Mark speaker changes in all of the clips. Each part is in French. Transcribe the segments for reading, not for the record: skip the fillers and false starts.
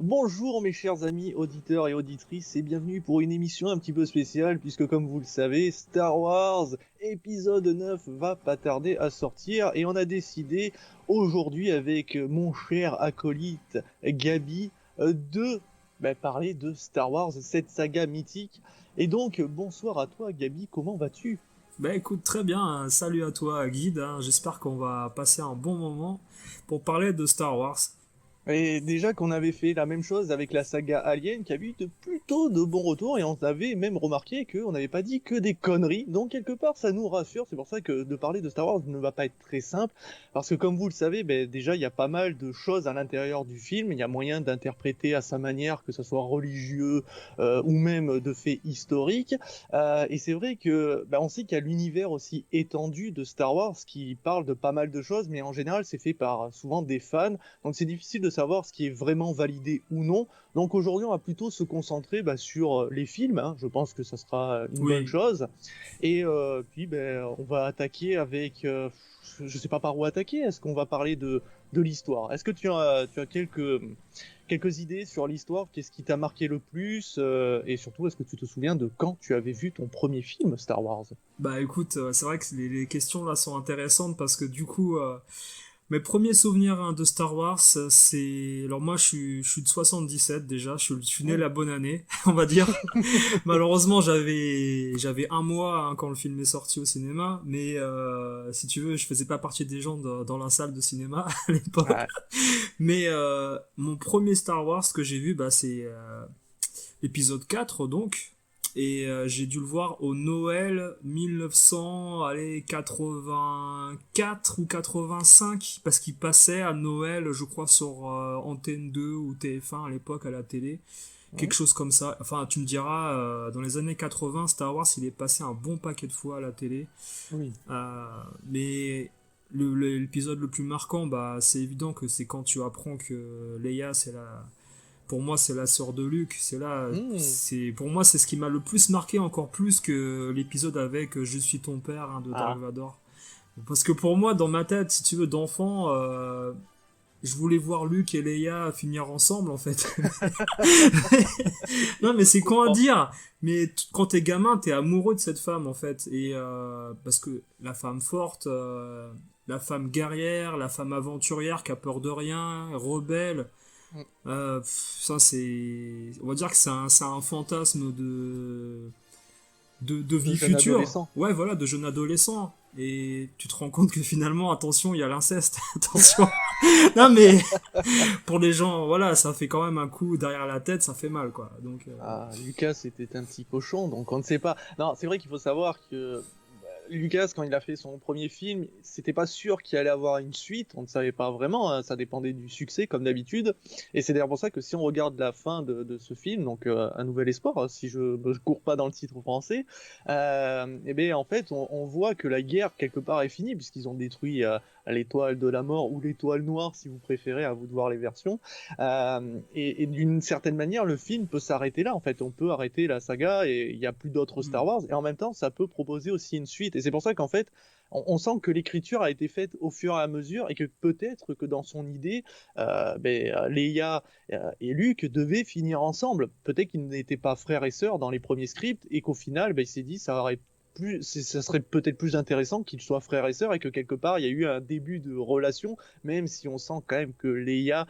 Speaker 1: Bonjour mes chers amis auditeurs et auditrices et bienvenue pour une émission un petit peu spéciale puisque comme vous le savez, Star Wars épisode 9 va pas tarder à sortir et on a décidé aujourd'hui avec mon cher acolyte Gabi de parler de Star Wars, cette saga mythique. Et donc bonsoir à toi Gabi, comment vas-tu?
Speaker 2: Bah écoute, très bien, hein. Salut à toi Guide, hein. J'espère qu'on va passer un bon moment pour parler de Star Wars.
Speaker 1: Et déjà qu'on avait fait la même chose avec la saga Alien, qui a eu plutôt de bons retours, et on avait même remarqué qu'on n'avait pas dit que des conneries, donc quelque part ça nous rassure, c'est pour ça que de parler de Star Wars ne va pas être très simple, parce que comme vous le savez, déjà il y a pas mal de choses à l'intérieur du film, il y a moyen d'interpréter à sa manière, que ce soit religieux ou même de faits historiques, et c'est vrai que on sait qu'il y a l'univers aussi étendu de Star Wars qui parle de pas mal de choses, mais en général c'est fait par souvent des fans, donc c'est difficile de savoir ce qui est vraiment validé ou non. Donc aujourd'hui, on va plutôt se concentrer sur les films. Hein. Je pense que ça sera une bonne
Speaker 2: Oui,
Speaker 1: chose. Et puis, on va attaquer avec. Je sais pas par où attaquer. Est-ce qu'on va parler de l'histoire? Est-ce que tu as quelques idées sur l'histoire? Qu'est-ce qui t'a marqué le plus? Et surtout, est-ce que tu te souviens de quand tu avais vu ton premier film Star Wars?
Speaker 2: bah écoute, c'est vrai que les questions là sont intéressantes parce que du coup, mes premiers souvenirs hein, de Star Wars, c'est... Alors moi je suis de 77 déjà, je suis né
Speaker 1: Oh.
Speaker 2: la bonne année, on va dire. Malheureusement, j'avais un mois hein, quand le film est sorti au cinéma, mais si tu veux, je faisais pas partie des gens dans la salle de cinéma à l'époque.
Speaker 1: Ah,
Speaker 2: Mais mon premier Star Wars que j'ai vu, bah, c'est l'épisode 4 donc. Et j'ai dû le voir au Noël 1984 ou 85 parce qu'il passait à Noël, je crois, sur Antenne 2 ou TF1 à l'époque à la télé. Quelque
Speaker 1: oh,
Speaker 2: chose comme ça. Enfin, tu me diras, dans les années 80, Star Wars, il est passé un bon paquet de fois à la télé.
Speaker 1: oui.
Speaker 2: Euh, mais l'épisode le plus marquant, bah, c'est évident que c'est quand tu apprends que Leia, c'est la, pour moi, c'est la sœur de Luke. C'est là,
Speaker 1: Hmm.
Speaker 2: c'est, pour moi, c'est ce qui m'a le plus marqué, encore plus que l'épisode avec Je suis ton père hein, de Dark
Speaker 1: Ah.
Speaker 2: Vador. Parce que pour moi, dans ma tête, si tu veux, d'enfant, je voulais voir Luke et Leia finir ensemble, en fait. Non, mais
Speaker 1: Je
Speaker 2: c'est con à
Speaker 1: comprends.
Speaker 2: dire. Mais quand t'es gamin, t'es amoureux de cette femme, en fait. Et parce que la femme forte, la femme guerrière, la femme aventurière qui a peur de rien, rebelle, ça c'est, on va dire que c'est un fantasme de
Speaker 1: De
Speaker 2: vie
Speaker 1: jeune
Speaker 2: future.
Speaker 1: adolescent.
Speaker 2: Ouais, voilà, de jeune adolescent. Et tu te rends compte que finalement, attention, il y a l'inceste. Attention. Non, mais pour les gens, voilà, ça fait quand même un coup derrière la tête, ça fait mal, quoi. Donc,
Speaker 1: Ah, Lucas était un petit cochon, donc on ne sait pas. Non, c'est vrai qu'il faut savoir que Lucas, quand il a fait son premier film, c'était pas sûr qu'il allait avoir une suite. On ne savait pas vraiment, hein, ça dépendait du succès, comme d'habitude. Et c'est d'ailleurs pour ça que si on regarde la fin de ce film, donc Un Nouvel Espoir, hein, si je ne cours pas dans le titre français, et bien en fait, on voit que la guerre, quelque part, est finie, puisqu'ils ont détruit l'étoile de la mort ou l'étoile noire, si vous préférez, à vous de voir les versions. Et d'une certaine manière, le film peut s'arrêter là. En fait, on peut arrêter la saga et il n'y a plus d'autres
Speaker 2: hmm.
Speaker 1: Star Wars. Et en même temps, ça peut proposer aussi une suite. Et c'est pour ça qu'en fait, on sent que l'écriture a été faite au fur et à mesure et que peut-être que dans son idée, Leia et Luke devaient finir ensemble. Peut-être qu'ils n'étaient pas frères et sœurs dans les premiers scripts et qu'au final, il s'est dit ça aurait ça serait peut-être plus intéressant qu'ils soient frères et sœurs et que quelque part il y a eu un début de relation, même si on sent quand même que Leia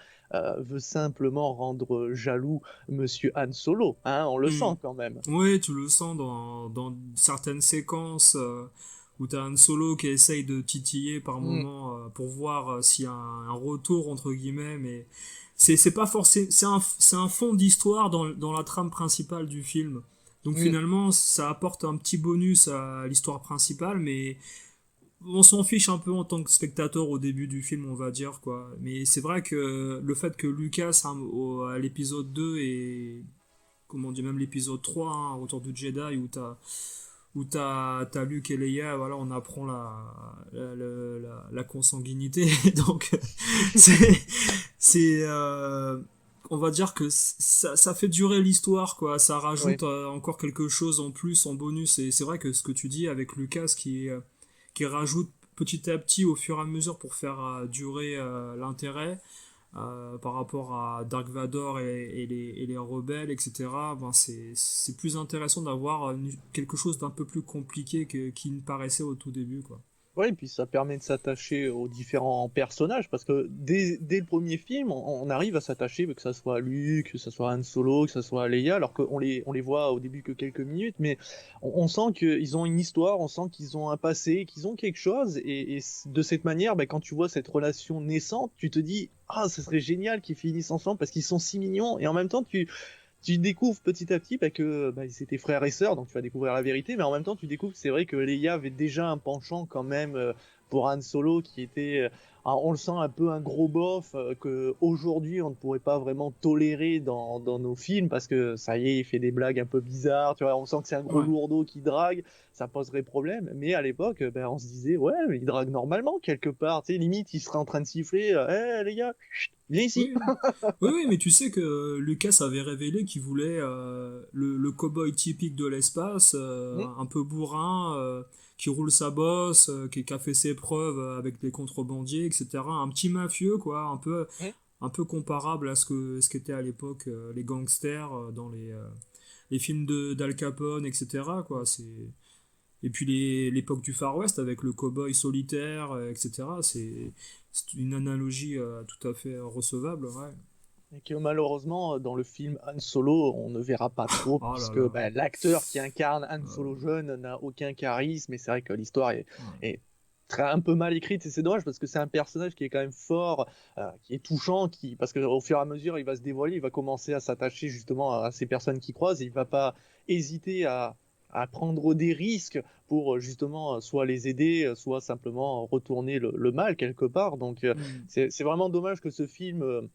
Speaker 1: veut simplement rendre jaloux Monsieur Han Solo. Hein, on le
Speaker 2: Hmm.
Speaker 1: sent quand même.
Speaker 2: Oui, tu le sens dans certaines séquences où t'as un solo qui essaye de titiller par
Speaker 1: Mm,
Speaker 2: moment pour voir s'il y a un retour entre guillemets, mais c'est pas forcément, c'est un fond d'histoire dans la trame principale du film. Donc
Speaker 1: mm.
Speaker 2: finalement, ça apporte un petit bonus à l'histoire principale, mais on s'en fiche un peu en tant que spectateur au début du film, on va dire quoi. Mais c'est vrai que le fait que Lucas hein, à l'épisode 2 et comment on dit même l'épisode 3 hein, Retour du Jedi où t'as Luke et Leia, voilà, on apprend la consanguinité. Donc, c'est, c'est on va dire que ça fait durer l'histoire, quoi. Ça
Speaker 1: Oui.
Speaker 2: rajoute encore quelque chose en plus, en bonus. Et c'est vrai que ce que tu dis avec Lucas qui rajoute petit à petit au fur et à mesure pour faire durer l'intérêt, par rapport à Dark Vador et les rebelles, etc. Ben c'est plus intéressant d'avoir quelque chose d'un peu plus compliqué qui ne paraissait au tout début, quoi.
Speaker 1: Ouais, et puis ça permet de s'attacher aux différents personnages, parce que dès le premier film, on arrive à s'attacher, que ça soit à Luke, que ça soit à Han Solo, que ça soit à Leia, alors on les voit au début que quelques minutes, mais on sent qu'ils ont une histoire, on sent qu'ils ont un passé, qu'ils ont quelque chose, de cette manière, bah, quand tu vois cette relation naissante, tu te dis, ah, ce serait génial qu'ils finissent ensemble, parce qu'ils sont si mignons, et en même temps, tu découvres petit à petit que ils étaient frères et sœurs, donc tu vas découvrir la vérité, mais en même temps tu découvres que c'est vrai que Leia avait déjà un penchant quand même pour Han Solo qui était, on le sent un peu un gros bof que aujourd'hui on ne pourrait pas vraiment tolérer dans nos films parce que ça y est, il fait des blagues un peu bizarres, tu vois, on sent que c'est un gros
Speaker 2: Ouais.
Speaker 1: lourdeau qui drague, ça poserait problème, mais à l'époque on se disait ouais, mais il drague normalement quelque part, tu sais, limite il serait en train de siffler, hé les gars, chut, viens ici.
Speaker 2: Oui, oui, oui, mais tu sais que Lucas avait révélé qu'il voulait le cow-boy typique de l'espace, un peu bourrin, qui roule sa bosse, qui a fait ses preuves avec des contrebandiers, etc. Un petit mafieux, quoi, un peu comparable à ce qu'étaient à l'époque les gangsters dans les films d'Al Capone, etc. Quoi, et puis l'époque du Far West avec le cow-boy solitaire, etc. C'est une analogie tout à fait recevable, ouais.
Speaker 1: Et que malheureusement, dans le film Han Solo, on ne verra pas trop,
Speaker 2: Oh là
Speaker 1: puisque
Speaker 2: là.
Speaker 1: l'acteur qui incarne Han Solo
Speaker 2: Euh,
Speaker 1: jeune n'a aucun charisme, et c'est vrai que l'histoire
Speaker 2: ouais.
Speaker 1: est un peu mal écrite, et c'est dommage, parce que c'est un personnage qui est quand même fort, qui est touchant, parce qu'au fur et à mesure, il va se dévoiler, il va commencer à s'attacher justement à ces personnes qui croisent, et il va pas hésiter à prendre des risques pour justement soit les aider, soit simplement retourner le mal quelque part. Donc
Speaker 2: Hmm.
Speaker 1: c'est vraiment dommage que ce film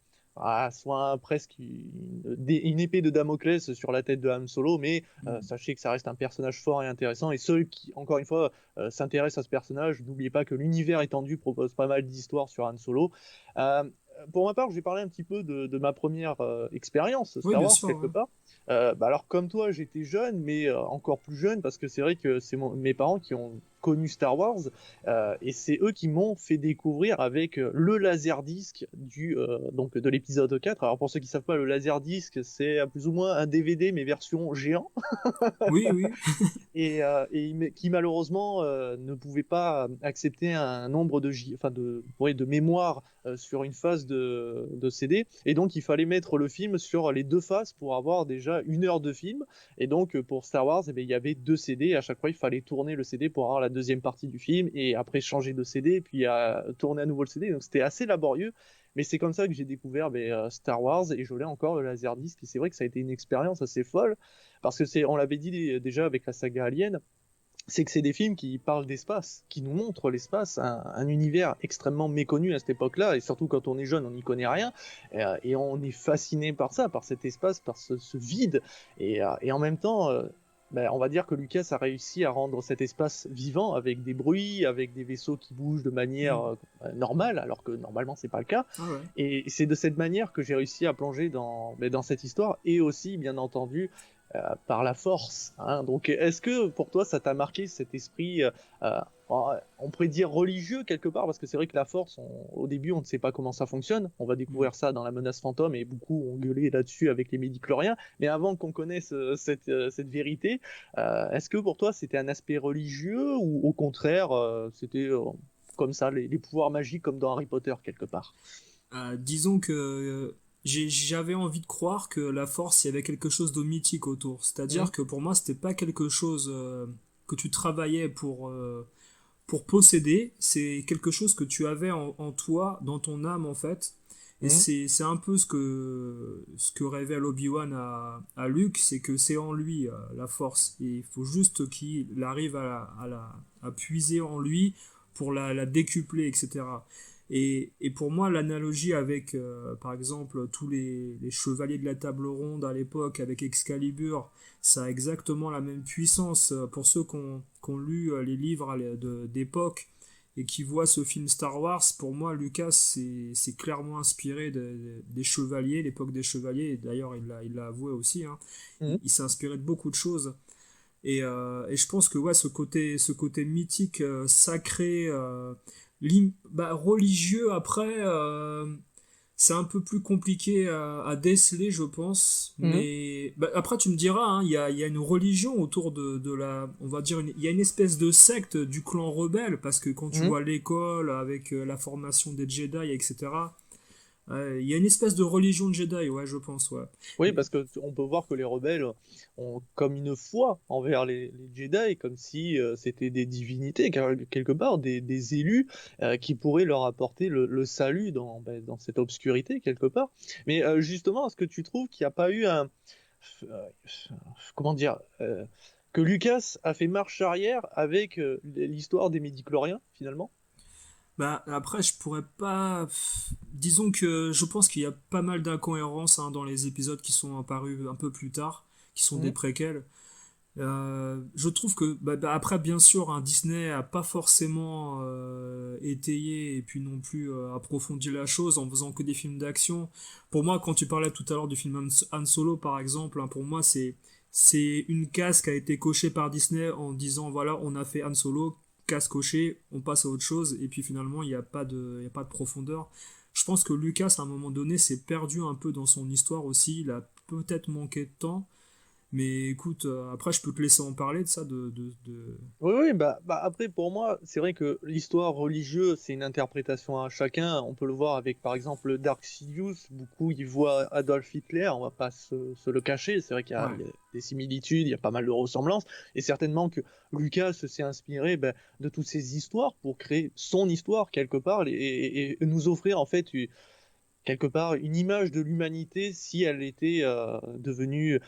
Speaker 1: soit presque une épée de Damoclès sur la tête de Han Solo, mais
Speaker 2: Hmm.
Speaker 1: sachez que ça reste un personnage fort et intéressant, et ceux qui, encore une fois, s'intéressent à ce personnage, n'oubliez pas que l'univers étendu propose pas mal d'histoires sur Han Solo. Euh, pour ma part, je vais parler un petit peu de ma première expérience
Speaker 2: Oui,
Speaker 1: Star
Speaker 2: bien
Speaker 1: Wars,
Speaker 2: sûr,
Speaker 1: quelque
Speaker 2: ouais.
Speaker 1: part. Alors, comme toi, j'étais jeune, mais encore plus jeune, parce que c'est vrai que c'est mes parents qui ont connu Star Wars, et c'est eux qui m'ont fait découvrir avec le laserdisc donc de l'épisode 4. Alors pour ceux qui savent pas, le laserdisc c'est plus ou moins un DVD mais version géant,
Speaker 2: Oui, oui.
Speaker 1: qui malheureusement ne pouvait pas accepter un nombre de mémoire sur une phase de CD, et donc il fallait mettre le film sur les deux faces pour avoir déjà 1 heure de film. Et donc pour Star Wars, eh bien, il y avait 2 CD, et à chaque fois il fallait tourner le CD pour avoir la deuxième partie du film, et après changer de CD, puis tourner à nouveau le CD, donc c'était assez laborieux. Mais c'est comme ça que j'ai découvert Star Wars, et je l'ai encore le Laserdisc, et c'est vrai que ça a été une expérience assez folle, parce que on l'avait dit déjà avec la saga Alien, c'est que c'est des films qui parlent d'espace, qui nous montrent l'espace, un univers extrêmement méconnu à cette époque-là, et surtout quand on est jeune, on n'y connaît rien, et on est fasciné par ça, par cet espace, par ce vide, et en même temps, on va dire que Lucas a réussi à rendre cet espace vivant, avec des bruits, avec des vaisseaux qui bougent de manière
Speaker 2: Hmm.
Speaker 1: normale, alors que normalement c'est pas le cas,
Speaker 2: Ah ouais.
Speaker 1: et c'est de cette manière que j'ai réussi à plonger dans cette histoire, et aussi, bien entendu, par la force, hein. Donc, est-ce que pour toi, ça t'a marqué cet esprit, euh, on pourrait dire religieux quelque part, parce que c'est vrai que la force, au début, on ne sait pas comment ça fonctionne. On va
Speaker 2: Hmm.
Speaker 1: découvrir ça dans la menace fantôme, et beaucoup ont gueulé là-dessus avec les midi-chloriens. Mais avant qu'on connaisse cette vérité, est-ce que pour toi, c'était un aspect religieux, ou au contraire, c'était comme ça, les pouvoirs magiques comme dans Harry Potter quelque part?
Speaker 2: Disons que j'avais envie de croire que la force, il y avait quelque chose de mythique autour. C'est-à-dire
Speaker 1: Mhm.
Speaker 2: que pour moi, c'était pas quelque chose que tu travaillais pour posséder, c'est quelque chose que tu avais en toi, dans ton âme en fait. Et
Speaker 1: Mhm.
Speaker 2: c'est un peu ce que révèle Obi-Wan à Luke, c'est que c'est en lui la force. Et il faut juste qu'il arrive à puiser en lui pour la décupler, etc. Et pour moi, l'analogie avec, par exemple, tous les chevaliers de la table ronde à l'époque, avec Excalibur, ça a exactement la même puissance. Pour ceux qui ont lu les livres d'époque et qui voient ce film Star Wars, pour moi, Lucas c'est clairement inspiré des chevaliers, l'époque des chevaliers, et d'ailleurs il l'a avoué aussi, hein.
Speaker 1: Mhm.
Speaker 2: Il s'est inspiré de beaucoup de choses. Et je pense que ouais, ce côté mythique, sacré, religieux après, c'est un peu plus compliqué à déceler, je pense.
Speaker 1: Mhm.
Speaker 2: Mais bah, après, tu me diras, hein, il y a une religion autour de la, on va dire, il y a une espèce de secte du clan rebelle, parce que quand tu
Speaker 1: Mhm.
Speaker 2: vois l'école avec la formation des Jedi, etc., il y a une espèce de religion de Jedi, ouais, je pense, ouais.
Speaker 1: Oui,
Speaker 2: Mais
Speaker 1: parce que on peut voir que les rebelles ont comme une foi envers les Jedi, comme si c'était des divinités, quelque part, des élus qui pourraient leur apporter le salut dans cette obscurité, quelque part. Mais justement, est-ce que tu trouves qu'il n'y a pas eu euh, comment dire, que Lucas a fait marche arrière avec l'histoire des midi-chloriens, finalement?
Speaker 2: bah, après, je pourrais pas. Disons que je pense qu'il y a pas mal d'incohérences hein, dans les épisodes qui sont apparus un peu plus tard, qui sont des
Speaker 1: Mhm.
Speaker 2: préquels. Je trouve que après bien sûr hein, Disney a pas forcément étayé et puis non plus approfondi la chose en faisant que des films d'action. Pour moi, quand tu parlais tout à l'heure du film Han Solo par exemple, hein, pour moi c'est une case qui a été cochée par Disney en disant voilà on a fait Han Solo, case cochée, on passe à autre chose et puis finalement il y a pas de profondeur. Je pense que Lucas à un moment donné s'est perdu un peu dans son histoire aussi, il a peut-être manqué de temps. Mais écoute, après, je peux te laisser en parler de ça,
Speaker 1: Oui, oui, bah après, pour moi, c'est vrai que l'histoire religieuse, c'est une interprétation à chacun. On peut le voir avec, par exemple, Dark Sidious. Beaucoup y voient Adolf Hitler, on va pas se le cacher. C'est vrai
Speaker 2: Ouais.
Speaker 1: il y a des similitudes, il y a pas mal de ressemblances. Et certainement que Lucas s'est inspiré de toutes ces histoires pour créer son histoire, quelque part, et nous offrir, en fait, quelque part une image de l'humanité si elle était devenue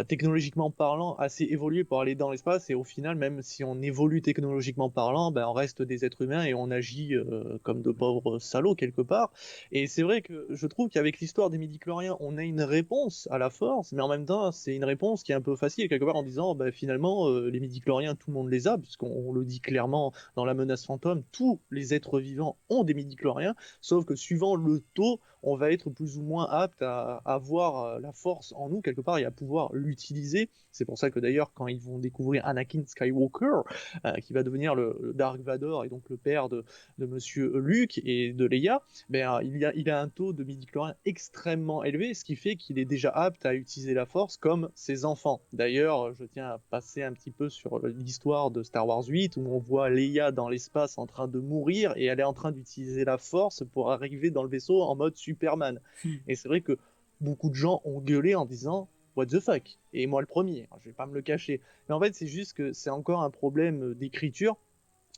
Speaker 1: technologiquement parlant assez évoluée pour aller dans l'espace et au final même si on évolue technologiquement parlant ben, on reste des êtres humains et on agit comme de pauvres salauds quelque part et c'est vrai que je trouve qu'avec l'histoire des midi-chloriens on a une réponse à la force mais en même temps c'est une réponse qui est un peu facile quelque part en disant ben, finalement les midi-chloriens tout le monde les a puisqu'on le dit clairement dans la menace fantôme tous les êtres vivants ont des midi-chloriens sauf que suivant le taux on va être plus ou moins apte à avoir la force en nous quelque part et à pouvoir l'utiliser. C'est pour ça que d'ailleurs, quand ils vont découvrir Anakin Skywalker, qui va devenir le Dark Vador et donc le père de Monsieur Luke et de Leia, ben, il a un taux de midi-chloriens extrêmement élevé, ce qui fait qu'il est déjà apte à utiliser la force comme ses enfants. D'ailleurs, je tiens à passer un petit peu sur l'histoire de Star Wars 8, où on voit Leia dans l'espace en train de mourir et elle est en train d'utiliser la force pour arriver dans le vaisseau en mode Superman.
Speaker 2: Hmm.
Speaker 1: Et c'est vrai que beaucoup de gens ont gueulé en disant What the fuck? Et moi le premier, je vais pas me le cacher. Mais en fait, c'est juste que c'est encore un problème d'écriture,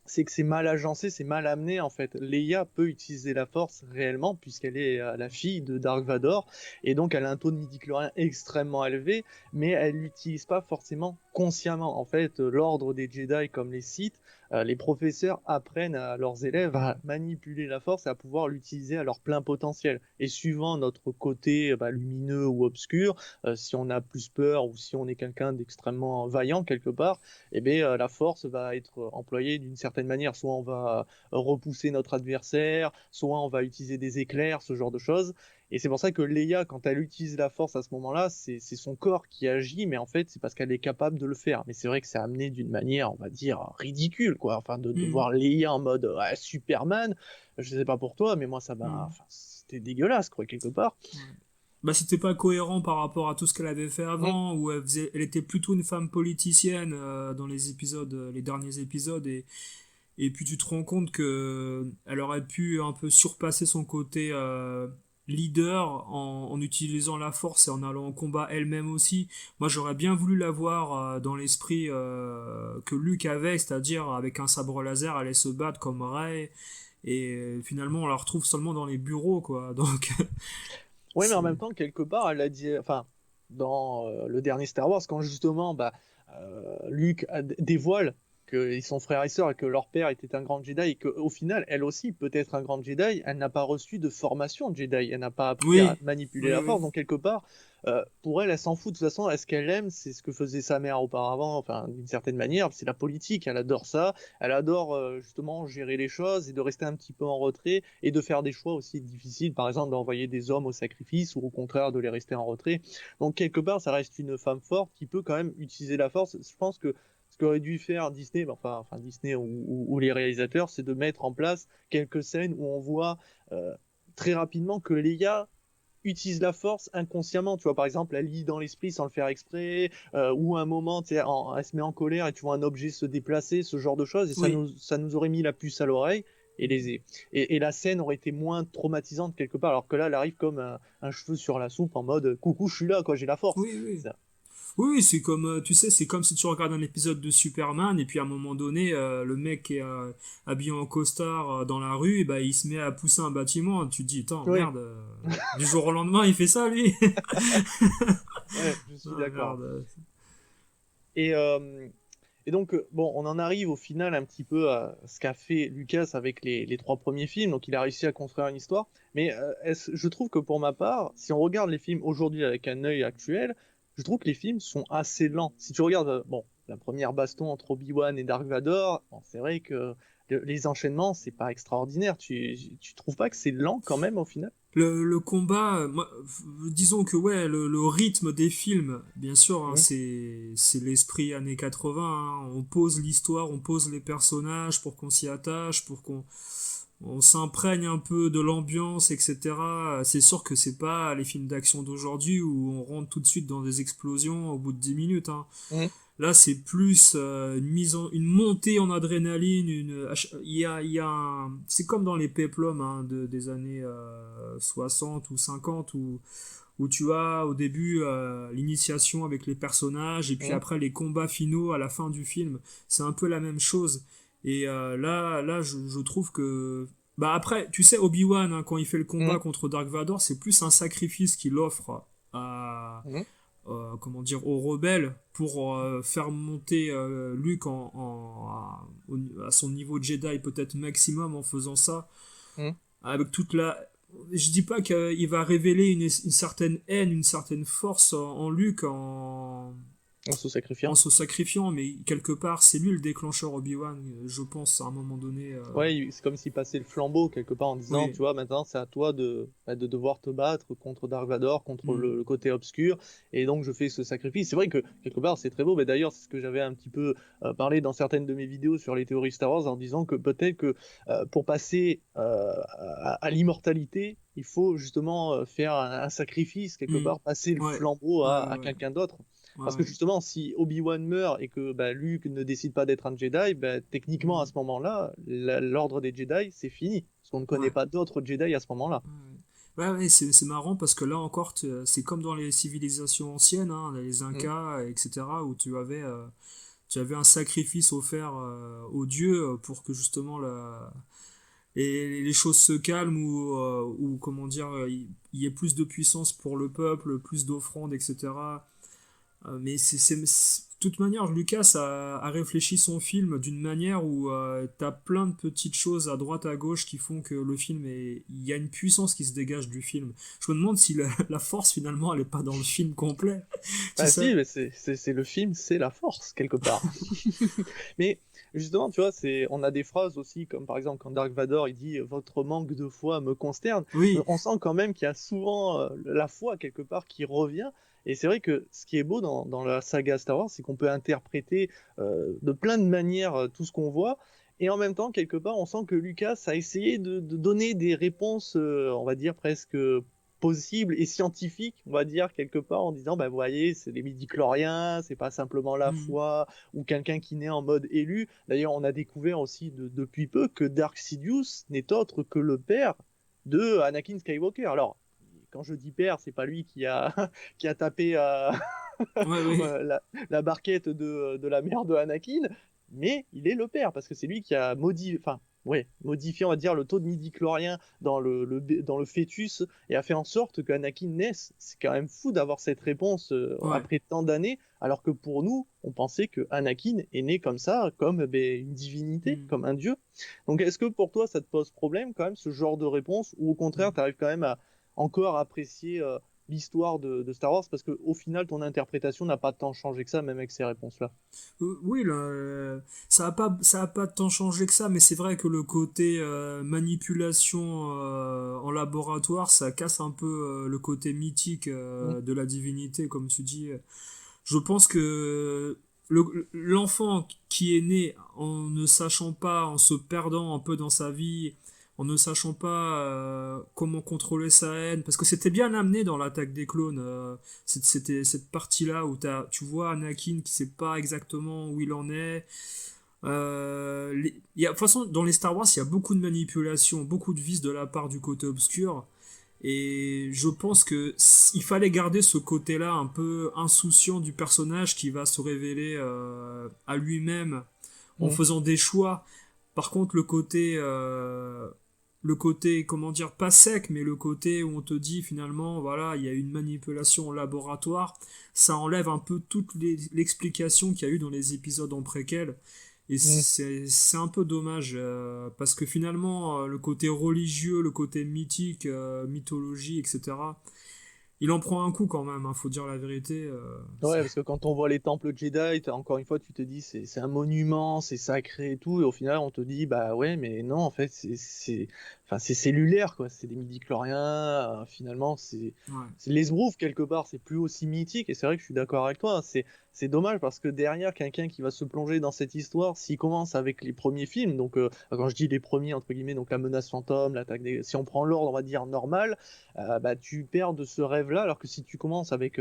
Speaker 1: c'est que c'est mal agencé, c'est mal amené en fait. Leia peut utiliser la force réellement puisqu'elle est la fille de Dark Vador et donc elle a un taux de midi-chlorien extrêmement élevé, mais elle l'utilise pas forcément consciemment. En fait, l'ordre des Jedi comme les Sith, les professeurs apprennent à leurs élèves à manipuler la force et à pouvoir l'utiliser à leur plein potentiel. Et suivant notre côté lumineux ou obscur, si on a plus peur ou si on est quelqu'un d'extrêmement vaillant quelque part, eh bien, la force va être employée d'une certaine manière. Soit on va repousser notre adversaire, soit on va utiliser des éclairs, ce genre de choses. Et c'est pour ça que Leia, quand elle utilise la force à ce moment-là, c'est son corps qui agit, mais en fait, c'est parce qu'elle est capable de le faire. Mais c'est vrai que c'est amené d'une manière, on va dire, ridicule, quoi. Enfin, de
Speaker 2: Hmm.
Speaker 1: voir Leia en mode ouais, Superman, je sais pas pour toi, mais moi, ça m'a.
Speaker 2: Hmm.
Speaker 1: Enfin, c'était dégueulasse, quoi, quelque part.
Speaker 2: Ouais. Bah, c'était pas cohérent par rapport à tout ce qu'elle avait fait
Speaker 1: Mm.
Speaker 2: avant, où elle était plutôt une femme politicienne dans les derniers épisodes, et puis tu te rends compte que elle aurait pu un peu surpasser son côté leader en utilisant la force et en allant en combat elle-même aussi. Moi, j'aurais bien voulu la voir dans l'esprit que Luke avait, c'est-à-dire avec un sabre laser, aller se battre comme Rey, et finalement, on la retrouve seulement dans les bureaux, quoi. Donc,
Speaker 1: Oui, mais en même
Speaker 2: c'est.
Speaker 1: temps, quelque part, elle a dit, enfin, dans le dernier Star Wars, quand justement, Luke dévoile qu'ils sont frères et sœurs et que leur père était un grand Jedi et qu'au final, elle aussi peut être un grand Jedi, elle n'a pas reçu de formation de Jedi, elle n'a pas appris à
Speaker 2: Oui,
Speaker 1: manipuler
Speaker 2: oui,
Speaker 1: la
Speaker 2: oui.
Speaker 1: force, donc quelque part, pour elle, elle s'en fout de toute façon, est-ce qu'elle aime, c'est ce que faisait sa mère auparavant, enfin, d'une certaine manière, c'est la politique, elle adore ça, elle adore justement gérer les choses et de rester un petit peu en retrait et de faire des choix aussi difficiles, par exemple d'envoyer des hommes au sacrifice ou au contraire de les rester en retrait. Donc quelque part, ça reste une femme forte qui peut quand même utiliser la force. Je pense que ce qu'aurait dû faire Disney, Disney ou les réalisateurs, c'est de mettre en place quelques scènes où on voit très rapidement que Leia utilise la force inconsciemment, tu vois, par exemple, elle lit dans l'esprit sans le faire exprès, ou à un moment, tu sais, elle se met en colère et tu vois un objet se déplacer, ce genre de choses, et
Speaker 2: Oui.
Speaker 1: ça nous aurait mis la puce à l'oreille, et la scène aurait été moins traumatisante quelque part, alors que là, elle arrive comme un cheveu sur la soupe, en mode, coucou, je suis là, quoi, j'ai la force.
Speaker 2: Oui, oui.
Speaker 1: Ça.
Speaker 2: Oui, c'est comme, tu sais, c'est comme si tu regardes un épisode de Superman et puis à un moment donné, le mec qui est habillé en costard dans la rue, et bah, il se met à pousser un bâtiment. Tu te dis, attends,
Speaker 1: Oui,
Speaker 2: merde, du jour au lendemain, il fait ça, lui.
Speaker 1: ouais, je suis
Speaker 2: Ah,
Speaker 1: d'accord.
Speaker 2: merde.
Speaker 1: Et, euh, et donc, bon, on en arrive au final un petit peu à ce qu'a fait Lucas avec les trois premiers films. Donc, il a réussi à construire une histoire. Mais je trouve que pour ma part, si on regarde les films aujourd'hui avec un œil actuel, je trouve que les films sont assez lents. Si tu regardes, bon, la première baston entre Obi-Wan et Dark Vador, bon, c'est vrai que les enchaînements, c'est pas extraordinaire. Tu trouves pas que c'est lent quand même au final?
Speaker 2: Le combat, moi, disons que ouais, le rythme des films, bien sûr, hein,
Speaker 1: Mhm.
Speaker 2: c'est l'esprit années 80. Hein. On pose l'histoire, on pose les personnages pour qu'on s'y attache, pour qu'on on s'imprègne un peu de l'ambiance, etc. C'est sûr que c'est pas les films d'action d'aujourd'hui où on rentre tout de suite dans des explosions au bout de 10 minutes. Hein.
Speaker 1: Mhm.
Speaker 2: Là, c'est plus une montée en adrénaline. Il y a c'est comme dans les péplums hein, des années 60 ou 50 où tu as au début l'initiation avec les personnages et puis
Speaker 1: Mhm.
Speaker 2: après les combats finaux à la fin du film. C'est un peu la même chose. Et là, je trouve que bah après, tu sais, Obi-Wan, hein, quand il fait le combat
Speaker 1: Mhm.
Speaker 2: contre Dark Vador, c'est plus un sacrifice qu'il offre à,
Speaker 1: Mhm.
Speaker 2: comment dire, aux rebelles pour faire monter Luke à son niveau de Jedi peut-être maximum en faisant ça.
Speaker 1: Mhm.
Speaker 2: Avec toute la... Je dis pas qu'il va révéler une certaine haine, une certaine force en Luke
Speaker 1: En se
Speaker 2: en
Speaker 1: sacrifiant.
Speaker 2: se sacrifiant, mais quelque part, c'est lui le déclencheur Obi-Wan, je pense, à un moment donné.
Speaker 1: Ouais, c'est comme s'il passait le flambeau quelque part en disant,
Speaker 2: Oui.
Speaker 1: tu vois, maintenant c'est à toi de devoir te battre contre Dark Vador, contre
Speaker 2: Mm.
Speaker 1: le côté obscur, et donc je fais ce sacrifice. C'est vrai que quelque part c'est très beau, mais d'ailleurs c'est ce que j'avais un petit peu parlé dans certaines de mes vidéos sur les théories Star Wars en disant que peut-être que pour passer à l'immortalité, il faut justement faire un sacrifice quelque
Speaker 2: Mm.
Speaker 1: part, passer le
Speaker 2: Ouais.
Speaker 1: flambeau
Speaker 2: Ouais,
Speaker 1: à
Speaker 2: ouais,
Speaker 1: quelqu'un d'autre.
Speaker 2: ouais.
Speaker 1: Parce que
Speaker 2: Ouais.
Speaker 1: justement, si Obi-Wan meurt et que bah, Luke ne décide pas d'être un Jedi, bah, techniquement à
Speaker 2: Mm.
Speaker 1: ce moment-là, l'ordre des Jedi, c'est fini. Parce qu'on ne connaît
Speaker 2: Ouais.
Speaker 1: pas d'autres Jedi à ce moment-là.
Speaker 2: Ouais, ouais, c'est marrant parce que là encore, c'est comme dans les civilisations anciennes, hein, les
Speaker 1: Mm.
Speaker 2: Incas, etc., où tu avais un sacrifice offert aux dieux pour que justement les choses se calment ou comment dire, il y ait plus de puissance pour le peuple, plus d'offrandes, etc. Mais de toute manière, Lucas a réfléchi son film d'une manière où t'as plein de petites choses à droite à gauche qui font que le film est. Il y a une puissance qui se dégage du film. Je me demande si la force finalement elle est pas dans le film complet. Tu
Speaker 1: Bah
Speaker 2: sais?
Speaker 1: si, mais c'est le film, c'est la force, quelque part. Mais justement, tu vois, on a des phrases aussi, comme par exemple quand Dark Vador, il dit «Votre manque de foi me consterne».
Speaker 2: Oui.
Speaker 1: On sent quand même qu'il y a souvent la foi, quelque part, qui revient. Et c'est vrai que ce qui est beau dans la saga Star Wars, c'est qu'on peut interpréter de plein de manières tout ce qu'on voit. Et en même temps, quelque part, on sent que Lucas a essayé de donner des réponses, on va dire, presque possibles et scientifiques, on va dire, quelque part, en disant, bah, vous voyez, c'est les midi-chloriens, c'est pas simplement la
Speaker 2: Mm.
Speaker 1: foi, ou quelqu'un qui naît en mode élu. D'ailleurs, on a découvert aussi depuis peu que Dark Sidious n'est autre que le père de Anakin Skywalker. Alors, quand je dis père, c'est pas lui qui a, qui a tapé
Speaker 2: Ouais, oui.
Speaker 1: la barquette de la mère de Anakin, mais il est le père, parce que c'est lui qui a modifié, enfin, ouais, modifié, on va dire, le taux de midi-chlorien dans le fœtus et a fait en sorte qu'Anakin naisse. C'est quand même fou d'avoir cette réponse
Speaker 2: Ouais.
Speaker 1: après tant d'années, alors que pour nous, on pensait que Anakin est né comme ça, comme ben, une divinité,
Speaker 2: Mm.
Speaker 1: comme un dieu. Donc est-ce que pour toi, ça te pose problème quand même, ce genre de réponse, ou au contraire,
Speaker 2: Mm.
Speaker 1: tu arrives quand même à encore apprécier l'histoire de Star Wars, parce qu'au final, ton interprétation n'a pas tant changé que ça, même avec ces réponses-là.
Speaker 2: Oui, là, ça a pas tant changé que ça, mais c'est vrai que le côté manipulation en laboratoire, ça casse un peu le côté mythique
Speaker 1: Mm.
Speaker 2: de la divinité, comme tu dis. Je pense que l'enfant qui est né en ne sachant pas, en se perdant un peu dans sa vie, en ne sachant pas comment contrôler sa haine, parce que c'était bien amené dans l'attaque des clones, c'était cette partie-là où tu vois Anakin qui sait pas exactement où il en est. De toute façon, dans les Star Wars, il y a beaucoup de manipulation, beaucoup de vices de la part du côté obscur. Et je pense que il fallait garder ce côté-là un peu insouciant du personnage qui va se révéler à lui-même en
Speaker 1: Mm.
Speaker 2: faisant des choix. Par contre, le côté, comment dire, pas sec, mais le côté où on te dit finalement, voilà, il y a une manipulation au laboratoire, ça enlève un peu toute l'explication qu'il y a eu dans les épisodes en préquel. Et
Speaker 1: Mm.
Speaker 2: c'est un peu dommage, parce que finalement, le côté religieux, le côté mythique, mythologie, etc., il en prend un coup quand même, hein, faut dire la vérité.
Speaker 1: Ouais, parce que quand on voit les temples Jedi, encore une fois, tu te dis c'est un monument, c'est sacré et tout, et au final, on te dit bah ouais, mais non, en fait, enfin c'est cellulaire quoi, c'est des midi-chloriens. Finalement,
Speaker 2: Ouais.
Speaker 1: c'est l'esbrouf quelque part, c'est plus aussi mythique. Et c'est vrai que je suis d'accord avec toi. C'est dommage parce que derrière quelqu'un qui va se plonger dans cette histoire, s'il commence avec les premiers films, donc quand je dis les premiers entre guillemets, donc la menace fantôme, si on prend l'ordre, on va dire normal, bah tu perds de ce rêve-là, alors que si tu commences avec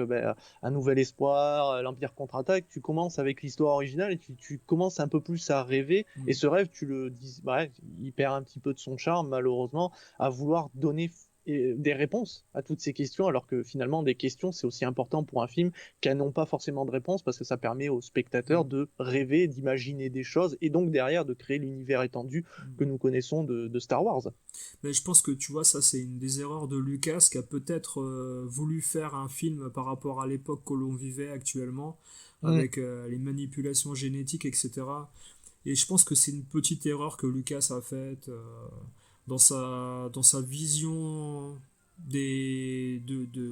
Speaker 1: un nouvel espoir, l'Empire contre-attaque, tu commences avec l'histoire originale et tu commences un peu plus à rêver. Et
Speaker 2: Mm.
Speaker 1: ce rêve, tu le dis, ouais, il perd un petit peu de son charme, malheureusement, à vouloir donner des réponses à toutes ces questions, alors que finalement, des questions, c'est aussi important pour un film qu'elles n'ont pas forcément de réponse, parce que ça permet aux spectateurs
Speaker 2: Mm.
Speaker 1: de rêver, d'imaginer des choses, et donc derrière de créer l'univers étendu
Speaker 2: Mm.
Speaker 1: que nous connaissons de Star Wars.
Speaker 2: Mais je pense que tu vois, ça c'est une des erreurs de Lucas qui a peut-être voulu faire un film par rapport à l'époque que l'on vivait actuellement,
Speaker 1: Mm.
Speaker 2: avec les manipulations génétiques, etc. Et je pense que c'est une petite erreur que Lucas a faite dans sa vision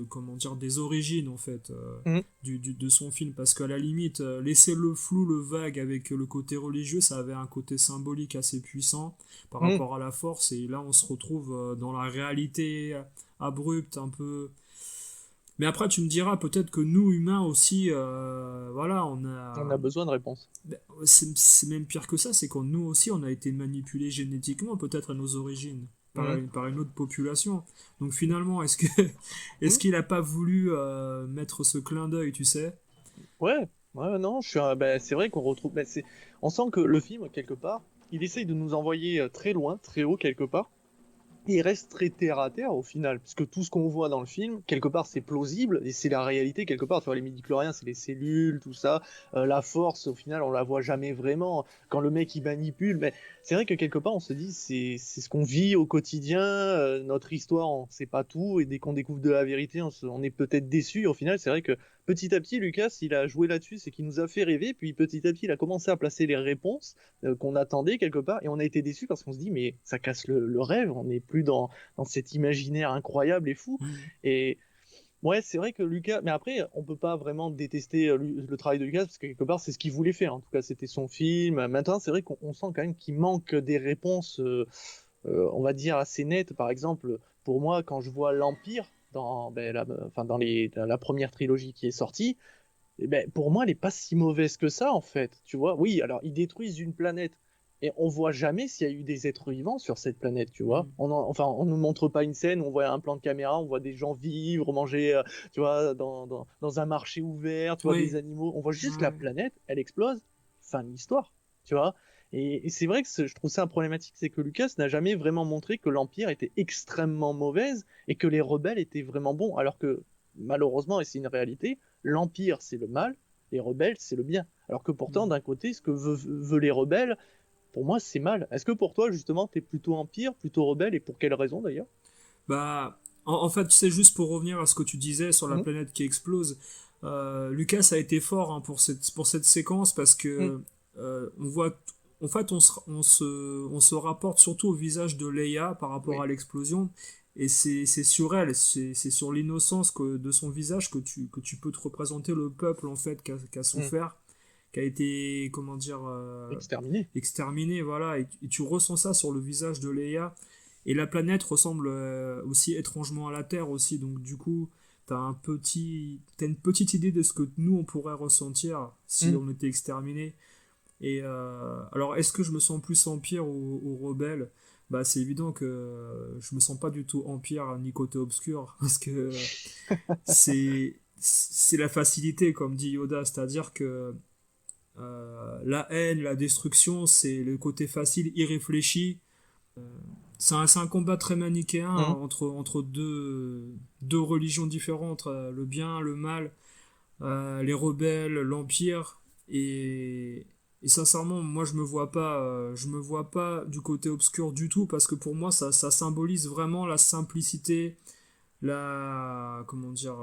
Speaker 2: comment dire, des origines en fait
Speaker 1: Mm.
Speaker 2: de son film, parce qu'à la limite laisser le flou, le vague avec le côté religieux, ça avait un côté symbolique assez puissant par
Speaker 1: Mm.
Speaker 2: rapport à la force, et là on se retrouve dans la réalité abrupte un peu. Mais après tu me diras peut-être que nous humains aussi, voilà, on
Speaker 1: On
Speaker 2: a
Speaker 1: a besoin de réponses.
Speaker 2: ben, c'est même pire que ça, c'est qu'on nous aussi on a été manipulés génétiquement peut-être à nos origines
Speaker 1: Mm.
Speaker 2: par une autre population. Donc finalement, est-ce
Speaker 1: Mm.
Speaker 2: qu'il a pas voulu mettre ce clin d'œil, tu sais?
Speaker 1: Ouais, ouais, non, bah, c'est vrai qu'on retrouve. Bah, on sent que le film, quelque part, il essaye de nous envoyer très loin, très haut, quelque part. Et il reste très terre à terre au final, parce que tout ce qu'on voit dans le film, quelque part, c'est plausible et c'est la réalité quelque part. Tu vois, les midi-chloriens, c'est les cellules, tout ça. La force, au final, on la voit jamais vraiment. Quand le mec il manipule, mais c'est vrai que quelque part, on se dit, c'est ce qu'on vit au quotidien. Notre histoire, on sait pas tout, et dès qu'on découvre de la vérité, on est peut-être déçu. Au final, c'est vrai que petit à petit, Lucas, il a joué là-dessus, c'est qu'il nous a fait rêver, puis petit à petit, il a commencé à placer les réponses qu'on attendait quelque part, et on a été déçus parce qu'on se dit mais ça casse le rêve, on n'est plus dans cet imaginaire incroyable et fou.
Speaker 2: Mm.
Speaker 1: Et ouais, c'est vrai que Lucas, mais après on peut pas vraiment détester le travail de Lucas, parce que quelque part c'est ce qu'il voulait faire, en tout cas c'était son film. Maintenant c'est vrai qu'on sent quand même qu'il manque des réponses, on va dire assez nettes. Par exemple, pour moi, quand je vois l'Empire enfin, dans la première trilogie qui est sortie, eh ben, pour moi, elle est pas si mauvaise que ça, en fait. Tu vois, oui, alors ils détruisent une planète et on voit jamais s'il y a eu des êtres vivants sur cette planète, tu vois.
Speaker 2: Mm.
Speaker 1: Enfin, on nous montre pas une scène où on voit un plan de caméra, on voit des gens vivre, manger, tu vois, dans un marché ouvert, tu vois, des
Speaker 2: Oui.
Speaker 1: animaux. On voit juste la
Speaker 2: Ouais.
Speaker 1: planète, elle explose, fin de l'histoire, tu vois. Et c'est vrai que je trouve ça problématique, c'est que Lucas n'a jamais vraiment montré que l'Empire était extrêmement mauvaise et que les rebelles étaient vraiment bons, alors que malheureusement, et c'est une réalité, l'Empire, c'est le mal, les rebelles, c'est le bien. Alors que pourtant,
Speaker 2: Mm.
Speaker 1: d'un côté, ce que veulent les rebelles, pour moi, c'est mal. Est-ce que pour toi, justement, t'es plutôt Empire, plutôt rebelle, et pour quelle raison d'ailleurs?
Speaker 2: Bah, en fait, c'est juste pour revenir à ce que tu disais sur la
Speaker 1: Mhm.
Speaker 2: planète qui explose. Lucas a été fort hein, pour cette séquence parce
Speaker 1: Mhm.
Speaker 2: que on voit, en fait, on se rapporte surtout au visage de Leia par rapport
Speaker 1: Oui.
Speaker 2: à l'explosion. Et c'est sur elle, c'est sur l'innocence de son visage que tu peux te représenter le peuple en fait qui a
Speaker 1: Mhm.
Speaker 2: souffert, qui a été, comment dire,
Speaker 1: Exterminé.
Speaker 2: exterminé, voilà, et tu ressens ça sur le visage de Leia. Et la planète ressemble aussi étrangement à la Terre aussi, donc du coup, t'as une petite idée de ce que nous on pourrait ressentir si
Speaker 1: Mhm.
Speaker 2: on était exterminé. Et alors, est-ce que je me sens plus empire ou rebelle? bah c'est évident que je me sens pas du tout empire ni côté obscur parce que c'est la facilité comme dit Yoda, c'est-à-dire que la haine, la destruction, c'est le côté facile, irréfléchi. C'est un combat très manichéen
Speaker 1: Mhm.
Speaker 2: entre deux religions différentes, le bien, le mal, les rebelles, l'empire. Et sincèrement, moi je me vois pas du côté obscur du tout parce que pour moi ça symbolise vraiment la simplicité, comment dire,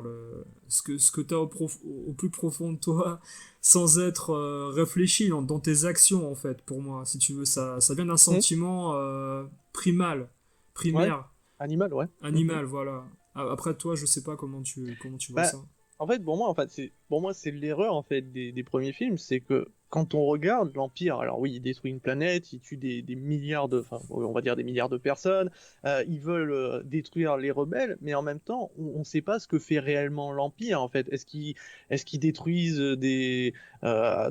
Speaker 2: ce que tu as au plus profond de toi sans être réfléchi dans tes actions en fait pour moi si tu veux ça vient d'un
Speaker 1: Mhm.
Speaker 2: sentiment primal
Speaker 1: Ouais,
Speaker 2: primaire
Speaker 1: animal, ouais. Mhm.
Speaker 2: animal voilà. Après toi je sais pas comment tu vois
Speaker 1: Bah,
Speaker 2: ça.
Speaker 1: en fait, pour moi, pour moi, c'est l'erreur en fait des premiers films, c'est que quand on regarde l'Empire, alors oui, il détruit une planète, il tue des milliards enfin, on va dire des milliards de personnes, ils veulent détruire les rebelles, mais en même temps, on ne sait pas ce que fait réellement l'Empire en fait. Est-ce qu'ils détruisent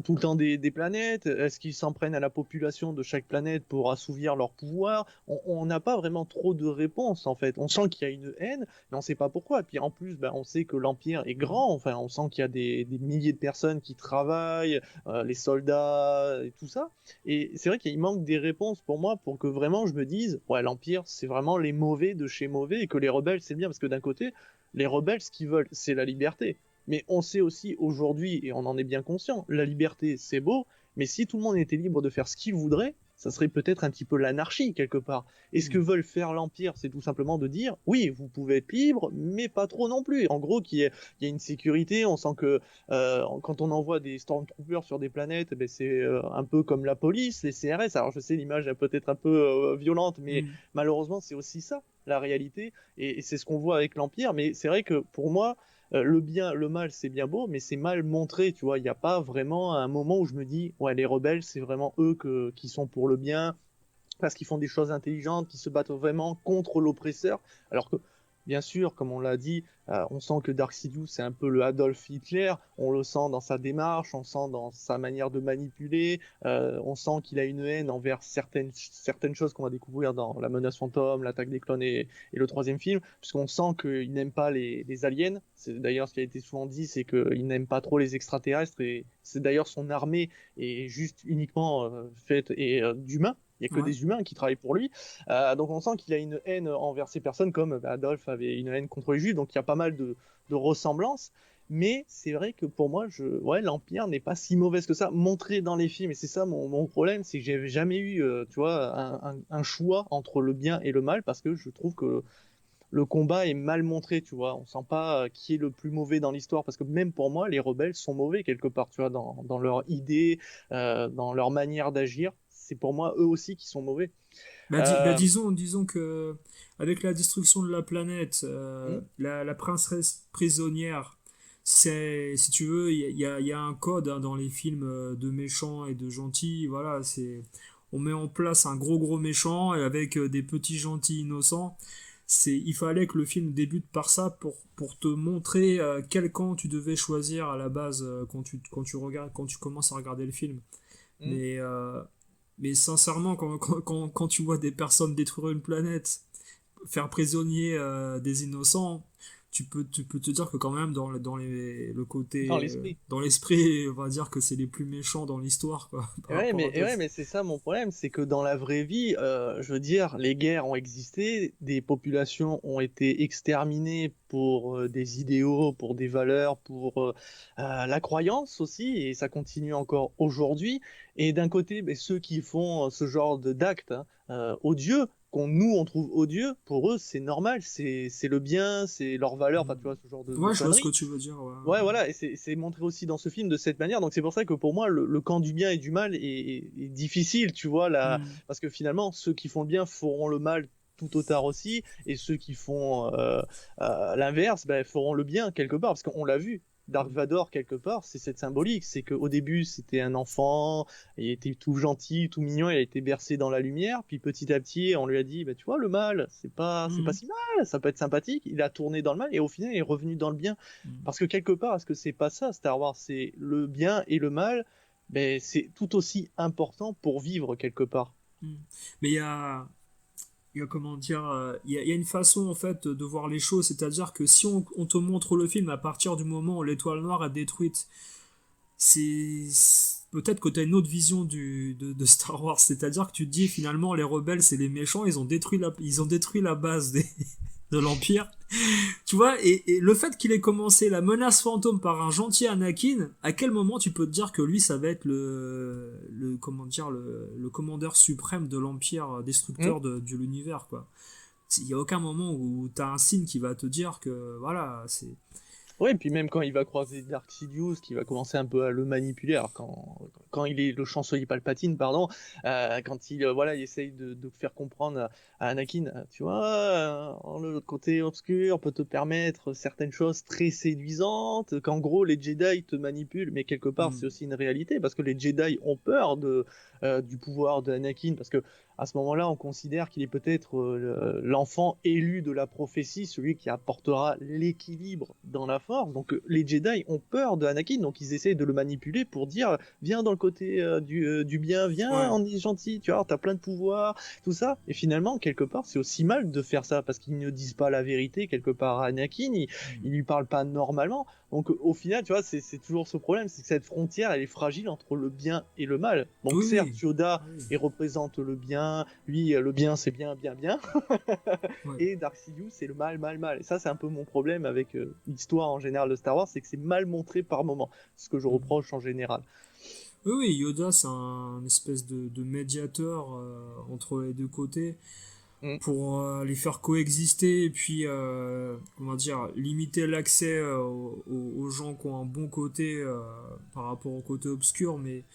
Speaker 1: tout le temps des planètes? Est-ce qu'ils s'en prennent à la population de chaque planète pour assouvir leur pouvoir? On n'a pas vraiment trop de réponses en fait. On sent qu'il y a une haine mais on sait pas pourquoi. Puis en plus, ben, on sait que l'Empire est grand, enfin, on sent qu'il y a des milliers de personnes qui travaillent, les soldats et tout ça. Et c'est vrai qu'il manque des réponses pour moi pour que vraiment je me dise, ouais, l'Empire, c'est vraiment les mauvais de chez mauvais et que les rebelles, c'est bien. Parce que d'un côté, les rebelles, ce qu'ils veulent, c'est la liberté. Mais on sait aussi aujourd'hui, et on en est bien conscient, la liberté, c'est beau, mais si tout le monde était libre de faire ce qu'il voudrait, ça serait peut-être un petit peu l'anarchie quelque part. Et ce que
Speaker 2: Mm.
Speaker 1: veulent faire l'Empire, c'est tout simplement de dire, oui, vous pouvez être libre, mais pas trop non plus. En gros, il y a une sécurité, on sent que quand on envoie des Stormtroopers sur des planètes, ben, c'est un peu comme la police, les CRS. Alors je sais, l'image est peut-être un peu violente, mais
Speaker 2: Mm.
Speaker 1: malheureusement, c'est aussi ça, la réalité. Et c'est ce qu'on voit avec l'Empire. Mais c'est vrai que pour moi, le bien, le mal, c'est bien beau, mais c'est mal montré, tu vois. Il n'y a pas vraiment un moment où je me dis, ouais, les rebelles, c'est vraiment eux qui sont pour le bien, parce qu'ils font des choses intelligentes, qui se battent vraiment contre l'oppresseur. Alors que, bien sûr, comme on l'a dit, on sent que Dark Sidious, c'est un peu le Adolf Hitler, on le sent dans sa démarche, on sent dans sa manière de manipuler, on sent qu'il a une haine envers certaines choses qu'on va découvrir dans La Menace Fantôme, L'Attaque des Clones et le troisième film, puisqu'on sent qu'il n'aime pas les aliens. C'est d'ailleurs ce qui a été souvent dit, c'est qu'il n'aime pas trop les extraterrestres, et c'est d'ailleurs son armée est juste uniquement faite d'humains. Il n'y a que
Speaker 2: Ouais.
Speaker 1: des humains qui travaillent pour lui. Donc on sent qu'il a une haine envers ces personnes, comme Adolphe avait une haine contre les juifs. Donc il y a pas mal de ressemblances. Mais c'est vrai que pour moi, ouais, l'Empire n'est pas si mauvaise que ça, montré dans les films. Et c'est ça mon problème, c'est que j'ai jamais eu, tu vois, un choix entre le bien et le mal, parce que je trouve que le combat est mal montré, tu vois. On sent pas qui est le plus mauvais dans l'histoire, parce que même pour moi, les rebelles sont mauvais quelque part, tu vois, dans leur idée, dans leur manière d'agir. C'est pour moi eux aussi qui sont mauvais.
Speaker 2: Bah,
Speaker 1: Euh,
Speaker 2: disons que avec la destruction de la planète,
Speaker 1: hmm,
Speaker 2: la princesse prisonnière, si tu veux, il y a un code hein, dans les films de méchants et de gentils. Voilà, on met en place un gros méchant et avec des petits gentils innocents. Il fallait que le film débute par ça pour te montrer quel camp tu devais choisir à la base quand tu commences à regarder le film.
Speaker 1: hmm.
Speaker 2: Mais, mais sincèrement, quand tu vois des personnes détruire une planète, faire prisonnier des innocents, tu peux te dire que quand même le
Speaker 1: Dans
Speaker 2: côté,
Speaker 1: l'esprit.
Speaker 2: dans l'esprit, on va dire que c'est les plus méchants dans l'histoire, quoi, par rapport à
Speaker 1: Et
Speaker 2: d'autres.
Speaker 1: ouais, mais c'est ça mon problème, c'est que dans la vraie vie, je veux dire, les guerres ont existé, des populations ont été exterminées pour des idéaux, pour des valeurs, pour la croyance aussi, et ça continue encore aujourd'hui. Et d'un côté, ben, ceux qui font ce genre d'actes hein, odieux, nous on trouve odieux, pour eux c'est normal, c'est le bien, c'est leur valeur, enfin tu vois, ce genre de
Speaker 2: Ouais, je vois ce que
Speaker 1: conneries.
Speaker 2: tu veux dire. Ouais.
Speaker 1: Ouais, voilà, et c'est montré aussi dans ce film de cette manière. Donc c'est pour ça que pour moi, le camp du bien et du mal est difficile, tu vois, là,
Speaker 2: Hmm.
Speaker 1: parce que finalement, ceux qui font le bien feront le mal tout au tard aussi, et ceux qui font l'inverse, ben, feront le bien quelque part, parce qu'on l'a vu. Dark Vador, quelque part, c'est cette symbolique. C'est qu'au début, c'était un enfant, il était tout gentil, tout mignon, il a été bercé dans la lumière, puis petit à petit, on lui a dit, bah, tu vois, le mal, c'est pas
Speaker 2: Hmm.
Speaker 1: si mal, ça peut être sympathique. Il a tourné dans le mal, et au final, il est revenu dans le bien.
Speaker 2: Hmm.
Speaker 1: Parce que quelque part, est-ce que c'est pas ça, Star Wars? C'est le bien et le mal, ben, c'est tout aussi important pour vivre quelque part.
Speaker 2: Hmm. Mais il y a, il y a comment dire, il y a une façon en fait de voir les choses, c'est-à-dire que si on te montre le film à partir du moment où l'étoile noire est détruite, peut-être que tu as une autre vision de Star Wars, c'est-à-dire que tu te dis finalement les rebelles c'est les méchants, ils ont détruit la base de l'Empire. Tu vois, et le fait qu'il ait commencé la menace fantôme par un gentil Anakin, à quel moment tu peux te dire que lui ça va être comment dire, le commandeur suprême de l'Empire
Speaker 1: Hmm.
Speaker 2: destructeur de l'univers, quoi. Il y a aucun moment où t'as un signe qui va te dire que voilà, c'est.
Speaker 1: Ouais, et puis même quand il va croiser Dark Sidious, qui va commencer un peu à le manipuler, alors quand il est le chancelier Palpatine, pardon, quand voilà, il essaye de faire comprendre à Anakin, tu vois, le côté obscur peut te permettre certaines choses très séduisantes, qu'en gros les Jedi te manipulent, mais quelque part c'est
Speaker 2: Hmm.
Speaker 1: aussi une réalité, parce que les Jedi ont peur du pouvoir de Anakin, parce que à ce moment-là, on considère qu'il est peut-être l'enfant élu de la prophétie, celui qui apportera l'équilibre dans la force. Donc les Jedi ont peur de Anakin, donc ils essayent de le manipuler pour dire viens dans le côté du bien, viens,
Speaker 2: Ouais.
Speaker 1: on est gentil, tu vois, t'as plein de pouvoirs, tout ça. Et finalement, quelque part, c'est aussi mal de faire ça parce qu'ils ne disent pas la vérité quelque part à Anakin, ils lui parlent pas normalement. Donc au final, tu vois, c'est toujours ce problème, c'est que cette frontière, elle est fragile entre le bien et le mal. Donc
Speaker 2: Oui,
Speaker 1: certes,
Speaker 2: oui.
Speaker 1: Yoda,
Speaker 2: Oui.
Speaker 1: il représente le bien, lui, le bien, c'est bien, bien, bien,
Speaker 2: Ouais.
Speaker 1: et Dark Sidious, c'est le mal, mal, mal. Et ça, c'est un peu mon problème avec l'histoire en général de Star Wars, c'est que c'est mal montré par moment, ce que je
Speaker 2: Hmm.
Speaker 1: reproche en général.
Speaker 2: Oui, oui, Yoda, c'est un espèce de médiateur entre les deux côtés
Speaker 1: Mm,
Speaker 2: pour les faire coexister et puis, comment dire, limiter l'accès aux gens qui ont un bon côté par rapport au côté obscur. Mais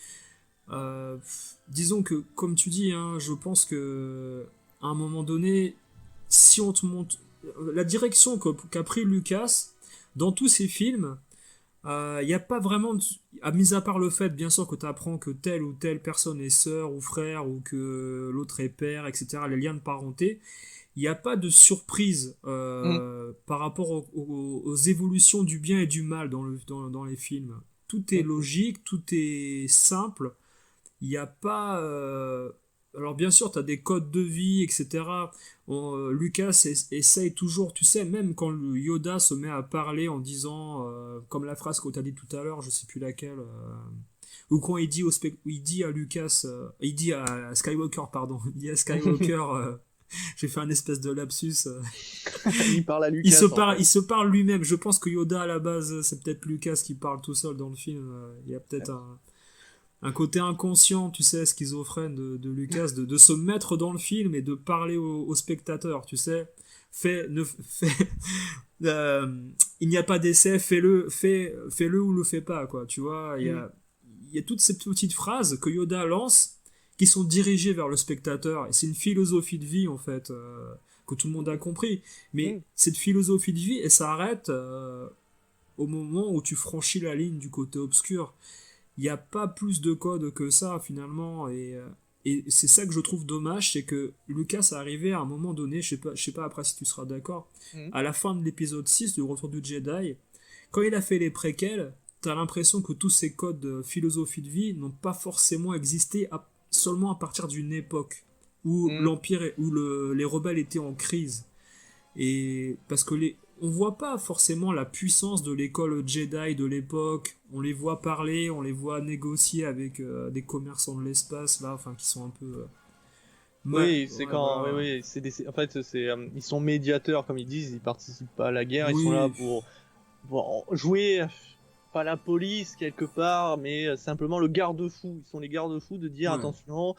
Speaker 2: disons que, comme tu dis, hein, je pense que à un moment donné, si on te montre la direction qu'a pris Lucas dans tous ses films, il n'y a pas vraiment, mis à part le fait, bien sûr, que tu apprends que telle ou telle personne est sœur ou frère ou que l'autre est père, etc., les liens de parenté, il n'y a pas de surprise
Speaker 1: mm,
Speaker 2: par rapport aux évolutions du bien et du mal dans les films. Tout est
Speaker 1: mm,
Speaker 2: logique, tout est simple, il n'y a pas. Alors, bien sûr, tu as des codes de vie, etc. Lucas essaye toujours, tu sais, même quand le Yoda se met à parler en disant, comme la phrase que tu as dit tout à l'heure, je sais plus laquelle, ou quand il dit à Lucas, il dit à Skywalker, pardon, il dit à Skywalker, j'ai fait un espèce de lapsus,
Speaker 1: il parle à
Speaker 2: il se
Speaker 1: Lucas en
Speaker 2: parle,
Speaker 1: fait.
Speaker 2: il se parle lui-même. Je pense que Yoda à la base, c'est peut-être Lucas qui parle tout seul dans le film. Il y a peut-être un côté inconscient, tu sais, schizophrène de Lucas, de se mettre dans le film et de parler au spectateur, tu sais. Euh, il n'y a pas d'essai, fais-le ou le fais pas, quoi. Tu vois,
Speaker 1: Mm,
Speaker 2: il y a toutes ces petites phrases que Yoda lance qui sont dirigées vers le spectateur. Et c'est une philosophie de vie, en fait, que tout le monde a compris. Mais
Speaker 1: mm.
Speaker 2: cette philosophie de vie, elle s'arrête au moment où tu franchis la ligne du côté obscur. Il n'y a pas plus de code que ça finalement et c'est ça que je trouve dommage, c'est que Lucas est arrivé à un moment donné, je sais pas après si tu seras d'accord,
Speaker 1: Mm.
Speaker 2: à la fin de l'épisode 6 du Retour du Jedi, quand il a fait les préquels, t'as l'impression que tous ces codes de philosophie de vie n'ont pas forcément existé seulement à partir d'une époque où
Speaker 1: Mm.
Speaker 2: l'Empire, où les rebelles étaient en crise. Et parce que on voit pas forcément la puissance de l'école Jedi de l'époque. On les voit parler, on les voit négocier avec des commerçants de l'espace là, enfin qui sont un peu
Speaker 1: Oui, c'est
Speaker 2: ouais,
Speaker 1: quand, oui,
Speaker 2: voilà.
Speaker 1: oui, en fait, ils sont médiateurs, comme ils disent, ils participent pas à la guerre, ils sont là
Speaker 2: Oui,
Speaker 1: pour jouer, pas la police quelque part, mais simplement le garde-fou. Ils sont les garde-fous de dire
Speaker 2: ouais.
Speaker 1: attention,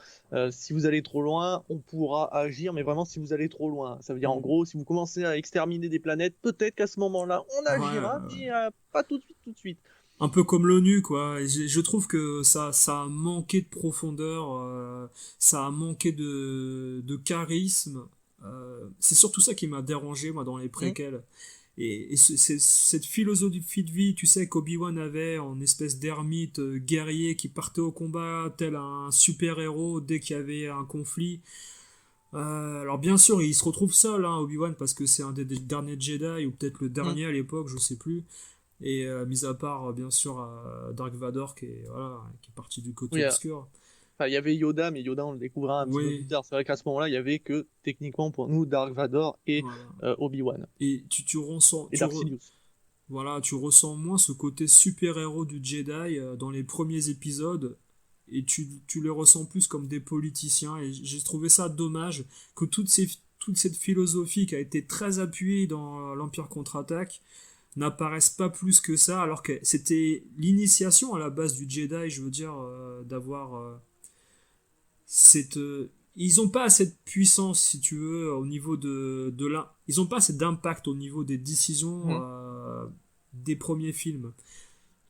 Speaker 1: si vous allez trop loin, on pourra agir, mais vraiment si vous allez trop loin. Ça veut dire en
Speaker 2: Mm.
Speaker 1: gros, si vous commencez à exterminer des planètes, peut-être qu'à ce moment-là, on
Speaker 2: Ouais,
Speaker 1: agira,
Speaker 2: ouais, ouais.
Speaker 1: mais pas tout de suite, tout de suite.
Speaker 2: Un peu comme l'ONU quoi. Et je trouve que ça a manqué de profondeur, ça a manqué de charisme. C'est surtout ça qui m'a dérangé moi dans les
Speaker 1: Hmm,
Speaker 2: préquels. Et c'est cette philosophie de vie, tu sais, qu'Obi-Wan avait en espèce d'ermite guerrier qui partait au combat tel un super-héros dès qu'il y avait un conflit. Alors bien sûr, il se retrouve seul, hein, Obi-Wan, parce que c'est un des derniers Jedi, ou peut-être le
Speaker 1: hmm.
Speaker 2: dernier à l'époque, je sais plus. Et mis à part, bien sûr, Dark Vador qui est parti du côté
Speaker 1: Oui,
Speaker 2: obscur.
Speaker 1: Enfin, il y avait Yoda, mais Yoda, on le découvrira un petit peu plus
Speaker 2: Oui,
Speaker 1: tard. C'est vrai qu'à ce moment-là, il y avait que, techniquement, pour nous, Dark Vador et
Speaker 2: voilà.
Speaker 1: Obi-Wan.
Speaker 2: Et tu ressens,
Speaker 1: Et Darth Sidious.
Speaker 2: voilà, tu ressens moins ce côté super-héros du Jedi dans les premiers épisodes, et tu les ressens plus comme des politiciens, et j'ai trouvé ça dommage que toute cette philosophie qui a été très appuyée dans l'Empire contre-attaque n'apparaisse pas plus que ça, alors que c'était l'initiation à la base du Jedi, je veux dire, d'avoir cette... ils ont pas cette puissance, si tu veux, au niveau de l'un. Ils ont pas assez d'impact au niveau des décisions
Speaker 1: Mhm.
Speaker 2: des premiers films.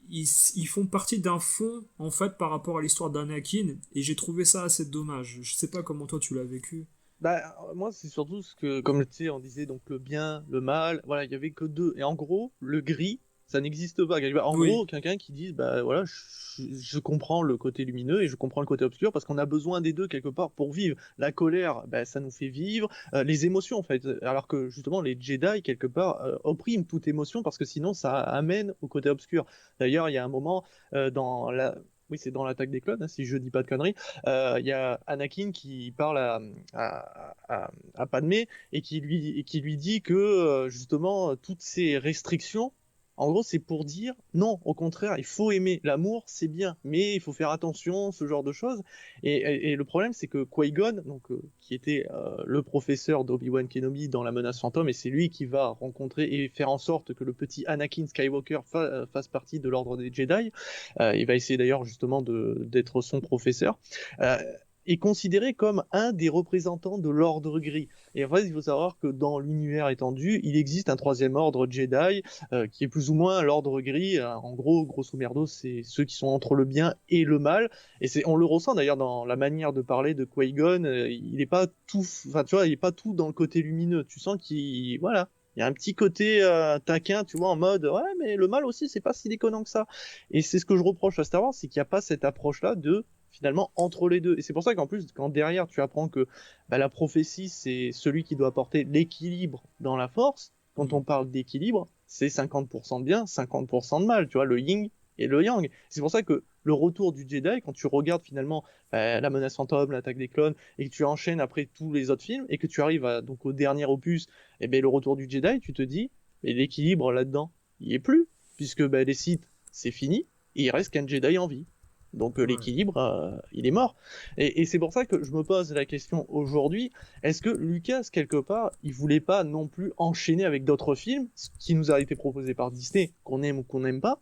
Speaker 2: Ils font partie d'un fond, en fait, par rapport à l'histoire d'Anakin, et j'ai trouvé ça assez dommage. Je sais pas comment toi tu l'as vécu.
Speaker 1: Bah, moi, c'est surtout ce que, comme tu sais, on disait donc le bien, le mal, voilà, il y avait que deux. Et en gros, le gris, ça n'existe pas. En
Speaker 2: Oui,
Speaker 1: gros, quelqu'un qui dit, bah voilà, je comprends le côté lumineux et je comprends le côté obscur parce qu'on a besoin des deux quelque part pour vivre. La colère, bah, ça nous fait vivre, les émotions en fait. Alors que justement, les Jedi, quelque part, oppriment toute émotion parce que sinon, ça amène au côté obscur. D'ailleurs, il y a un moment dans la. Oui, c'est dans l'attaque des clones, hein, si je dis pas de conneries. Il y a Anakin qui parle à Padmé et qui lui dit que justement toutes ces restrictions, en gros, c'est pour dire non, au contraire, il faut aimer l'amour, c'est bien, mais il faut faire attention, ce genre de choses. Et le problème, c'est que Qui-Gon, donc qui était le professeur d'Obi-Wan Kenobi dans La Menace Fantôme, et c'est lui qui va rencontrer et faire en sorte que le petit Anakin Skywalker fasse partie de l'ordre des Jedi. Il va essayer d'ailleurs justement d'être son professeur. Euh, est considéré comme un des représentants de l'ordre gris. Et en fait, il faut savoir que dans l'univers étendu, il existe un troisième ordre Jedi qui est plus ou moins l'ordre gris. En gros, grosso merdo, c'est ceux qui sont entre le bien et le mal. Et on le ressent d'ailleurs dans la manière de parler de Qui-Gon. Il n'est pas tout, enfin tu vois, il est pas tout dans le côté lumineux. Tu sens qu'il, voilà, il y a un petit côté taquin, tu vois, en mode ouais, mais le mal aussi, c'est pas si déconnant que ça. Et c'est ce que je reproche à Star Wars, c'est qu'il n'y a pas cette approche-là de finalement entre les deux. Et c'est pour ça qu'en plus, quand derrière tu apprends que bah, la prophétie, c'est celui qui doit apporter l'équilibre dans la force, quand
Speaker 2: mm,
Speaker 1: on parle d'équilibre, c'est 50% de bien, 50% de mal, tu vois, le yin et le yang. C'est pour ça que le retour du Jedi, quand tu regardes finalement la menace fantôme, l'attaque des clones, et que tu enchaînes après tous les autres films, et que tu arrives donc au dernier opus, et ben le retour du Jedi, tu te dis, mais l'équilibre là-dedans, il est plus, puisque ben, les Sith, c'est fini, et il reste qu'un Jedi en vie. Donc
Speaker 2: ouais.
Speaker 1: l'équilibre, il est mort. Et c'est pour ça que je me pose la question aujourd'hui, est-ce que Lucas, quelque part, il voulait pas non plus enchaîner avec d'autres films, ce qui nous a été proposé par Disney, qu'on aime ou qu'on n'aime pas,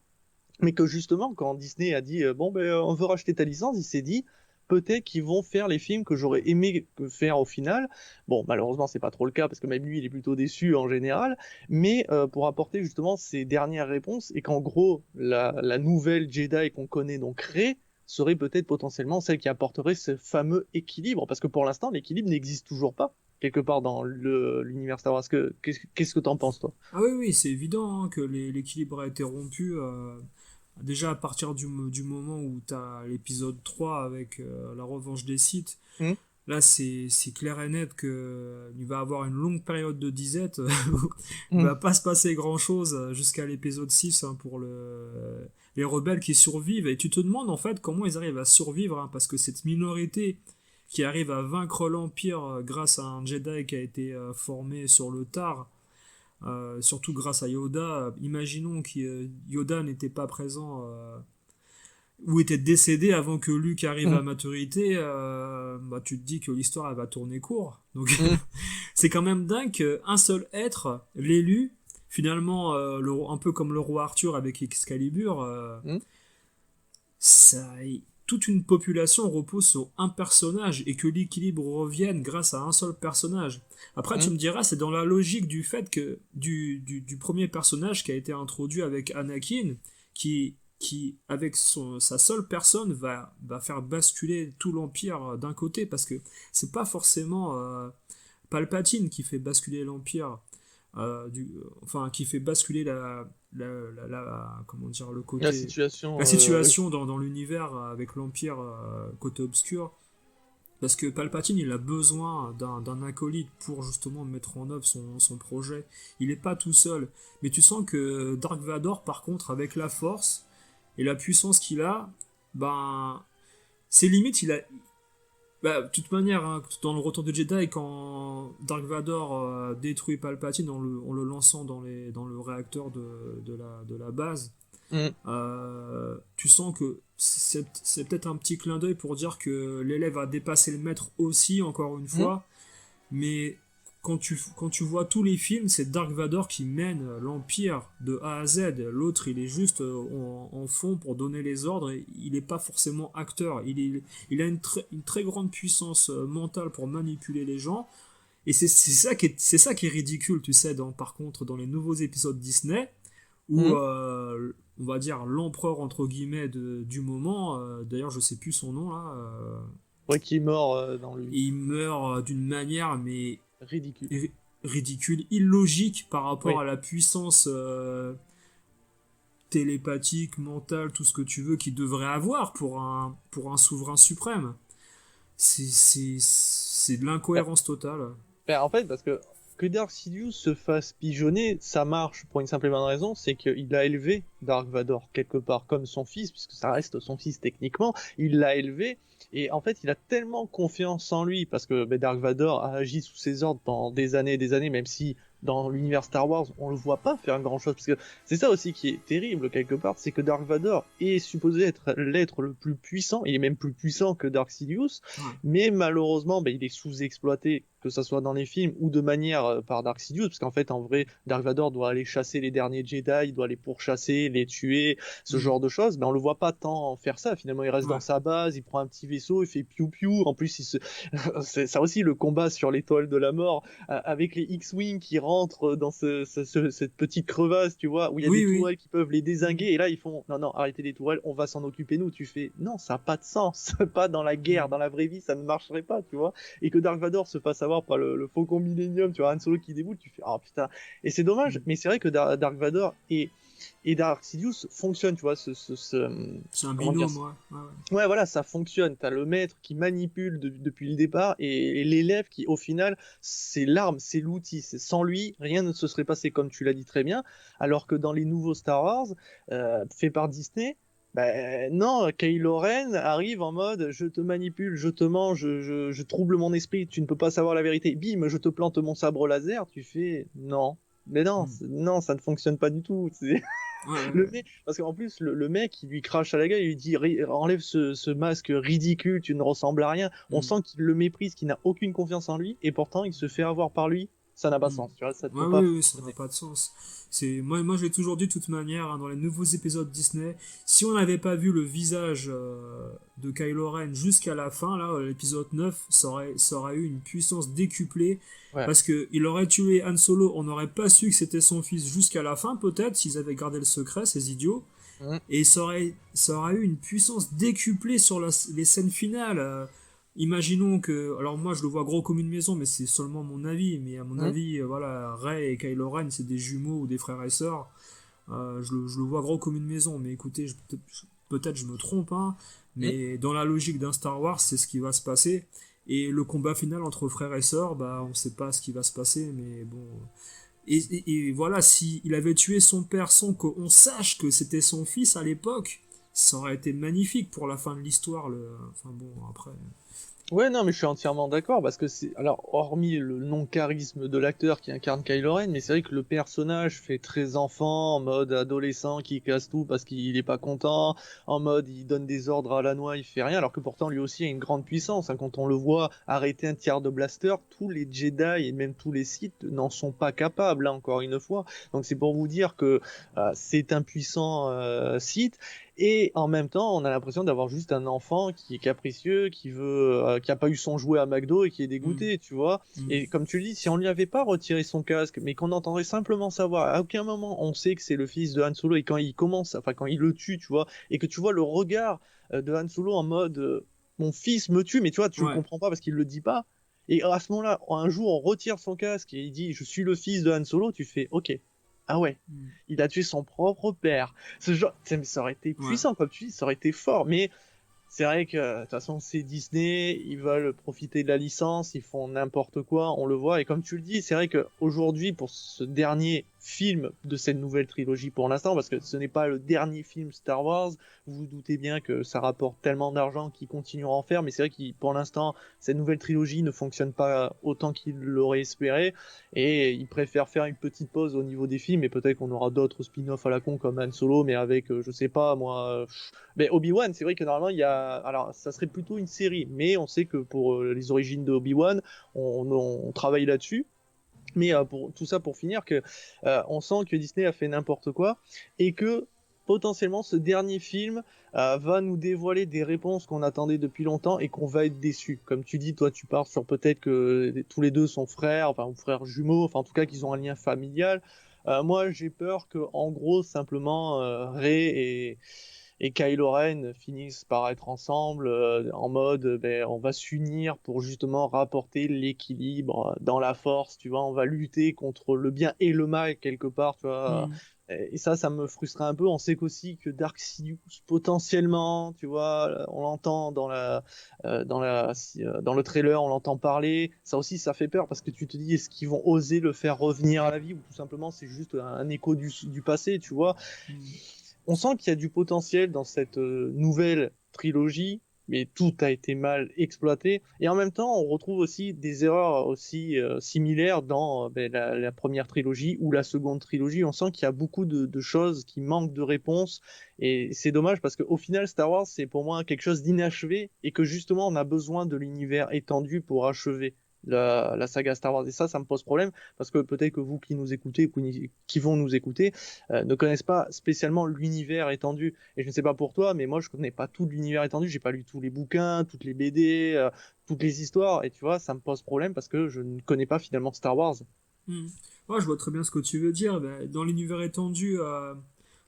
Speaker 1: mais que justement, quand Disney a dit bon, ben, on veut racheter ta licence, il s'est dit peut-être qu'ils vont faire les films que j'aurais aimé faire au final. Bon, malheureusement, c'est pas trop le cas parce que même lui, il est plutôt déçu en général. Mais pour apporter justement ces dernières réponses et qu'en gros, la nouvelle Jedi qu'on connaît donc Rey serait peut-être potentiellement celle qui apporterait ce fameux équilibre parce que pour l'instant, l'équilibre n'existe toujours pas quelque part dans l'univers Star Wars. Qu'est-ce que t'en penses, toi?
Speaker 2: Ah oui, oui, c'est évident hein, que l'équilibre a été rompu. Déjà à partir du moment où tu as l'épisode 3 avec la revanche des Sith,
Speaker 1: Hmm.
Speaker 2: là c'est clair et net qu'il va avoir une longue période de disette où il
Speaker 1: Hmm.
Speaker 2: va pas se passer grand chose jusqu'à l'épisode 6 hein, pour les rebelles qui survivent. Et tu te demandes en fait comment ils arrivent à survivre hein, parce que cette minorité qui arrive à vaincre l'Empire grâce à un Jedi qui a été formé sur le tard, surtout grâce à Yoda. Imaginons que Yoda n'était pas présent ou était décédé avant que Luke arrive
Speaker 1: Hmm.
Speaker 2: à maturité. Bah, tu te dis que l'histoire elle va tourner court. Donc
Speaker 1: Hmm.
Speaker 2: c'est quand même dingue qu'un seul être, l'élu, finalement un peu comme le roi Arthur avec Excalibur,
Speaker 1: Hmm.
Speaker 2: ça, toute une population repose sur un personnage et que l'équilibre revienne grâce à un seul personnage. Après, tu
Speaker 1: Hmm.
Speaker 2: me diras, c'est dans la logique du fait que du premier personnage qui a été introduit avec Anakin, qui avec sa seule personne, va faire basculer tout l'Empire d'un côté, parce que c'est pas forcément Palpatine qui fait basculer l'Empire, enfin, qui fait basculer comment dire, le
Speaker 1: La
Speaker 2: côté la
Speaker 1: situation, oui.
Speaker 2: situation dans l'univers avec l'Empire côté obscur, parce que Palpatine il a besoin d'un acolyte pour justement mettre en œuvre son projet. Il n'est pas tout seul, mais tu sens que Dark Vador par contre avec la force et la puissance qu'il a, ben c'est limite, bah, de toute manière, hein, dans le Retour de Jedi, quand Dark Vador détruit Palpatine en le lançant dans le réacteur de la base,
Speaker 1: Mm.
Speaker 2: tu sens que c'est peut-être un petit clin d'œil pour dire que l'élève a dépassé le maître aussi, encore une
Speaker 1: Mm.
Speaker 2: fois, mais quand tu vois tous les films, c'est Dark Vador qui mène l'Empire de A à Z. L'autre, il est juste en fond pour donner les ordres et il n'est pas forcément acteur. Il a une très grande puissance mentale pour manipuler les gens. Et c'est ça qui est ridicule, tu sais, par contre, dans les nouveaux épisodes Disney, où
Speaker 1: Mm.
Speaker 2: on va dire l'empereur entre guillemets du moment, d'ailleurs je sais plus son nom là,
Speaker 1: Ouais, qui est mort dans le
Speaker 2: il meurt d'une manière mais
Speaker 1: ridicule.
Speaker 2: ridicule, illogique par rapport
Speaker 1: Oui.
Speaker 2: à la puissance télépathique, mentale, tout ce que tu veux qu'il devrait avoir pour un souverain suprême. C'est de
Speaker 1: Bah,
Speaker 2: l'incohérence totale.
Speaker 1: En fait, parce que Dark Sidious se fasse pigeonner, ça marche pour une simple et bonne raison, c'est qu'il a élevé Dark Vador quelque part comme son fils, puisque ça reste son fils techniquement, il l'a élevé, et en fait il a tellement confiance en lui, parce que Dark Vador a agi sous ses ordres pendant des années, même si dans l'univers Star Wars on le voit pas faire grand chose, parce que c'est ça aussi qui est terrible quelque part, c'est que Dark Vador est supposé être l'être le plus puissant, il est même plus puissant que Dark Sidious,
Speaker 2: Ouais.
Speaker 1: mais malheureusement il est sous-exploité, que ça soit dans les films ou de manière par Dark Sidious, parce qu'en fait, en vrai, Dark Vador doit aller chasser les derniers Jedi, il doit les pourchasser, les tuer, ce
Speaker 2: Mm.
Speaker 1: genre de choses, mais on le voit pas tant faire ça, finalement, il reste
Speaker 2: Ouais.
Speaker 1: dans sa base, il prend un petit vaisseau, il fait piou-piou, en plus, c'est ça aussi, le combat sur l'étoile de la mort, avec les X-Wing qui rentrent dans cette petite crevasse, tu vois, où il y a des
Speaker 2: Oui, oui.
Speaker 1: tourelles qui peuvent les
Speaker 2: Mm.
Speaker 1: dézinguer, et là, ils font, non, arrêtez les tourelles, on va s'en occuper nous, tu fais, non, ça n'a pas de sens, pas dans la guerre,
Speaker 2: Mm.
Speaker 1: dans la vraie vie, ça ne marcherait pas, tu vois, et que Dark Vador se fasse avoir par le Faucon Millennium, tu vois, Han Solo qui déboule, tu fais, oh putain. Et c'est dommage,
Speaker 2: Mm.
Speaker 1: mais c'est vrai que Dark Vador et Dark Sidious fonctionnent, tu vois,
Speaker 2: C'est un
Speaker 1: comment dire,
Speaker 2: binôme, ouais. Ouais,
Speaker 1: ouais, voilà, ça fonctionne. T'as le maître qui manipule depuis le départ et l'élève qui, au final, c'est l'arme, c'est l'outil. Sans lui, rien ne se serait passé, comme tu l'as dit très bien. Alors que dans les nouveaux Star Wars, faits par Disney, ben non, Kylo Ren arrive en mode je te manipule, je te mens, je trouble mon esprit, tu ne peux pas savoir la vérité. Bim, je te plante mon sabre laser. Tu fais non. Mais non,
Speaker 2: Mm.
Speaker 1: non, ça ne fonctionne pas du tout.
Speaker 2: Ouais,
Speaker 1: Le
Speaker 2: ouais.
Speaker 1: mec, parce qu'en plus, le mec, il lui crache à la gueule, il lui dit enlève ce masque ridicule, tu ne ressembles à rien. On
Speaker 2: Mm.
Speaker 1: sent qu'il le méprise, qu'il n'a aucune confiance en lui, et pourtant il se fait avoir par lui. Ça n'a pas de
Speaker 2: Mm.
Speaker 1: sens, tu vois, ça ne
Speaker 2: Ouais,
Speaker 1: peut pas
Speaker 2: oui, oui, ça n'a
Speaker 1: fonctionner.
Speaker 2: pas de sens. Moi je l'ai toujours dit de toute manière, hein, dans les nouveaux épisodes Disney, si on n'avait pas vu le visage de Kylo Ren jusqu'à la fin, là, l'épisode 9, ça aurait eu une puissance décuplée,
Speaker 1: Ouais.
Speaker 2: parce que il aurait tué Han Solo, on n'aurait pas su que c'était son fils jusqu'à la fin, peut-être, s'ils avaient gardé le secret, ces idiots,
Speaker 1: Mm.
Speaker 2: et ça aurait eu une puissance décuplée sur les scènes finales. Imaginons que, alors moi je le vois gros comme une maison, mais c'est seulement mon avis. Mais à mon
Speaker 1: Mm.
Speaker 2: avis, voilà, Rey et Kylo Ren, c'est des jumeaux ou des frères et sœurs. Je le vois gros comme une maison. Mais écoutez, peut-être je me trompe, hein,
Speaker 1: Mm.
Speaker 2: mais dans la logique d'un Star Wars, c'est ce qui va se passer. Et le combat final entre frères et sœurs, bah on sait pas ce qui va se passer, mais bon. Et voilà, si il avait tué son père sans qu'on sache que c'était son fils à l'époque, ça aurait été magnifique pour la fin de l'histoire. Enfin bon, après.
Speaker 1: Ouais, non, mais je suis entièrement d'accord parce que c'est, alors, hormis le non-charisme de l'acteur qui incarne Kylo Ren, mais c'est vrai que le personnage fait très enfant, en mode adolescent qui casse tout parce qu'il est pas content, en mode il donne des ordres à la noix, il fait rien, alors que pourtant lui aussi a une grande puissance, hein. Quand on le voit arrêter un tiers de blaster, tous les Jedi et même tous les Sith n'en sont pas capables, hein, encore une fois. Donc c'est pour vous dire que c'est un puissant Sith. Et en même temps, on a l'impression d'avoir juste un enfant qui est capricieux, qui a pas eu son jouet à McDo et qui est
Speaker 2: Mm,
Speaker 1: dégoûté, tu vois.
Speaker 2: mm,
Speaker 1: Et comme tu le dis, si on lui avait pas retiré son casque, mais qu'on entendrait simplement savoir, à aucun moment on sait que c'est le fils de Han Solo et quand il commence, enfin quand il le tue, tu vois, et que tu vois le regard de Han Solo en mode mon fils me tue, mais tu vois, tu le
Speaker 2: ouais.
Speaker 1: comprends pas parce qu'il le dit pas. Et à ce moment-là, un jour, on retire son casque et il dit je suis le fils de Han Solo, tu fais ok. Ah ouais,
Speaker 2: Mm,
Speaker 1: il a tué son propre père. Ce genre, ça aurait été
Speaker 2: ouais.
Speaker 1: puissant, comme tu dis, ça aurait été fort. Mais c'est vrai que, de toute façon, c'est Disney, ils veulent profiter de la licence, ils font n'importe quoi, on le voit. Et comme tu le dis, c'est vrai qu'aujourd'hui, pour ce dernier film de cette nouvelle trilogie pour l'instant, parce que ce n'est pas le dernier film Star Wars. Vous vous doutez bien que ça rapporte tellement d'argent qu'ils continueront à en faire, mais c'est vrai que pour l'instant, cette nouvelle trilogie ne fonctionne pas autant qu'ils l'auraient espéré, et ils préfèrent faire une petite pause au niveau des films, et peut-être qu'on aura d'autres spin-offs à la con comme Han Solo, mais avec, je sais pas, moi... Mais Obi-Wan, c'est vrai que normalement, il y a... Alors, ça serait plutôt une série, mais on sait que pour les origines de Obi-Wan, on travaille là-dessus. Mais pour tout ça, pour finir, que on sent que Disney a fait n'importe quoi et que potentiellement ce dernier film va nous dévoiler des réponses qu'on attendait depuis longtemps et qu'on va être déçus. Comme tu dis, toi, tu pars sur peut-être que tous les deux sont frères, enfin ou frères jumeaux, enfin en tout cas qu'ils ont un lien familial. Moi, j'ai peur que, en gros, simplement Rey et Kylo Ren finissent par être ensemble en mode on va s'unir pour justement rapporter l'équilibre dans la force, tu vois, on va lutter contre le bien et le mal quelque part, tu vois. Et ça me frustrait un peu. On sait qu'aussi que Dark Sidious potentiellement, tu vois, on l'entend dans le trailer, on l'entend parler. Ça aussi, ça fait peur parce que tu te dis, est-ce qu'ils vont oser le faire revenir à la vie ou tout simplement c'est juste un écho du passé, tu vois. On sent qu'il y a du potentiel dans cette nouvelle trilogie, mais tout a été mal exploité. Et en même temps, on retrouve aussi des erreurs aussi similaires dans la première trilogie ou la seconde trilogie. On sent qu'il y a beaucoup de choses qui manquent de réponses. Et c'est dommage parce qu'au final, Star Wars, c'est pour moi quelque chose d'inachevé et que justement, on a besoin de l'univers étendu pour achever la saga Star Wars. Et ça me pose problème parce que peut-être que vous qui nous écoutez, qui vont nous écouter, ne connaissent pas spécialement l'univers étendu. Et je ne sais pas pour toi, mais moi je connais pas tout l'univers étendu. J'ai pas lu tous les bouquins, toutes les BD, toutes les histoires. Et tu vois, ça me pose problème parce que je ne connais pas finalement Star Wars.
Speaker 2: Ouais, je vois très bien ce que tu veux dire. Ben, dans l'univers étendu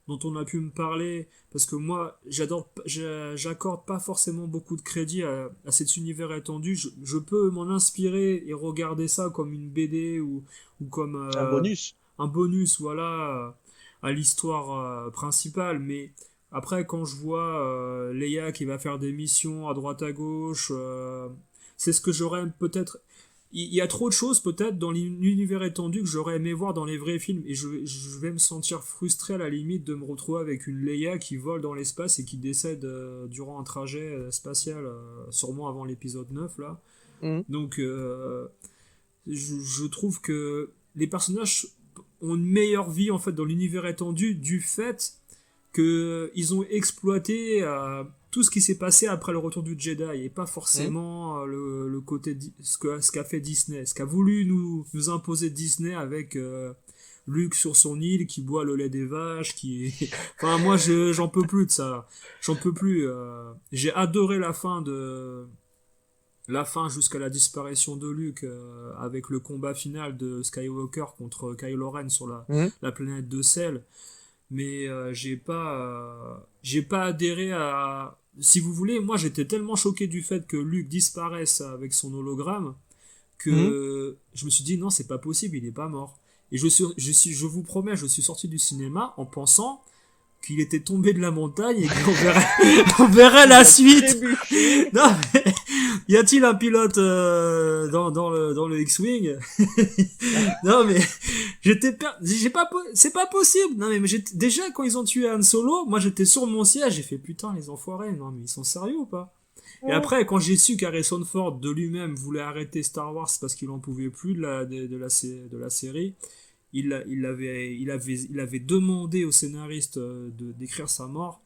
Speaker 2: dont on a pu me parler, parce que moi, j'accorde pas forcément beaucoup de crédit à cet univers étendu. Je peux m'en inspirer et regarder ça comme une BD ou comme
Speaker 1: Un bonus.
Speaker 2: un bonus, voilà, à l'histoire principale. Mais après, quand je vois Leia qui va faire des missions à droite à gauche, c'est ce que j'aurais peut-être. Il y a trop de choses peut-être dans l'univers étendu que j'aurais aimé voir dans les vrais films et je vais me sentir frustré à la limite de me retrouver avec une Leia qui vole dans l'espace et qui décède durant un trajet spatial, sûrement avant l'épisode 9 là. Donc je trouve que les personnages ont une meilleure vie en fait dans l'univers étendu du fait qu'ils ont exploité tout ce qui s'est passé après le retour du Jedi et pas forcément le côté ce qu'a fait Disney, ce qu'a voulu nous imposer Disney avec Luke sur son île qui boit le lait des vaches enfin moi j'en peux plus de ça, j'en peux plus. J'ai adoré la fin jusqu'à la disparition de Luke avec le combat final de Skywalker contre Kylo Ren sur la planète de sel. Mais j'ai pas adhéré à. Si vous voulez, moi j'étais tellement choqué du fait que Luke disparaisse avec son hologramme que je me suis dit non, c'est pas possible, il est pas mort. Et je vous promets, je suis sorti du cinéma en pensant qu'il était tombé de la montagne et qu'on on verrait la suite. Non, mais y a-t-il un pilote dans le X-Wing? Non, mais c'est pas possible. Non, mais déjà quand ils ont tué Han Solo, moi j'étais sur mon siège, j'ai fait putain les enfoirés. Non, mais ils sont sérieux ou pas? Et après, quand j'ai su qu'Harrison Ford de lui-même voulait arrêter Star Wars parce qu'il en pouvait plus de la série, il avait demandé au scénariste d'écrire sa mort.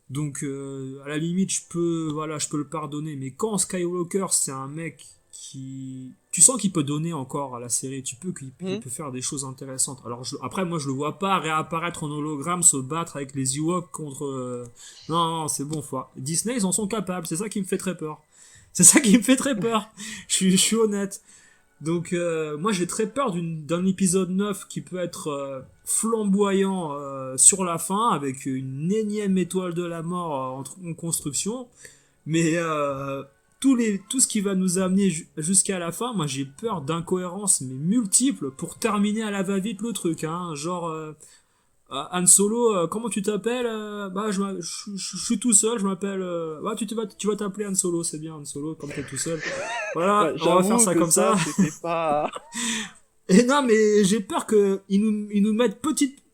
Speaker 2: Donc à la limite je peux le pardonner, mais quand Skywalker c'est un mec qui tu sens qu'il peut donner encore à la série, qu'il peut faire des choses intéressantes. Alors après moi je le vois pas réapparaître en hologramme, se battre avec les Ewoks contre non, c'est bon, Disney ils en sont capables, c'est ça qui me fait très peur. Je suis honnête. Donc moi j'ai très peur d'un épisode 9 qui peut être flamboyant sur la fin avec une énième étoile de la mort en construction, mais tout ce qui va nous amener jusqu'à la fin, moi j'ai peur d'incohérences mais multiples pour terminer à la va-vite le truc, hein, genre Han Solo, comment tu t'appelles? Bah je suis tout seul, je m'appelle bah tu vas t'appeler Han Solo, c'est bien Han Solo comme t'es tout seul. Voilà,
Speaker 1: Ouais,
Speaker 2: on va faire ça comme ça.
Speaker 1: C'était pas
Speaker 2: Et non, mais j'ai peur que ils nous mettent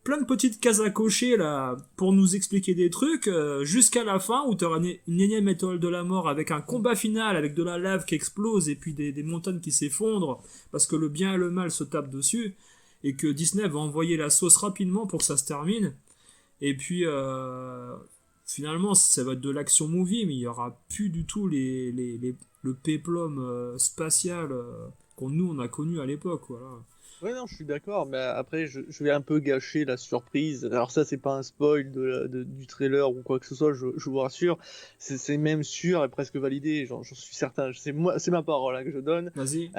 Speaker 2: plein de petites cases à cocher là pour nous expliquer des trucs jusqu'à la fin où t'auras une énième étoile de la mort avec un combat final avec de la lave qui explose et puis des montagnes qui s'effondrent parce que le bien et le mal se tapent dessus et que Disney va envoyer la sauce rapidement pour que ça se termine. Et puis finalement ça va être de l'action movie mais il y aura plus du tout le péplum spatial qu'on nous on a connu à l'époque, voilà.
Speaker 1: Ouais, non, je suis d'accord, mais après, je vais un peu gâcher la surprise. Alors ça, c'est pas un spoil du trailer ou quoi que ce soit, je vous rassure. C'est même sûr et presque validé, j'en suis certain. C'est moi, c'est ma parole hein, que je donne.
Speaker 2: Vas-y.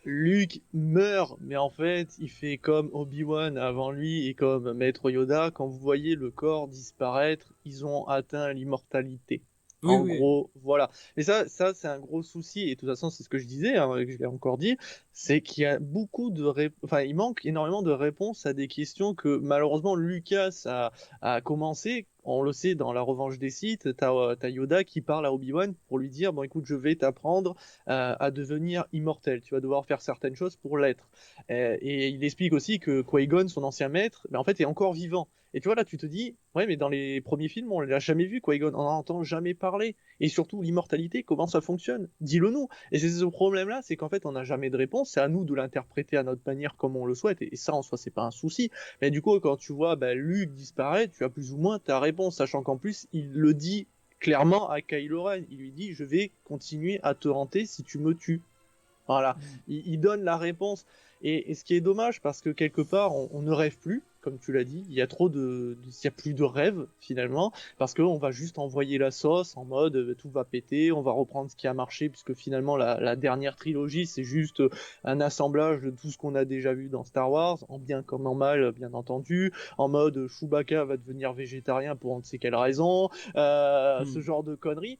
Speaker 1: Luke meurt, mais en fait, il fait comme Obi-Wan avant lui et comme Maître Yoda. Quand vous voyez le corps disparaître, ils ont atteint l'immortalité.
Speaker 2: Oui,
Speaker 1: En
Speaker 2: oui.
Speaker 1: gros, voilà. Et ça c'est un gros souci. Et de toute façon, c'est ce que je disais, hein, et que je l'ai encore dit, c'est qu'il y a beaucoup enfin, il manque énormément de réponses à des questions que malheureusement Lucas a commencé. On le sait dans La Revanche des Sith, t'as Yoda qui parle à Obi-Wan pour lui dire, bon écoute, je vais t'apprendre à devenir immortel. Tu vas devoir faire certaines choses pour l'être. Et il explique aussi que Qui-Gon, son ancien maître, en fait, est encore vivant. Et tu vois, là, tu te dis, ouais, mais dans les premiers films, on l'a jamais vu, Qui-Gon, on n'en entend jamais parler. Et surtout, l'immortalité, comment ça fonctionne? Dis-le nous. Et c'est ce problème-là, c'est qu'en fait, on n'a jamais de réponse. C'est à nous de l'interpréter à notre manière comme on le souhaite. Et ça, en soi, c'est pas un souci. Mais du coup, quand tu vois Luke disparaître, tu as plus ou moins ta réponse, sachant qu'en plus, il le dit clairement à Kylo Ren. Il lui dit, je vais continuer à te hanter si tu me tues. Voilà, il donne la réponse. Et ce qui est dommage, parce que quelque part, on ne rêve plus, comme tu l'as dit, il y a il y a plus de rêve finalement, parce qu'on va juste envoyer la sauce en mode tout va péter, on va reprendre ce qui a marché, puisque finalement la dernière trilogie, c'est juste un assemblage de tout ce qu'on a déjà vu dans Star Wars, en bien comme en mal, bien entendu, en mode Chewbacca va devenir végétarien pour on ne sait quelle raison, ce genre de conneries.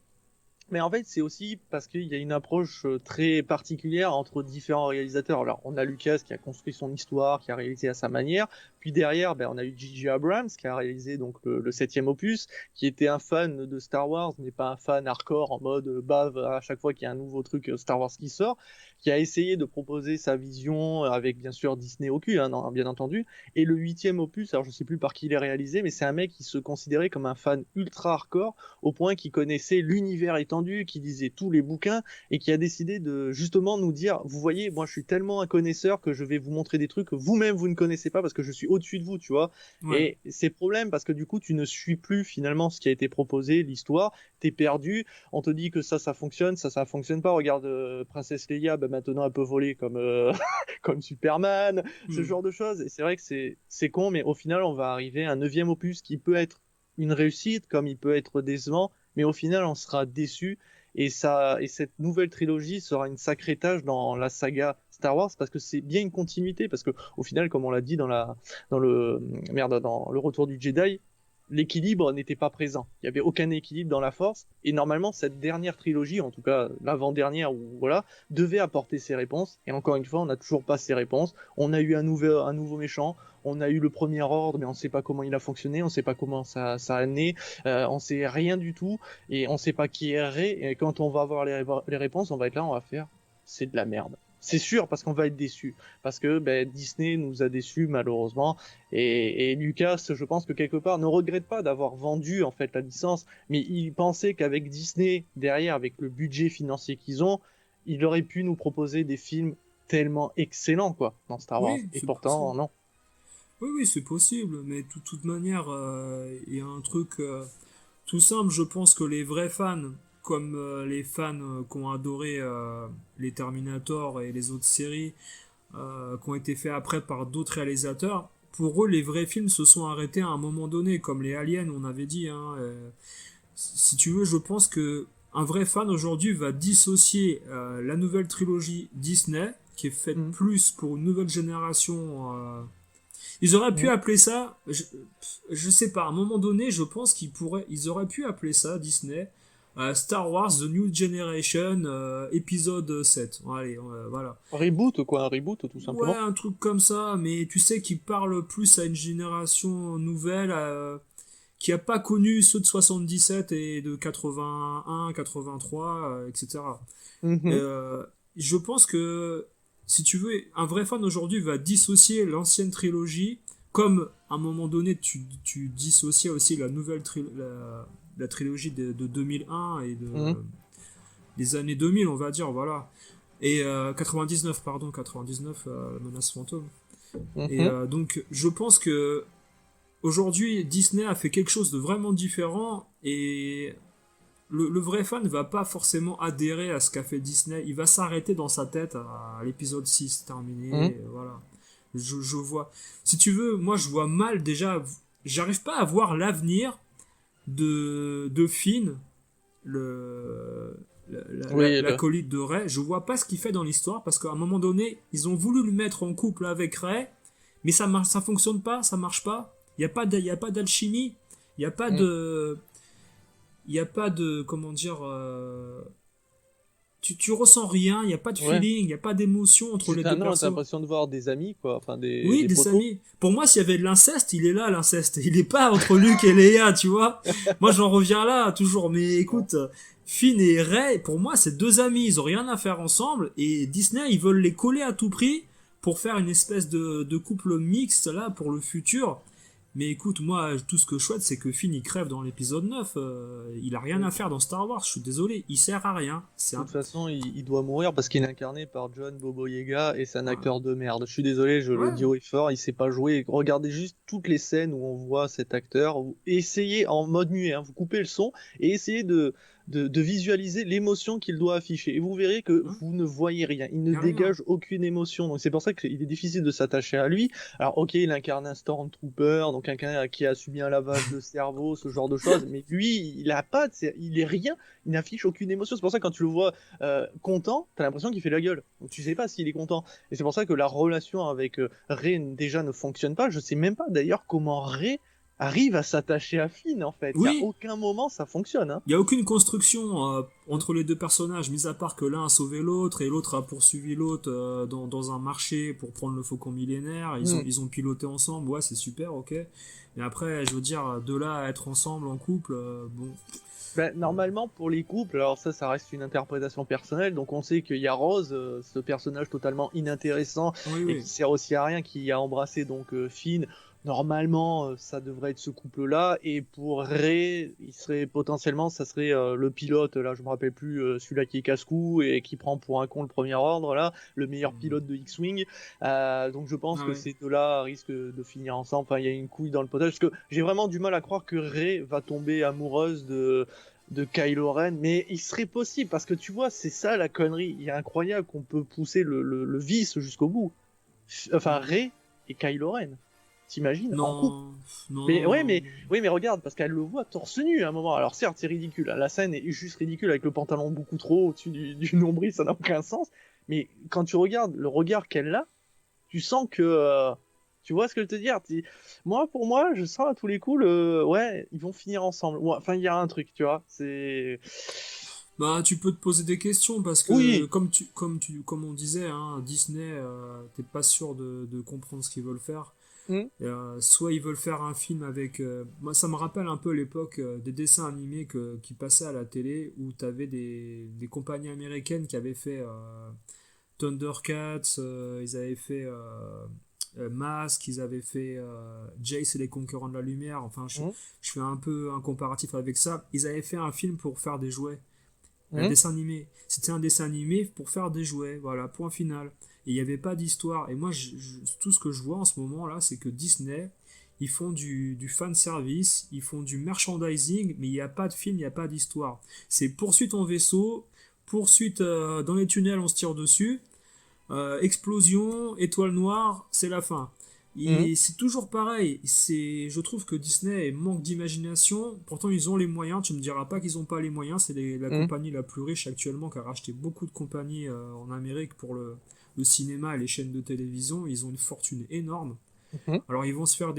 Speaker 1: Mais en fait, c'est aussi parce qu'il y a une approche très particulière entre différents réalisateurs. Alors, on a Lucas qui a construit son histoire, qui a réalisé à sa manière. Puis derrière, on a eu J.J. Abrams qui a réalisé donc le septième opus, qui était un fan de Star Wars, mais pas un fan hardcore en mode bave à chaque fois qu'il y a un nouveau truc Star Wars qui sort, qui a essayé de proposer sa vision avec bien sûr Disney au cul, hein, bien entendu. Et le huitième opus, alors je sais plus par qui il est réalisé, mais c'est un mec qui se considérait comme un fan ultra hardcore au point qu'il connaissait l'univers étendu, qui lisait tous les bouquins et qui a décidé de justement nous dire, vous voyez, moi je suis tellement un connaisseur que je vais vous montrer des trucs que vous-même vous ne connaissez pas parce que je suis au-dessus de vous, tu vois.
Speaker 2: Ouais.
Speaker 1: Et c'est problème parce que du coup tu ne suis plus finalement ce qui a été proposé, l'histoire, t'es perdu, on te dit que ça fonctionne, ça fonctionne pas. Regarde Princesse Leia, maintenant elle peut voler comme comme Superman, ce
Speaker 2: Hmm.
Speaker 1: genre de choses. Et c'est vrai que c'est con, mais au final on va arriver à un neuvième opus qui peut être une réussite comme il peut être décevant, mais au final on sera déçu et cette nouvelle trilogie sera une sacrée tâche dans la saga Star Wars parce que c'est bien une continuité parce que au final comme on l'a dit dans le dans le retour du Jedi, l'équilibre n'était pas présent. Il y avait aucun équilibre dans la Force et normalement cette dernière trilogie, en tout cas l'avant-dernière ou voilà, devait apporter ses réponses et encore une fois, on n'a toujours pas ces réponses. On a eu un nouveau méchant, on a eu le premier ordre, mais on ne sait pas comment il a fonctionné, on ne sait pas comment ça a né, on sait rien du tout, et on ne sait pas qui est Rey, et quand on va avoir les réponses, on va être là, on va faire, c'est de la merde. C'est sûr, parce qu'on va être déçu. Parce que Disney nous a déçus, malheureusement. Et Lucas, je pense que quelque part, ne regrette pas d'avoir vendu en fait la licence, mais il pensait qu'avec Disney, derrière, avec le budget financier qu'ils ont, il aurait pu nous proposer des films tellement excellents, quoi, dans Star Wars.
Speaker 2: Oui,
Speaker 1: Et
Speaker 2: c'est
Speaker 1: pourtant,
Speaker 2: possible.
Speaker 1: non.
Speaker 2: Oui, oui, c'est possible, mais de toute manière, il y a un truc tout simple. Je pense que les vrais fans, comme les fans qui ont adoré les Terminator et les autres séries qui ont été faits après par d'autres réalisateurs, pour eux, les vrais films se sont arrêtés à un moment donné, comme les Aliens, on avait dit. Hein, si tu veux, je pense que un vrai fan aujourd'hui va dissocier la nouvelle trilogie Disney, qui est faite
Speaker 1: Mm.
Speaker 2: plus pour une nouvelle génération. Ils auraient pu
Speaker 1: Mm.
Speaker 2: appeler ça, je sais pas, à un moment donné, je pense ils auraient pu appeler ça Disney Star Wars The New Generation épisode 7. Allez, voilà.
Speaker 1: Reboot, quoi, un reboot, tout
Speaker 2: Ouais,
Speaker 1: simplement.
Speaker 2: un truc comme ça, mais tu sais, qui parle plus à une génération nouvelle qui a pas connu ceux de 77 et de 81, 83, etc.
Speaker 1: Mhm.
Speaker 2: Euh, je pense que si tu veux, un vrai fan aujourd'hui va dissocier l'ancienne trilogie, comme à un moment donné tu dissociais aussi la trilogie de 2001 et
Speaker 1: Mhm,
Speaker 2: des années 2000, on va dire, voilà. Et 99, pardon, 99, Menace Fantôme. Et
Speaker 1: mhm.
Speaker 2: donc, je pense que aujourd'hui, Disney a fait quelque chose de vraiment différent et le vrai fan va pas forcément adhérer à ce qu'a fait Disney. Il va s'arrêter dans sa tête à l'épisode 6 terminé.
Speaker 1: Mhm.
Speaker 2: Voilà. Je vois. Si tu veux, moi je vois mal déjà. J'arrive pas à voir l'avenir de Finn,
Speaker 1: Oui,
Speaker 2: l'acolyte de Rey. Je vois pas ce qu'il fait dans l'histoire parce qu'à un moment donné, ils ont voulu le mettre en couple avec Rey, mais ça fonctionne pas, ça marche pas. Y a pas d'alchimie. Il y a pas
Speaker 1: mhm.
Speaker 2: de, il y a pas de, comment dire, tu ressens rien, il n'y a pas de
Speaker 1: Ouais.
Speaker 2: feeling, il n'y a pas d'émotion entre les deux
Speaker 1: Non, t'as
Speaker 2: persos.
Speaker 1: l'impression de voir des amis, quoi, enfin
Speaker 2: Oui,
Speaker 1: des
Speaker 2: des
Speaker 1: potos.
Speaker 2: amis. Pour moi, s'il y avait de l'inceste, il est là, l'inceste. Il est pas entre Luke et Leia, tu vois. Moi, j'en reviens là, toujours. Mais
Speaker 1: Ouais.
Speaker 2: écoute, Finn et Rey, pour moi, c'est deux amis. Ils ont rien à faire ensemble. Et Disney, ils veulent les coller à tout prix pour faire une espèce de couple mixte, là, pour le futur. Mais écoute, moi, tout ce que je souhaite, c'est que Finn, il crève dans l'épisode 9. Il a rien à faire dans Star Wars, je suis désolé. Il sert à rien. C'est
Speaker 1: De toute
Speaker 2: un...
Speaker 1: façon, il doit mourir parce qu'il est incarné par John Boyega et c'est un
Speaker 2: Ouais.
Speaker 1: acteur de merde. Je suis désolé, je le
Speaker 2: Ouais.
Speaker 1: dis haut et fort, il sait pas jouer. Regardez juste toutes les scènes où on voit cet acteur. Essayez en mode muet, hein, vous coupez le son et essayez de visualiser l'émotion qu'il doit afficher. Et vous verrez que
Speaker 2: Hein.
Speaker 1: vous ne voyez rien. Il ne
Speaker 2: Y a rien.
Speaker 1: dégage aucune émotion. Donc c'est pour ça qu'il est difficile de s'attacher à lui. Alors ok, il incarne un Stormtrooper, donc quelqu'un qui a subi un lavage de cerveau, ce genre de choses. Mais lui, il a pas, il est rien. Il n'affiche aucune émotion. C'est pour ça que quand tu le vois content, t'as l'impression qu'il fait la gueule. Donc tu sais pas s'il est content. Et c'est pour ça que la relation avec Rey déjà ne fonctionne pas. Je sais même pas d'ailleurs comment Rey arrive à s'attacher à Finn en fait. Il y a
Speaker 2: Oui,
Speaker 1: aucun moment ça fonctionne. Hein.
Speaker 2: il n'y a aucune construction
Speaker 1: Mm.
Speaker 2: entre les deux personnages, mis à part que l'un a sauvé l'autre et l'autre a poursuivi l'autre dans un marché pour prendre le faucon millénaire.
Speaker 1: Mm.
Speaker 2: Ils ont piloté ensemble, ouais, c'est super, ok. Mais après, je veux dire, de là à être ensemble en couple, bon.
Speaker 1: Ben, normalement pour les couples, alors ça reste une interprétation personnelle. Donc on sait qu'il y a Rose, ce personnage totalement inintéressant
Speaker 2: Oui,
Speaker 1: et
Speaker 2: oui.
Speaker 1: qui sert aussi à rien, qui a embrassé donc Finn. Normalement, ça devrait être ce couple-là. Et pour Rey, il serait potentiellement, ça serait le pilote. Là, je me rappelle plus celui-là qui est casse-cou et qui prend pour un con le premier ordre là, le meilleur pilote de X-wing. Donc je pense
Speaker 2: Ah
Speaker 1: que
Speaker 2: oui.
Speaker 1: ces deux-là risquent de finir ensemble. Enfin, il y a une couille dans le potage parce que j'ai vraiment du mal à croire que Rey va tomber amoureuse de Kylo Ren, mais il serait possible parce que tu vois, c'est ça la connerie. Il est incroyable qu'on peut pousser le vice jusqu'au bout. Enfin,
Speaker 2: Mm.
Speaker 1: Rey et Kylo Ren, t'imagines, en couple.
Speaker 2: Non, non,
Speaker 1: Mais
Speaker 2: non,
Speaker 1: ouais,
Speaker 2: non.
Speaker 1: mais oui, mais regarde, parce qu'elle le voit torse nu à un moment. Alors certes, c'est ridicule. Hein, la scène est juste ridicule avec le pantalon beaucoup trop au-dessus du nombril, ça n'a aucun sens. Mais quand tu regardes le regard qu'elle a, tu sens que tu vois ce que je veux te dire. Moi, pour moi, je sens à tous les coups ouais, ils vont finir ensemble. Ouais, enfin, il y a un truc, tu vois. C'est
Speaker 2: Bah, tu peux te poser des questions parce que,
Speaker 1: oui.
Speaker 2: comme on disait, hein, Disney, t'es pas sûr de comprendre ce qu'ils veulent faire.
Speaker 1: Hmm,
Speaker 2: Soit ils veulent faire un film avec. Moi, ça me rappelle un peu l'époque des dessins animés qui passaient à la télé où t'avais des compagnies américaines qui avaient fait Thundercats, ils avaient fait Mask, ils avaient fait Jace et les Conquérants de la Lumière. Enfin,
Speaker 1: hmm,
Speaker 2: je fais un peu un comparatif avec ça. Ils avaient fait un film pour faire des jouets. Un
Speaker 1: hmm.
Speaker 2: dessin animé. C'était un dessin animé pour faire des jouets. Voilà, point final. Et il n'y avait pas d'histoire. Et moi, tout ce que je vois en ce moment là, c'est que Disney, ils font du fan service, ils font du merchandising, mais il n'y a pas de film, il n'y a pas d'histoire. C'est poursuite en vaisseau, poursuite dans les tunnels, on se tire dessus, explosion, étoile noire, c'est la fin.
Speaker 1: Mhm,
Speaker 2: Et c'est toujours pareil. Je trouve que Disney manque d'imagination. Pourtant, ils ont les moyens. Tu me diras pas qu'ils n'ont pas les moyens. C'est la
Speaker 1: mhm,
Speaker 2: compagnie la plus riche actuellement qui a racheté beaucoup de compagnies en Amérique pour le cinéma et les chaînes de télévision. Ils ont une fortune énorme.
Speaker 1: mhm.
Speaker 2: Alors, ils vont se faire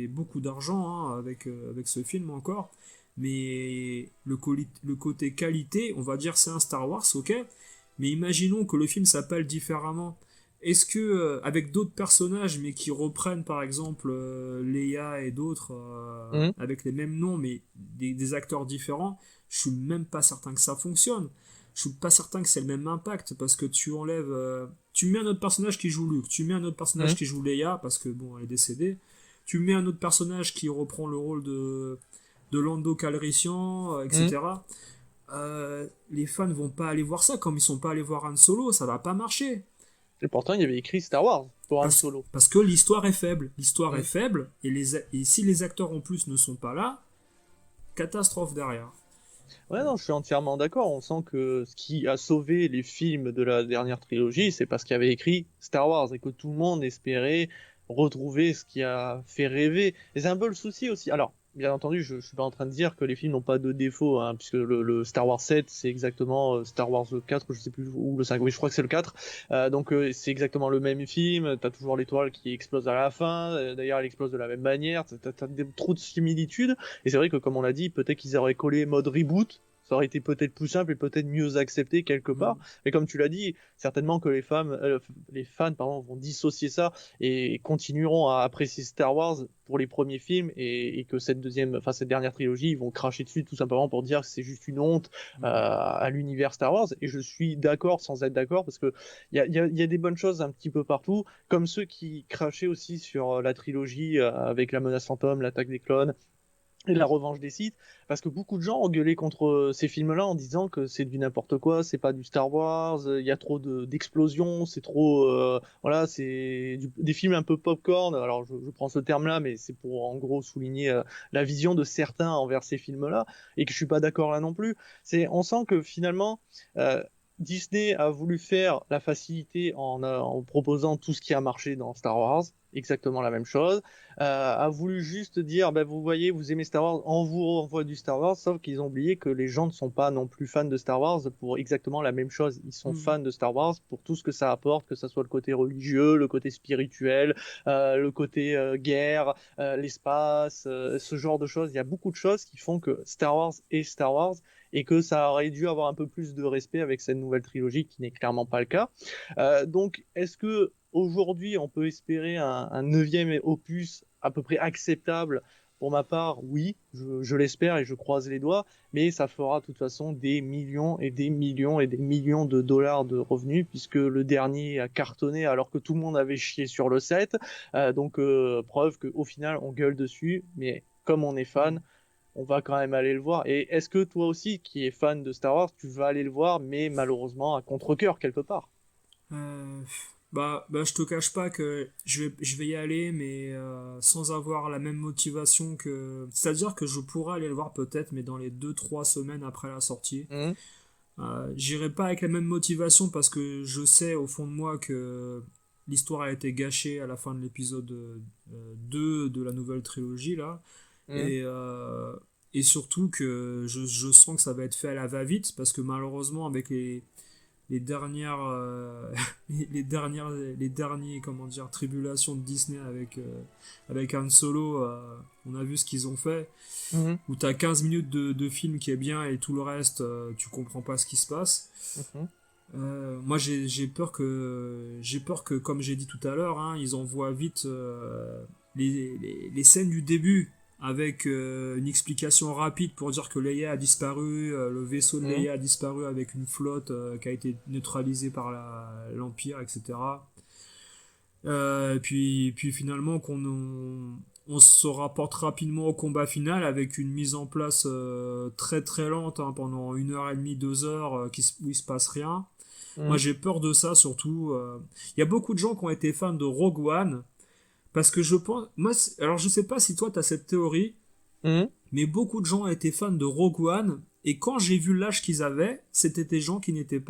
Speaker 2: beaucoup d'argent hein, avec ce film encore. Mais le côté qualité, on va dire c'est un Star Wars, ok. Mais imaginons que le film s'appelle différemment. Est-ce que, avec d'autres personnages, mais qui reprennent par exemple Leia et d'autres,
Speaker 1: Mhm.
Speaker 2: avec les mêmes noms, mais des acteurs différents, je suis même pas certain que ça fonctionne. je suis pas certain que c'est le même impact parce que tu enlèves, tu mets un autre personnage qui joue Luke, tu mets un autre personnage
Speaker 1: Mhm.
Speaker 2: qui joue Leia parce que bon, elle est décédée, tu mets un autre personnage qui reprend le rôle de Lando Calrissian,
Speaker 1: Mhm.
Speaker 2: etc. Les fans vont pas aller voir ça comme ils sont pas allés voir Han Solo, ça va pas marcher.
Speaker 1: Et pourtant, il y avait écrit Star Wars pour Han
Speaker 2: Parce,
Speaker 1: Solo.
Speaker 2: parce que l'histoire est faible. L'histoire est
Speaker 1: Mhm.
Speaker 2: faible, et si les acteurs en plus ne sont pas là, catastrophe derrière.
Speaker 1: Ouais, non, je suis entièrement d'accord. On sent que ce qui a sauvé les films de la dernière trilogie, c'est parce qu'il y avait écrit Star Wars et que tout le monde espérait retrouver ce qui a fait rêver. Et c'est un peu le souci aussi. Alors, bien entendu, je suis pas en train de dire que les films n'ont pas de défauts, hein, puisque le Star Wars 7, c'est exactement Star Wars 4, je sais plus, ou le 5, oui, je crois que c'est le 4. Donc, c'est exactement le même film. T'as toujours l'étoile qui explose à la fin. D'ailleurs, elle explose de la même manière. T'as trop de similitudes. Et c'est vrai que, comme on l'a dit, peut-être qu'ils auraient collé mode reboot. Ça aurait été peut-être plus simple et peut-être mieux accepté quelque part.
Speaker 2: Mm.
Speaker 1: Mais comme tu l'as dit, certainement que les fans, pardon, vont dissocier ça et continueront à apprécier Star Wars pour les premiers films et que cette dernière trilogie, ils vont cracher dessus tout simplement pour dire que c'est juste une honte
Speaker 2: Mm.
Speaker 1: à l'univers Star Wars. Et je suis d'accord sans être d'accord parce que il y a des bonnes choses un petit peu partout, comme ceux qui crachaient aussi sur la trilogie avec la menace fantôme, l'attaque des clones et la revanche des Sith, parce que beaucoup de gens ont gueulé contre ces films-là en disant que c'est du n'importe quoi, c'est pas du Star Wars, il y a trop d'explosions, c'est trop, voilà, des films un peu popcorn. Alors je prends ce terme-là, mais c'est pour en gros souligner la vision de certains envers ces films-là, et que je suis pas d'accord là non plus. On sent que finalement, euh, Disney a voulu faire la facilité en proposant tout ce qui a marché dans Star Wars, exactement la même chose, a voulu juste dire, bah, vous voyez, vous aimez Star Wars, on vous renvoie du Star Wars, sauf qu'ils ont oublié que les gens ne sont pas non plus fans de Star Wars pour exactement la même chose. Ils sont
Speaker 2: Mm.
Speaker 1: fans de Star Wars pour tout ce que ça apporte, que ce soit le côté religieux, le côté spirituel, le côté guerre, l'espace, ce genre de choses. Il y a beaucoup de choses qui font que Star Wars est Star Wars et que ça aurait dû avoir un peu plus de respect avec cette nouvelle trilogie qui n'est clairement pas le cas. Donc, est-ce que aujourd'hui on peut espérer un neuvième opus à peu près acceptable? Pour ma part, oui, je l'espère et je croise les doigts, mais ça fera de toute façon des millions et des millions et des millions de dollars de revenus, puisque le dernier a cartonné alors que tout le monde avait chié sur le 7. Donc, preuve qu'au final, on gueule dessus, mais comme on est fan,
Speaker 2: Mm.
Speaker 1: on va quand même aller le voir. Et est-ce que toi aussi, qui es fan de Star Wars, tu vas aller le voir, mais malheureusement à contre-cœur quelque part?
Speaker 2: Euh, bah, je te cache pas que je vais y aller, mais sans avoir la même motivation que. C'est-à-dire que je pourrais aller le voir peut-être, mais dans les 2 3 semaines après la sortie.
Speaker 1: Mhm.
Speaker 2: J'irai pas avec la même motivation parce que je sais au fond de moi que l'histoire a été gâchée à la fin de l'épisode 2 de la nouvelle trilogie là.
Speaker 1: Mhm.
Speaker 2: Et, euh, et surtout que je sens que ça va être fait à la va-vite parce que malheureusement avec les dernières, les derniers comment dire tribulations de Disney avec Han Solo, on a vu ce qu'ils ont fait,
Speaker 1: Mhm.
Speaker 2: où t'as 15 minutes de film qui est bien et tout le reste tu comprends pas ce qui se passe.
Speaker 1: Mhm.
Speaker 2: Moi j'ai peur que comme j'ai dit tout à l'heure hein, ils envoient vite les scènes du début avec une explication rapide pour dire que Leia a disparu, le vaisseau de
Speaker 1: Mhm.
Speaker 2: Leia a disparu avec une flotte qui a été neutralisée par l'Empire, etc. Puis finalement on se rapporte rapidement au combat final avec une mise en place très très lente hein, pendant 1 heure et demie, 2 heures où il se passe rien. Moi
Speaker 1: Mhm.
Speaker 2: j'ai peur de ça surtout. Il y a beaucoup de gens qui ont été fans de Rogue One parce que je pense. Alors je sais pas si toi t'as cette théorie,
Speaker 1: Mhm.
Speaker 2: mais beaucoup de gens étaient fans de Rogue One. Et quand j'ai vu l'âge qu'ils avaient, c'était des gens qui n'avaient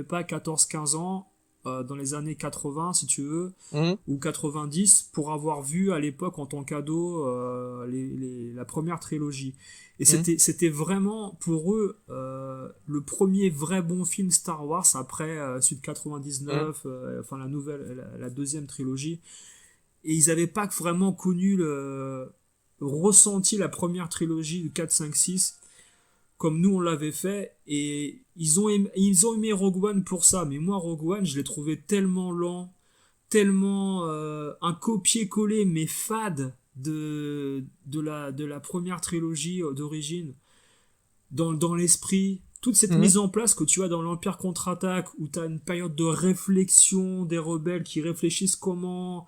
Speaker 2: pas 14 15 ans dans les années 80, si tu veux,
Speaker 1: Mhm.
Speaker 2: ou 90, pour avoir vu à l'époque en tant qu'ado la première trilogie. Et
Speaker 1: Mhm.
Speaker 2: c'était vraiment pour eux le premier vrai bon film Star Wars après celui de
Speaker 1: Mhm.
Speaker 2: 99, enfin la deuxième trilogie. Et ils n'avaient pas vraiment ressenti la première trilogie du 4 5 6 comme nous on l'avait fait, et ils ont aimé Rogue One pour ça. Mais moi Rogue One je l'ai trouvé tellement lent, tellement un copier-coller mais fade de la première trilogie d'origine, dans l'esprit. toute cette
Speaker 1: Mhm.
Speaker 2: mise en place que tu as dans l'Empire contre-attaque, où tu as une période de réflexion des rebelles qui réfléchissent comment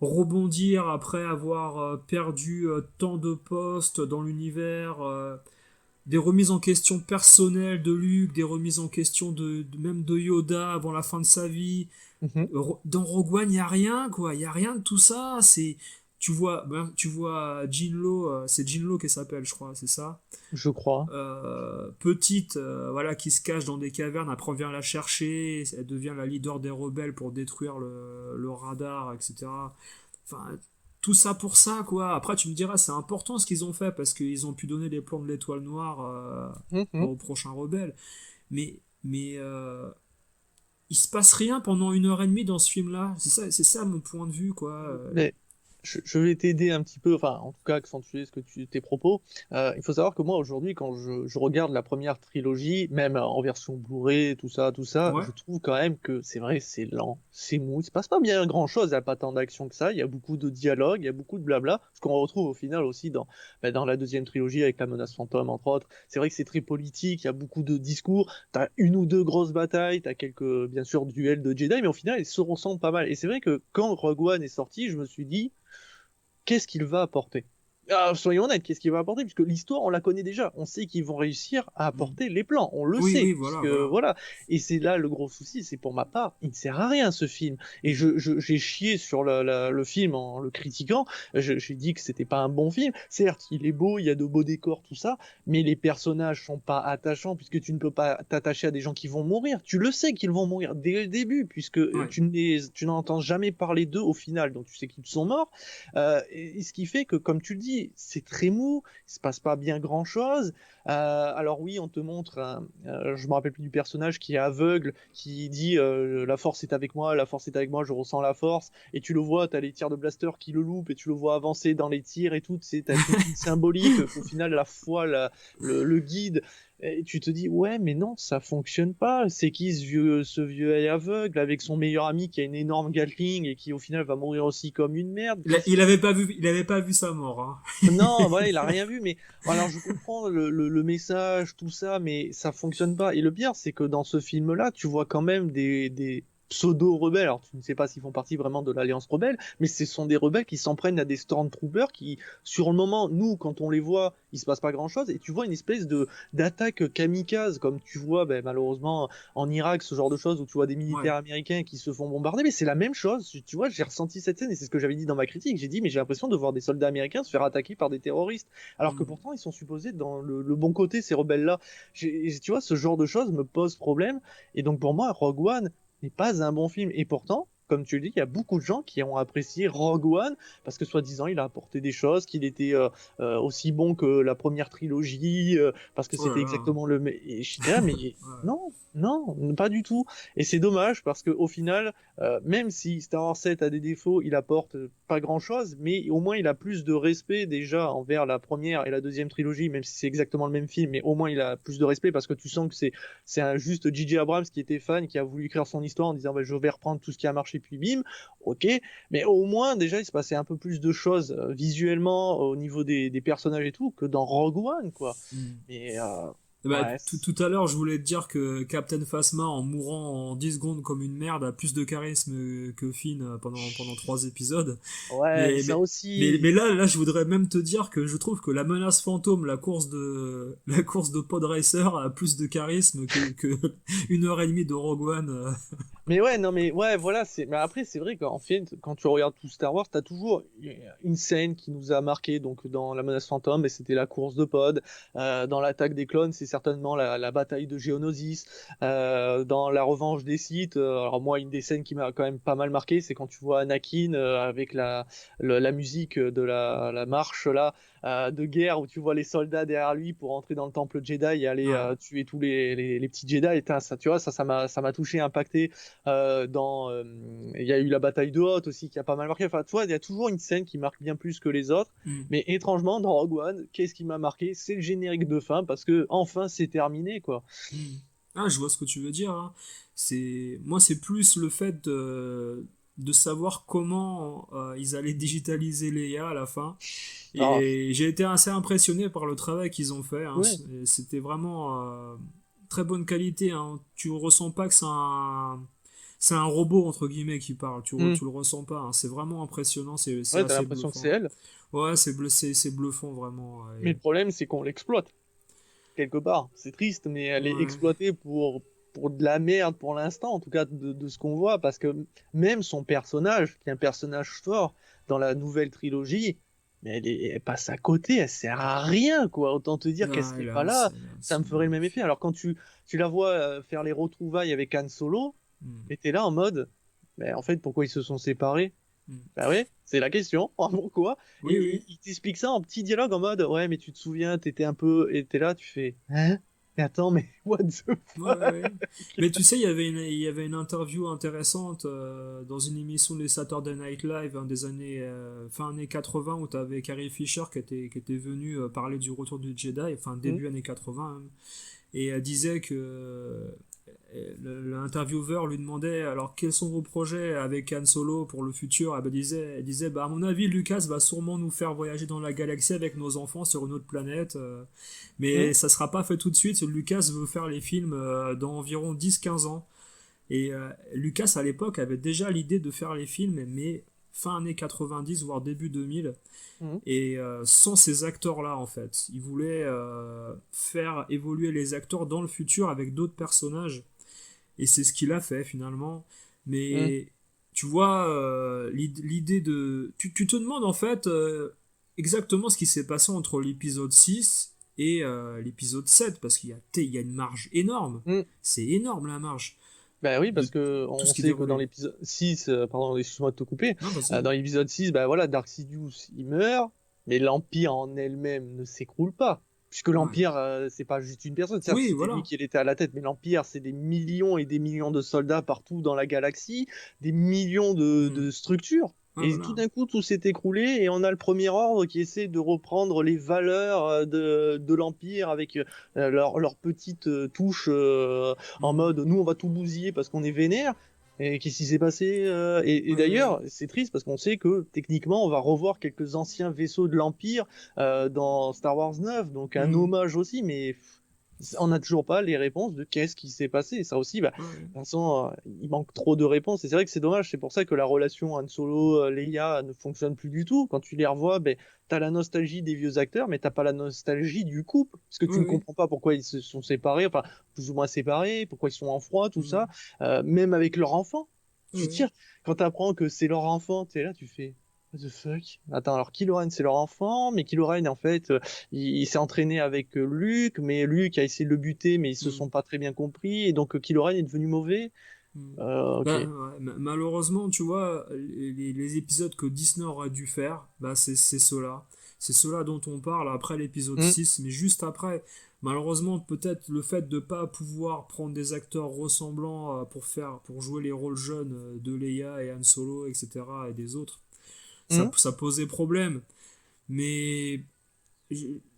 Speaker 2: rebondir après avoir perdu tant de postes dans l'univers, des remises en question personnelles de Luke, des remises en question même de Yoda avant la fin de sa vie.
Speaker 1: Mhm.
Speaker 2: Dans Rogue One, il n'y a rien, quoi. Il n'y a rien de tout ça. Tu vois Jinlo, c'est Jinlo qui s'appelle, je crois, c'est ça.
Speaker 1: Je crois.
Speaker 2: Petite, voilà, qui se cache dans des cavernes, après on vient la chercher, elle devient la leader des rebelles pour détruire le radar, etc. Enfin, tout ça pour ça, quoi. Après, tu me diras, c'est important ce qu'ils ont fait, parce qu'ils ont pu donner les plans de l'étoile noire
Speaker 1: Mhm.
Speaker 2: au prochain rebelle. Mais il se passe rien pendant 1 heure et demie dans ce film-là. C'est ça mon point de vue, quoi.
Speaker 1: Mais je vais t'aider un petit peu, enfin, en tout cas, accentuer tes propos. Il faut savoir que moi, aujourd'hui, quand je regarde la première trilogie, même en version Blu-ray, tout ça,
Speaker 2: Ouais,
Speaker 1: je trouve quand même que c'est vrai, c'est lent, c'est mou, il se passe pas bien grand-chose, il n'y a pas tant d'action que ça, il y a beaucoup de dialogue, il y a beaucoup de blabla, ce qu'on retrouve au final aussi dans la deuxième trilogie avec la menace fantôme, entre autres. C'est vrai que c'est très politique, il y a beaucoup de discours, t'as une ou deux grosses batailles, t'as quelques, bien sûr, duels de Jedi, mais au final, ils se ressemblent pas mal. Et c'est vrai que quand Rogue One est sorti, je me suis dit, qu'est-ce qu'il va apporter? Ah, soyons honnêtes, qu'est-ce qu'il va apporter? Puisque l'histoire, on la connaît déjà. On sait qu'ils vont réussir à
Speaker 2: mm.
Speaker 1: apporter les plans. On le
Speaker 2: Oui,
Speaker 1: sait.
Speaker 2: oui, voilà,
Speaker 1: Puisque,
Speaker 2: voilà.
Speaker 1: voilà. Et c'est là le gros souci, c'est pour ma part, il ne sert à rien ce film. Et j'ai chié sur le film en le critiquant. J'ai dit que c'était pas un bon film. Certes, il est beau, il y a de beaux décors, tout ça, mais les personnages sont pas attachants puisque tu ne peux pas t'attacher à des gens qui vont mourir. Tu le sais qu'ils vont mourir dès le début puisque
Speaker 2: Ouais.
Speaker 1: tu n'entends jamais parler d'eux au final. Donc tu sais qu'ils sont morts. Et ce qui fait que, comme tu le dis, c'est très mou, il se passe pas bien grand-chose. Alors oui, on te montre, je me rappelle plus du personnage qui est aveugle, qui dit la force est avec moi, la force est avec moi, je ressens la force. Et tu le vois, t'as les tirs de blaster qui le loupent et tu le vois avancer dans les tirs et tout. T'as toute une symbolique qu'au final la foi, le guide. Et tu te dis, ouais, mais non, ça fonctionne pas. C'est qui ce vieux aveugle avec son meilleur ami qui a une énorme Gatling et qui au final va mourir aussi comme une merde?
Speaker 2: Il avait pas vu sa mort, hein.
Speaker 1: Non, voilà, il a rien vu, mais alors je comprends le message, tout ça, mais ça fonctionne pas. Et le pire, c'est que dans ce film-là, tu vois quand même des pseudo-rebelles. Alors, tu ne sais pas s'ils font partie vraiment de l'Alliance rebelle, mais ce sont des rebelles qui s'en prennent à des Stormtroopers qui, sur le moment, nous, quand on les voit, il se passe pas grand-chose, et tu vois une espèce de d'attaque kamikaze, comme tu vois, ben, malheureusement, en Irak, ce genre de choses, où tu vois des
Speaker 2: Ouais.
Speaker 1: militaires américains qui se font bombarder, mais c'est la même chose. Tu vois, j'ai ressenti cette scène, et c'est ce que j'avais dit dans ma critique. J'ai dit, mais j'ai l'impression de voir des soldats américains se faire attaquer par des terroristes, alors que
Speaker 2: Mm.
Speaker 1: pourtant, ils sont supposés dans le bon côté, ces rebelles-là. Tu vois, ce genre de choses me pose problème, et donc pour moi, Rogue One n'est pas un bon film, et pourtant, comme tu le dis, il y a beaucoup de gens qui ont apprécié Rogue One parce que soi-disant il a apporté des choses, qu'il était aussi bon que la première trilogie, parce que
Speaker 2: Oh là
Speaker 1: c'était
Speaker 2: là.
Speaker 1: exactement le. Et je suis là, mais
Speaker 2: Ouais.
Speaker 1: non, non, pas du tout. Et c'est dommage parce qu'au final, même si Star Wars 7 a des défauts, il apporte pas grand-chose, mais au moins il a plus de respect déjà envers la première et la deuxième trilogie, même si c'est exactement le même film, mais au moins il a plus de respect parce que tu sens que c'est juste J.J. Abrams qui était fan, qui a voulu écrire son histoire en disant bah, je vais reprendre tout ce qui a marché, puis bim, ok, mais au moins déjà il se passait un peu plus de choses visuellement au niveau des personnages et tout que dans Rogue One, quoi.
Speaker 2: Mm.
Speaker 1: Mais
Speaker 2: Bah,
Speaker 1: ouais,
Speaker 2: tout à l'heure, je voulais te dire que Captain Phasma, en mourant en 10 secondes comme une merde, a plus de charisme que Finn pendant 3 épisodes.
Speaker 1: ouais,
Speaker 2: Mais,
Speaker 1: ça
Speaker 2: mais, mais
Speaker 1: aussi.
Speaker 2: là, je voudrais même te dire que je trouve que la menace fantôme, la course de Pod Racer a plus de charisme que 1 heure et demie de Rogue One.
Speaker 1: Mais ouais, non, mais ouais, voilà, mais après, c'est vrai qu'en fait, quand tu regardes tout Star Wars, t'as toujours une scène qui nous a marqué, donc dans La Menace Fantôme, et c'était la course de Pod. Dans l'Attaque des Clones, c'est certainement la bataille de Geonosis. Dans La Revanche des Sith, alors moi, une des scènes qui m'a quand même pas mal marqué, c'est quand tu vois Anakin avec la musique de la marche là, de guerre, où tu vois les soldats derrière lui pour entrer dans le temple Jedi et aller
Speaker 2: Ouais.
Speaker 1: tuer tous les petits Jedi. Et ça, tu vois, ça m'a touché, impacté. Il y a eu la bataille de Hoth aussi qui a pas mal marqué. Enfin, tu vois, il y a toujours une scène qui marque bien plus que les autres.
Speaker 2: Mm.
Speaker 1: Mais étrangement, dans Rogue One, qu'est-ce qui m'a marqué? C'est le générique de fin parce que enfin c'est terminé, quoi.
Speaker 2: Mm. Ah, je vois ce que tu veux dire, hein. Moi, c'est plus le fait de savoir comment ils allaient digitaliser Leia à la fin.
Speaker 1: Alors,
Speaker 2: Et j'ai été assez impressionné par le travail qu'ils ont fait, hein.
Speaker 1: ouais.
Speaker 2: C'était vraiment. très bonne qualité, hein. Tu ressens pas que c'est un robot entre guillemets qui parle,
Speaker 1: Hmm.
Speaker 2: tu le ressens pas, hein. C'est vraiment impressionnant, c'est
Speaker 1: Ouais, t'as
Speaker 2: assez
Speaker 1: l'impression que c'est
Speaker 2: bluffant.
Speaker 1: elle.
Speaker 2: Ouais, c'est bluffant vraiment.
Speaker 1: Mais le problème, c'est qu'on l'exploite, quelque part. C'est triste, mais elle est
Speaker 2: Ouais.
Speaker 1: exploitée pour de la merde pour l'instant, en tout cas de ce qu'on voit, parce que même son personnage, qui est un personnage fort dans la nouvelle trilogie, mais elle passe à côté, elle sert à rien, quoi. Autant te dire qu'elle
Speaker 2: Ah,
Speaker 1: serait pas
Speaker 2: hélas,
Speaker 1: là,
Speaker 2: hélas,
Speaker 1: ça me ferait le même effet. Alors quand tu la vois faire les retrouvailles avec Han Solo,
Speaker 2: Hmm,
Speaker 1: et t'es là en mode, mais en fait, pourquoi ils se sont séparés?
Speaker 2: hmm.
Speaker 1: Bah ouais, c'est la question. Pourquoi? Et
Speaker 2: Oui, oui.
Speaker 1: il t'explique ça en petit dialogue en mode, ouais, mais tu te souviens, t'étais un peu, et t'es là, tu fais, hein? Mais attends, mais what the
Speaker 2: Ouais,
Speaker 1: fuck?
Speaker 2: ouais. Mais tu sais, il y avait une interview intéressante dans une émission des Saturday Night Live hein, des années fin années 80 où tu avais Carrie Fisher qui était venue parler du retour du Jedi, enfin
Speaker 1: Hmm,
Speaker 2: début années 80 hein. Et elle disait que l'intervieweur lui demandait alors quels sont vos projets avec Han Solo pour le futur. Elle disait bah, à mon avis, Lucas va sûrement nous faire voyager dans la galaxie avec nos enfants sur une autre planète.
Speaker 1: hmm,
Speaker 2: Mais ça sera pas fait tout de suite. Lucas veut faire les films dans environ 10-15 ans. Et Lucas, à l'époque, avait déjà l'idée de faire les films, mais fin années 90, voire début 2000
Speaker 1: hmm.
Speaker 2: et sans ces acteurs-là en fait. Il voulait faire évoluer les acteurs dans le futur avec d'autres personnages et c'est ce qu'il a fait finalement.
Speaker 1: Hmm.
Speaker 2: Mais tu vois, l'idée de... Tu te demandes en fait exactement ce qui s'est passé entre l'épisode 6 et l'épisode 7 parce il y a une marge énorme.
Speaker 1: Hmm.
Speaker 2: C'est énorme la marge
Speaker 1: Bah oui,
Speaker 2: de
Speaker 1: parce que
Speaker 2: tout
Speaker 1: on
Speaker 2: ce qui est
Speaker 1: sait que dans
Speaker 2: déroulé.
Speaker 1: l'épisode 6, pardon, excuse-moi de te couper,
Speaker 2: Non, vas-y.
Speaker 1: dans l'épisode 6, bah voilà, Dark Sidious, il meurt, mais l'Empire en elle-même ne s'écroule pas. Puisque
Speaker 2: Ouais.
Speaker 1: l'Empire, c'est pas juste une personne, certes,
Speaker 2: Oui,
Speaker 1: c'était lui
Speaker 2: voilà.
Speaker 1: qui était à la tête, mais l'Empire, c'est des millions et des millions de soldats partout dans la galaxie, des millions
Speaker 2: Hmm.
Speaker 1: de structures.
Speaker 2: Ouais,
Speaker 1: Et tout
Speaker 2: voilà.
Speaker 1: d'un coup, tout s'est écroulé et on a le Premier Ordre qui essaie de reprendre les valeurs de l'Empire avec leur petite touche en
Speaker 2: Hmm.
Speaker 1: mode nous on va tout bousiller parce qu'on est vénère. Et qu'est-ce qui s'est passé et
Speaker 2: Ouais.
Speaker 1: d'ailleurs, c'est triste parce qu'on sait que techniquement, on va revoir quelques anciens vaisseaux de l'Empire dans Star Wars 9, donc un
Speaker 2: Hmm.
Speaker 1: hommage aussi, mais on n'a toujours pas les réponses de qu'est-ce qui s'est passé. Et ça aussi, bah, de
Speaker 2: Ouais.
Speaker 1: toute façon, il manque trop de réponses. Et c'est vrai que c'est dommage. C'est pour ça que la relation Han Solo, Leia ne fonctionne plus du tout. Quand tu les revois, ben, t'as la nostalgie des vieux acteurs, mais t'as pas la nostalgie du couple. Parce que
Speaker 2: Ouais,
Speaker 1: tu ne
Speaker 2: ouais.
Speaker 1: comprends pas pourquoi ils se sont séparés, enfin, plus ou moins séparés, pourquoi ils sont en froid, tout ça.
Speaker 2: Hmm.
Speaker 1: Même avec leur enfant. Je veux
Speaker 2: Ouais.
Speaker 1: dire, quand t'apprends que c'est leur enfant, t'es là, tu fais. What the fuck? Attends, alors Kylo Ren c'est leur enfant, mais Kylo Ren en fait il s'est entraîné avec Luke, mais Luke a essayé de le buter, mais ils se
Speaker 2: Hmm.
Speaker 1: sont pas très bien compris, et donc Kylo Ren est devenu mauvais.
Speaker 2: Hmm.
Speaker 1: Ok.
Speaker 2: Bah, ouais, malheureusement, tu vois, les épisodes que Disney aurait dû faire, bah, c'est ceux-là. C'est ceux-là dont on parle après l'épisode
Speaker 1: Hmm,
Speaker 2: 6 mais juste après. Malheureusement, peut-être le fait de ne pas pouvoir prendre des acteurs ressemblants pour jouer les rôles jeunes de Leia et Han Solo, etc., et des autres,
Speaker 1: hmm,
Speaker 2: ça posait problème. Mais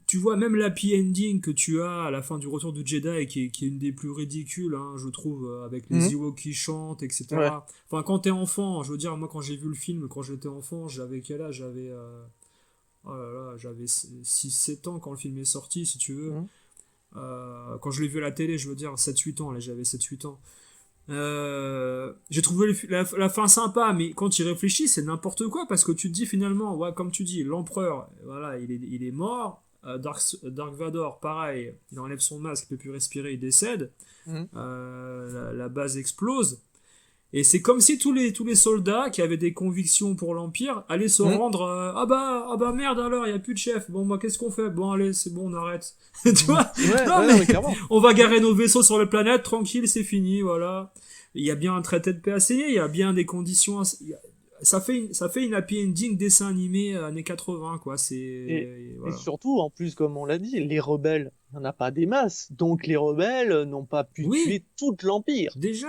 Speaker 2: tu vois, même l'happy ending que tu as à la fin du Retour du Jedi, qui est une des plus ridicules, hein, je trouve, avec
Speaker 1: hmm,
Speaker 2: les Ewoks qui chantent,
Speaker 1: ouais.
Speaker 2: etc. Enfin, quand t'es enfant, je veux dire, moi, quand j'ai vu le film, quand j'étais enfant, j'avais quel âge? Oh là là, j'avais 6-7 ans quand le film est sorti, si tu veux.
Speaker 1: Hmm,
Speaker 2: Quand je l'ai vu à la télé, je veux dire, 7-8 ans, là, j'avais 7-8 ans. J'ai trouvé la fin sympa, mais quand tu y réfléchis, c'est n'importe quoi parce que tu te dis finalement, ouais, comme tu dis, l'empereur, voilà, il est mort. Dark Vador, pareil, il enlève son masque, il peut plus respirer, il décède.
Speaker 1: hmm,
Speaker 2: La base explose. Et c'est comme si tous les soldats qui avaient des convictions pour l'Empire allaient se
Speaker 1: hmm.
Speaker 2: rendre. Ah bah merde alors, il n'y a plus de chef. Bon, bah qu'est-ce qu'on fait? Bon, allez, c'est bon, on arrête. Tu vois?
Speaker 1: Ouais,
Speaker 2: Non,
Speaker 1: ouais,
Speaker 2: mais
Speaker 1: non, mais clairement.
Speaker 2: on va garer nos vaisseaux sur la planète, tranquille, c'est fini, voilà. Il y a bien un traité de paix à signer, il y a bien des conditions. Ça fait une happy ending dessin animé années 80, quoi.
Speaker 1: Et, et
Speaker 2: Voilà.
Speaker 1: surtout, en plus, comme on l'a dit, les rebelles, il n'y en a pas des masses. Donc les rebelles n'ont pas pu
Speaker 2: Oui,
Speaker 1: tuer tout l'Empire.
Speaker 2: déjà,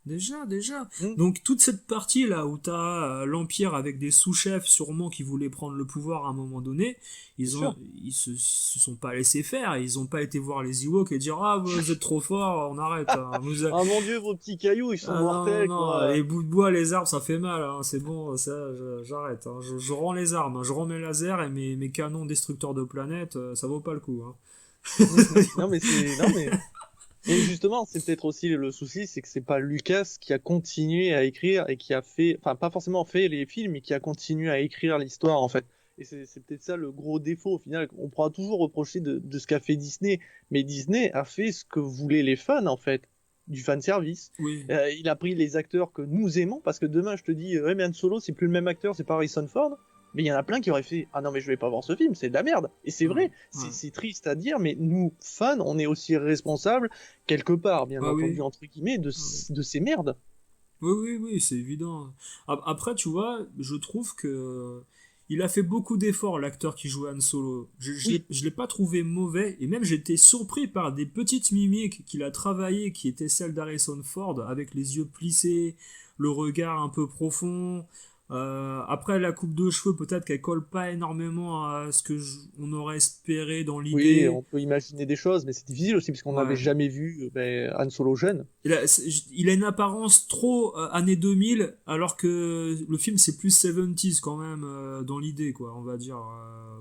Speaker 2: déjà.
Speaker 1: Hmm,
Speaker 2: Donc toute cette partie là où t'as l'Empire avec des sous-chefs sûrement qui voulaient prendre le pouvoir à un moment donné,
Speaker 1: c'est sûr.
Speaker 2: se sont pas laissés faire, ils ont pas été voir les Ewoks et dire ah vous êtes trop forts, on arrête. Hein.
Speaker 1: Oh mon Dieu, vos petits cailloux, ils sont
Speaker 2: Ah non,
Speaker 1: mortels,
Speaker 2: non,
Speaker 1: quoi.
Speaker 2: les bouts de bois, les arbres, ça fait mal, hein. C'est bon, ça, j'arrête. Hein. Je rends les armes, hein. Je rends mes lasers et mes canons destructeurs de planètes, ça vaut pas le coup. Hein.
Speaker 1: Non, mais c'est. Non, mais. Et justement, c'est peut-être aussi le souci, c'est que c'est pas Lucas qui a continué à écrire et qui a fait, enfin pas forcément fait les films, mais qui a continué à écrire l'histoire en fait. Et c'est peut-être ça le gros défaut au final. On pourra toujours reprocher de ce qu'a fait Disney, mais Disney a fait ce que voulaient les fans en fait, du fan service.
Speaker 2: Oui.
Speaker 1: Il a pris les acteurs que nous aimons, parce que demain je te dis, ouais mais Han Solo c'est plus le même acteur, c'est pas Harrison Ford. Mais il y en a plein qui auraient fait ah non mais je vais pas voir ce film, c'est de la merde. Et c'est
Speaker 2: Ouais.
Speaker 1: vrai,
Speaker 2: Ouais.
Speaker 1: c'est triste à dire, mais nous fans, on est aussi responsables quelque part, bien
Speaker 2: Ah
Speaker 1: entendu
Speaker 2: oui.
Speaker 1: entre guillemets,
Speaker 2: Ah oui.
Speaker 1: de ces merdes.
Speaker 2: Oui, oui, oui, c'est évident. Après, tu vois, je trouve que il a fait beaucoup d'efforts, l'acteur qui jouait Han Solo.
Speaker 1: Oui,
Speaker 2: Je l'ai pas trouvé mauvais, et même j'étais surpris par des petites mimiques qu'il a travaillées, qui étaient celles d'Harrison Ford, avec les yeux plissés, le regard un peu profond. Après, la coupe de cheveux, peut-être qu'elle colle pas énormément à ce que on aurait espéré dans
Speaker 1: oui,
Speaker 2: l'idée.
Speaker 1: on peut imaginer des choses, mais c'est difficile aussi parce qu'on n'avait
Speaker 2: Ouais.
Speaker 1: jamais vu Han Solo jeune.
Speaker 2: Il a une apparence trop années 2000, alors que le film c'est plus 70s quand même dans l'idée, quoi, on va dire.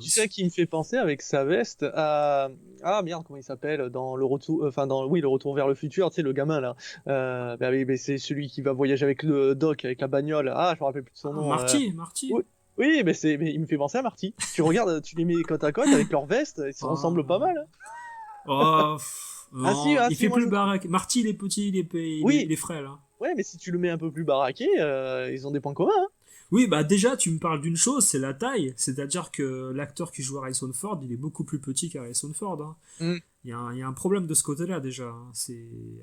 Speaker 1: Tu sais qui me fait penser avec sa veste à ah merde comment il s'appelle dans le retour enfin dans oui le retour vers le futur tu sais le gamin là bah oui mais c'est celui qui va voyager avec le Doc avec la bagnole ah je me rappelle plus de son
Speaker 2: Ah,
Speaker 1: nom
Speaker 2: Marty.
Speaker 1: oui oui mais il me fait penser à Marty tu regardes tu les mets côte à côte avec leur veste ils se ressemblent pas
Speaker 2: Ah,
Speaker 1: mal hein.
Speaker 2: oh, non,
Speaker 1: Ah
Speaker 2: il
Speaker 1: si
Speaker 2: fait
Speaker 1: moi
Speaker 2: plus
Speaker 1: je trouve
Speaker 2: baraque. Marty, il est petit, il
Speaker 1: oui
Speaker 2: est frêle, hein.
Speaker 1: ouais mais si tu le mets un peu plus baraqué ils ont des points communs hein.
Speaker 2: Oui, bah déjà, tu me parles d'une chose, c'est la taille. C'est-à-dire que l'acteur qui joue Harrison Ford, il est beaucoup plus petit qu'Harrison Ford, hein.
Speaker 1: Mm.
Speaker 2: Il y a un problème de ce côté-là déjà, hein.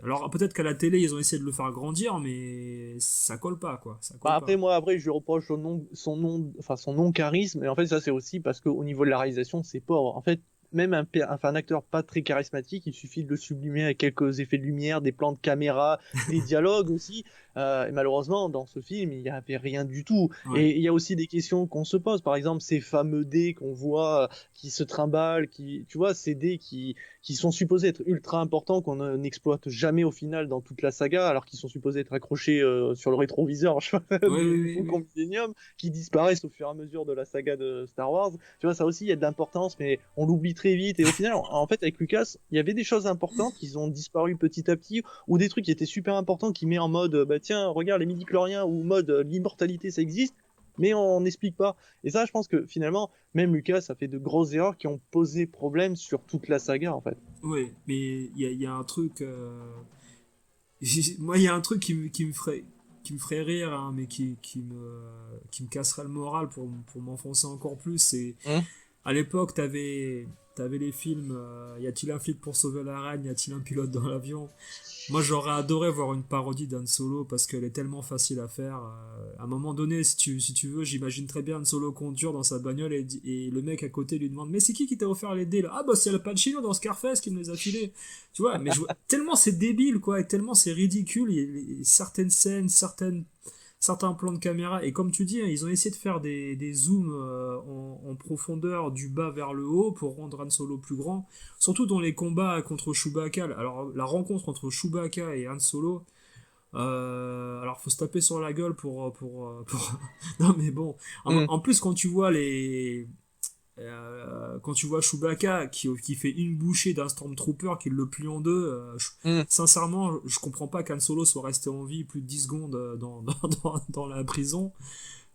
Speaker 2: Alors peut-être qu'à la télé ils ont essayé de le faire grandir, mais ça colle pas, quoi. Ça
Speaker 1: Bah
Speaker 2: colle
Speaker 1: après
Speaker 2: pas.
Speaker 1: moi après je lui reproche enfin son nom charisme et en fait ça c'est aussi parce qu'au niveau de la réalisation c'est pauvre en fait même enfin, un acteur pas très charismatique il suffit de le sublimer avec quelques effets de lumière des plans de caméra des dialogues aussi et malheureusement dans ce film il y avait rien du tout
Speaker 2: Ouais.
Speaker 1: et il y a aussi des questions qu'on se pose par exemple ces fameux dés qu'on voit qui se trimballent qui tu vois ces dés qui sont supposés être ultra importants, qu'on n'exploite jamais au final dans toute la saga, alors qu'ils sont supposés être accrochés sur le rétroviseur je sais pas,
Speaker 2: Oui, oui,
Speaker 1: du
Speaker 2: oui,
Speaker 1: Faucon
Speaker 2: oui.
Speaker 1: Millennium, qui disparaissent au fur et à mesure de la saga de Star Wars. Tu vois, ça aussi, il y a de l'importance, mais on l'oublie très vite. Et au final, en fait, avec Lucas, il y avait des choses importantes qui ont disparu petit à petit, ou des trucs qui étaient super importants, qui met en mode, bah tiens, regarde les midi-chloriens, ou mode l'immortalité, ça existe, mais on n'explique pas. Et ça, je pense que finalement, même Lucas a fait de grosses erreurs qui ont posé problème sur toute la saga, en fait.
Speaker 2: Oui, mais il y a un truc. Moi, il y a un truc qui me ferait rire, hein, mais qui me casserait le moral pour m'enfoncer encore plus. C'est
Speaker 1: Hum.
Speaker 2: à l'époque, t'avais les films Y a-t-il un flic pour sauver la reine? Y a-t-il un pilote dans l'avion? Moi, j'aurais adoré voir une parodie d'Han Solo parce qu'elle est tellement facile à faire. À un moment donné, si tu veux, j'imagine très bien Han Solo conduire dans sa bagnole et le mec à côté lui demande: Mais c'est qui t'a offert les dés là? Ah, bah, c'est le Pacino dans Scarface qui me les a filés. Tu vois, tellement c'est débile, quoi, et tellement c'est ridicule. Certaines scènes, certains plans de caméra, et comme tu dis, hein, ils ont essayé de faire des zooms en profondeur du bas vers le haut pour rendre Han Solo plus grand, surtout dans les combats contre Chewbacca. Alors la rencontre entre Chewbacca et Han Solo, alors faut se taper sur la gueule non mais bon,
Speaker 1: Hum.
Speaker 2: en plus quand tu vois quand tu vois Chewbacca qui fait une bouchée d'un Stormtrooper qui le plie en deux,
Speaker 1: Hum.
Speaker 2: sincèrement, je comprends pas qu'Han Solo soit resté en vie plus de 10 secondes dans la prison.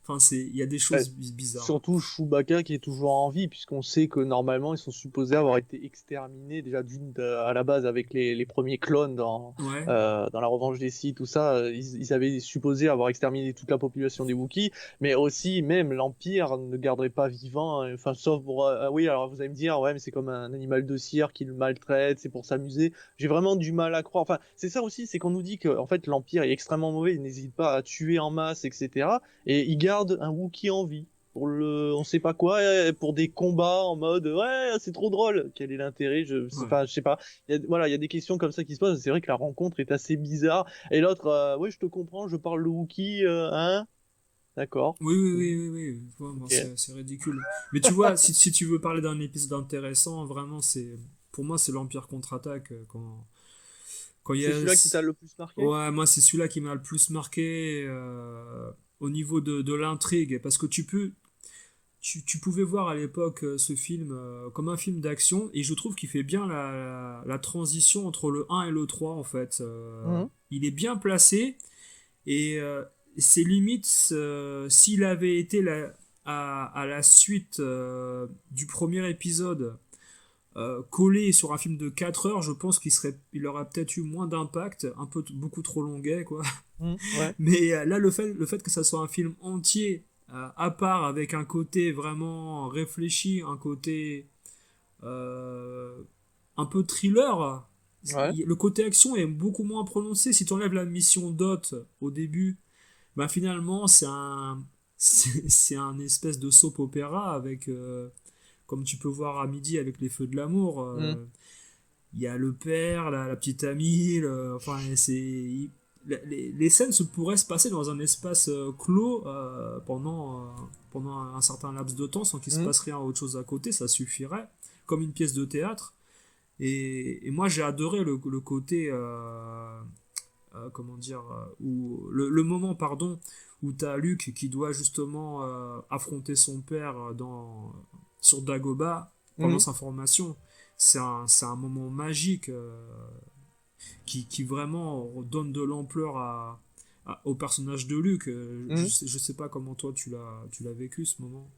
Speaker 2: Enfin, il y a des
Speaker 1: Ouais.
Speaker 2: choses bizarres.
Speaker 1: Surtout Chewbacca qui est toujours en vie, puisqu'on sait que normalement ils sont supposés avoir été exterminés déjà à la base avec les premiers clones
Speaker 2: Ouais,
Speaker 1: dans la Revanche des Sith, tout ça, ils avaient supposé avoir exterminé toute la population des Wookiees, mais aussi même l'Empire ne garderait pas vivant, enfin sauf pour... oui, alors vous allez me dire, ouais mais c'est comme un animal de cire qui le maltraite, c'est pour s'amuser. J'ai vraiment du mal à croire. Enfin, c'est ça aussi, c'est qu'on nous dit que en fait l'Empire est extrêmement mauvais, il n'hésite pas à tuer en masse, etc. Et il garde un Wookiee en vie pour on sait pas quoi, pour des combats en mode ouais c'est trop drôle. Quel est l'intérêt?
Speaker 2: ouais.
Speaker 1: Enfin, je sais pas. Voilà, il y a des questions comme ça qui se posent. C'est vrai que la rencontre est assez bizarre. Et l'autre, oui je te comprends, je parle le Wookiee, hein, d'accord.
Speaker 2: Oui, oui, oui, oui, oui. Ouais, bon,
Speaker 1: Ok.
Speaker 2: c'est ridicule. Mais tu vois, si tu veux parler d'un épisode intéressant, vraiment, pour moi, c'est l'Empire contre-attaque. Quand il y
Speaker 1: C'est
Speaker 2: a,
Speaker 1: celui-là qui t'a le plus marqué?
Speaker 2: ouais, moi, c'est celui-là qui m'a le plus marqué au niveau de l'intrigue. Parce que tu pouvais voir à l'époque ce film comme un film d'action, et je trouve qu'il fait bien la transition entre le un et le 3 en fait.
Speaker 1: Mhm.
Speaker 2: Il est bien placé, et c'est limite, s'il avait été à la suite du premier épisode collé sur un film de 4 heures, je pense il aurait peut-être eu moins d'impact, beaucoup trop longuet, quoi.
Speaker 1: Mhm. Ouais.
Speaker 2: Mais là, le fait que ça soit un film entier, à part, avec un côté vraiment réfléchi, un côté euh, un peu thriller,
Speaker 1: Ouais.
Speaker 2: le côté action est beaucoup moins prononcé. Si tu enlèves la mission Dot au début, bah finalement, c'est un espèce de soap opéra avec, comme tu peux voir à midi avec les feux de l'amour.
Speaker 1: Mhm.
Speaker 2: Il y a le père, la petite amie, enfin, les scènes pourraient se passer dans un espace clos pendant un certain laps de temps sans qu'il se
Speaker 1: Mhm.
Speaker 2: passe rien autre chose à côté, ça suffirait, comme une pièce de théâtre. Et moi j'ai adoré le côté, comment dire, le moment, pardon, où t'as Luke qui doit justement affronter son père sur Dagobah pendant
Speaker 1: Mhm.
Speaker 2: sa formation. C'est un moment magique qui vraiment donne de l'ampleur au personnage de Luke.
Speaker 1: Mhm.
Speaker 2: Je sais pas comment toi tu l'as vécu ce moment.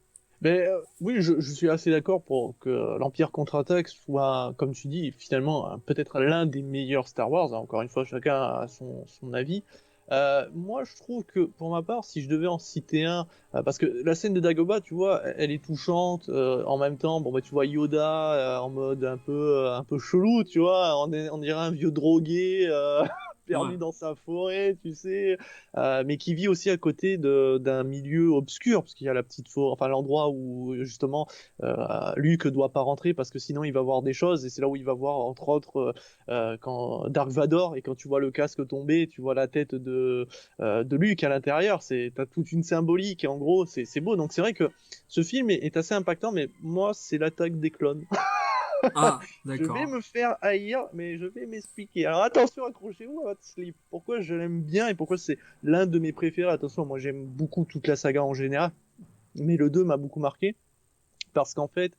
Speaker 1: Mais oui, je suis assez d'accord pour que l'Empire contre-attaque soit, comme tu dis, finalement peut-être l'un des meilleurs Star Wars. Encore une fois, chacun a son avis. Moi, je trouve que pour ma part, si je devais en citer un, parce que la scène de Dagobah, tu vois, elle est touchante. En même temps, bon bah tu vois Yoda en mode un peu chelou, tu vois, on dirait un vieux drogué.
Speaker 2: Ouais,
Speaker 1: Perdu dans sa forêt, tu sais, mais qui vit aussi à côté d'un milieu obscur, parce qu'il y a la petite forêt, enfin l'endroit où justement Luke doit pas rentrer parce que sinon il va voir des choses, et c'est là où il va voir entre autres quand Dark Vador, et quand tu vois le casque tomber, tu vois la tête de Luke à l'intérieur, t'as toute une symbolique, et en gros c'est beau. Donc c'est vrai que ce film est assez impactant, mais moi c'est l'attaque des clones.
Speaker 2: ah,
Speaker 1: Je vais
Speaker 2: d'accord.
Speaker 1: me faire haïr, mais je vais m'expliquer. Alors attention, accrochez-vous à votre slip. Pourquoi je l'aime bien et pourquoi c'est l'un de mes préférés. Attention, moi j'aime beaucoup toute la saga en général, mais le 2 m'a beaucoup marqué parce qu'en fait,